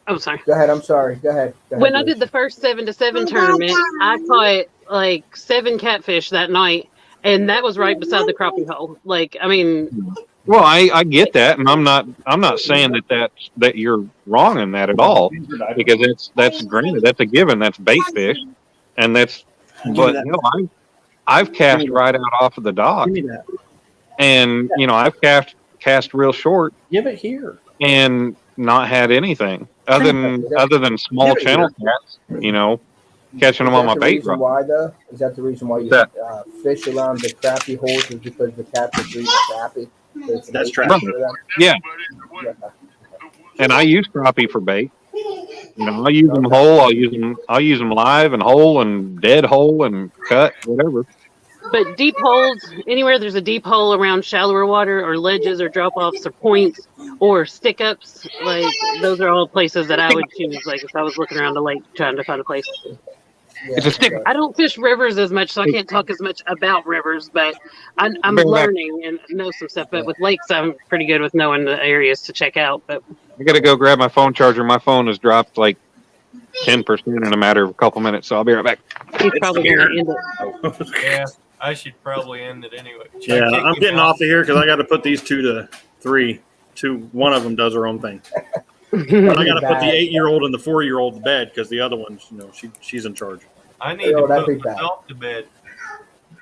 L: Oh, sorry.
E: Go ahead. I'm sorry. Go ahead.
L: When I did the first 7 to 7 tournament, I caught like 7 catfish that night, and that was right beside the crappie hole. Like, I mean...
J: Well, I get that, and I'm not saying that you're wrong in that at all, because that's granted, that's a given, that's bait fish, and that's, but I've cast right out off of the dock, and I've cast real short.
G: Give it here.
J: And not had anything other than small channel cats, catching them on my bait rod.
E: Why though? Is that the reason why you fish around the crappie holes? Is because the catfish are eating crappie?
G: That's trash.
J: Yeah. And I use crappie for bait. I'll use them whole. I'll use them live and whole and dead whole and cut, whatever.
L: But deep holes, anywhere there's a deep hole around shallower water or ledges or drop offs or points or stick ups, like those are all places that I would choose. Like if I was looking around the lake trying to find a place.
J: It's a stick.
L: I don't fish rivers as much, so I can't talk as much about rivers, but I'm learning and know some stuff. But with lakes, I'm pretty good with knowing the areas to check out. But
J: I got to go grab my phone charger. My phone has dropped like 10% in a matter of a couple minutes, so I'll be right back.
L: He's probably going to end it.
A: Yeah, I should probably end it anyway.
G: Yeah, I'm getting off of here because I got to put these 2 to 3. One of them does her own thing. But I got to put the 8-year-old and the 4-year-old to bed because the other one's, she's in charge.
A: I need to put myself to bed.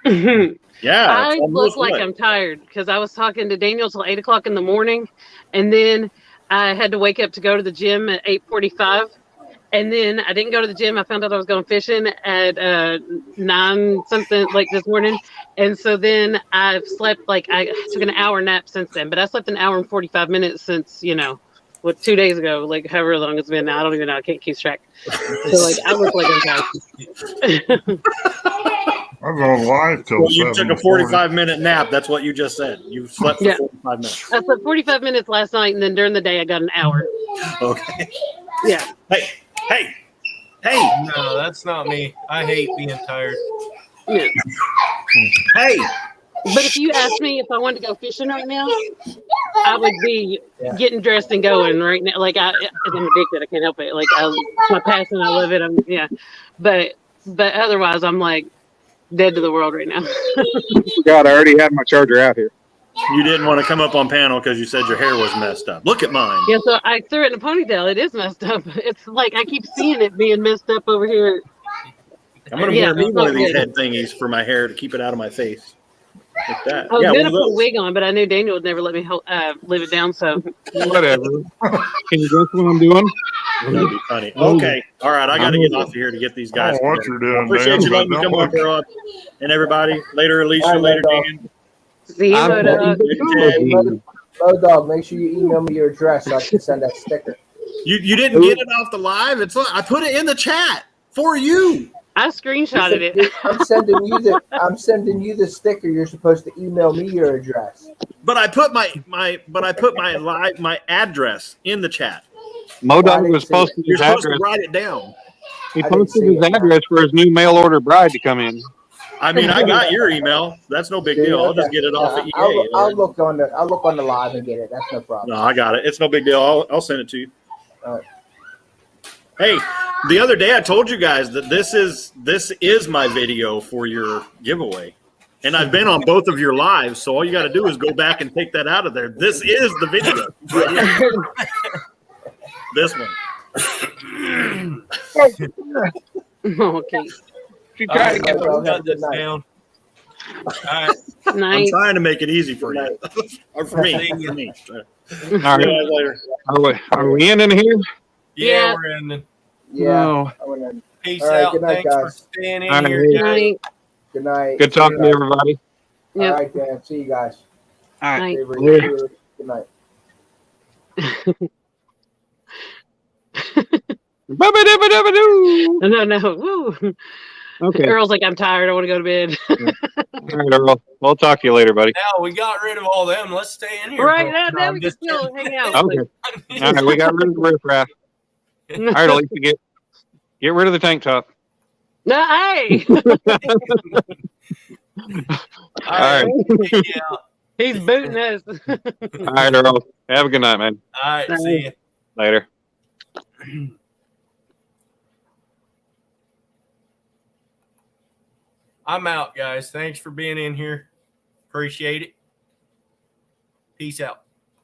G: Yeah,
L: I look like I'm tired because I was talking to Daniel till 8 o'clock in the morning, and then I had to wake up to go to the gym at 8:45, and then I didn't go to the gym. I found out I was going fishing at 9 something like this morning, and so then I've slept I took an hour nap since then, but I slept an hour and 45 minutes since 2 days ago, like however long it's been now. I don't even know. I can't keep track. So I look like I'm tired.
K: I was on live till
G: Well, you
K: 7
G: took a
K: this morning.
G: 45-minute nap. That's what you just said. You slept for
L: Yeah.
G: 45 minutes.
L: I slept 45 minutes last night, and then during the day I got an hour.
G: Okay.
L: Yeah.
G: Hey.
A: No, that's not me. I hate being tired.
L: Yeah.
G: Hey.
L: But if you asked me if I wanted to go fishing right now, I would be getting dressed and going right now. Like I'm addicted. I can't help it. Like it's my passion. I love it. But otherwise, I'm like dead to the world right now.
J: God, I already had my charger out here.
G: You didn't want to come up on panel because you said your hair was messed up. Look at mine.
L: Yeah, so I threw it in a ponytail. It is messed up. It's like I keep seeing it being messed up over here.
G: I'm gonna wear me one of these head thingies for my hair to keep it out of my face. Like that.
L: I was gonna put a wig on, but I knew Daniel would never let me live it down. So
J: whatever. Can you guess what I'm doing?
G: That'd be funny. Okay, all right. I got to get off of here to get these guys.
K: I don't know what you're doing,
G: I appreciate
K: Dan,
G: you letting me
K: but
G: come
K: don't
G: on, Earl, and everybody. Later, Alicia.
E: All right,
G: Later,
E: dog.
G: Dan.
L: see you later.
E: Low dog, make sure you email me your address so I can send that sticker.
G: You didn't get it off the live. I put it in the chat for you.
L: I screenshotted it.
E: I'm sending you the sticker. You're supposed to email me your address.
G: But I put my address in the chat.
J: Modog was posting
G: You're
J: his
G: supposed
J: address.
G: to write it down.
J: He posted his address for his new mail order bride to come in.
G: I mean, I got your email. That's no big deal. I'll just get it off of EA.
E: I'll look on the live and get it. That's no problem.
G: No, I got it. It's no big deal. I'll send it to you.
E: All right.
G: Hey, the other day I told you guys that this is my video for your giveaway. And I've been on both of your lives, so all you got to do is go back and take that out of there. This is the video. Right here. This one.
L: Okay.
J: She tried to get
A: Cut this down. All right.
G: I'm trying to make it easy for you. Or for me. For me.
J: All right.
G: Later.
J: Are we in here?
A: Yeah, we're in.
E: Yeah.
J: Oh.
A: Peace
E: All right,
A: out.
E: good night,
A: Thanks
E: guys.
A: for staying in
J: All right.
A: here, guys.
E: Good night.
J: Good talking to everybody.
E: All right, Dan. See you guys.
J: All right.
E: Good night.
L: No. Woo.
J: Okay.
L: Earl's like, I'm tired. I want to go to bed.
J: All right, Earl. We'll talk to you later, buddy.
A: Now we got rid of all them. Let's stay in here.
L: Right now we can still hang out.
J: Okay. All right, we got rid of the riffraff. All right, Alicia, get rid of the tank top.
L: No, hey.
J: All right.
A: Yeah.
L: He's booting us.
J: All right, Earl. Have a good night, man.
A: All right. See you.
J: Later.
A: I'm out, guys. Thanks for being in here. Appreciate it. Peace out.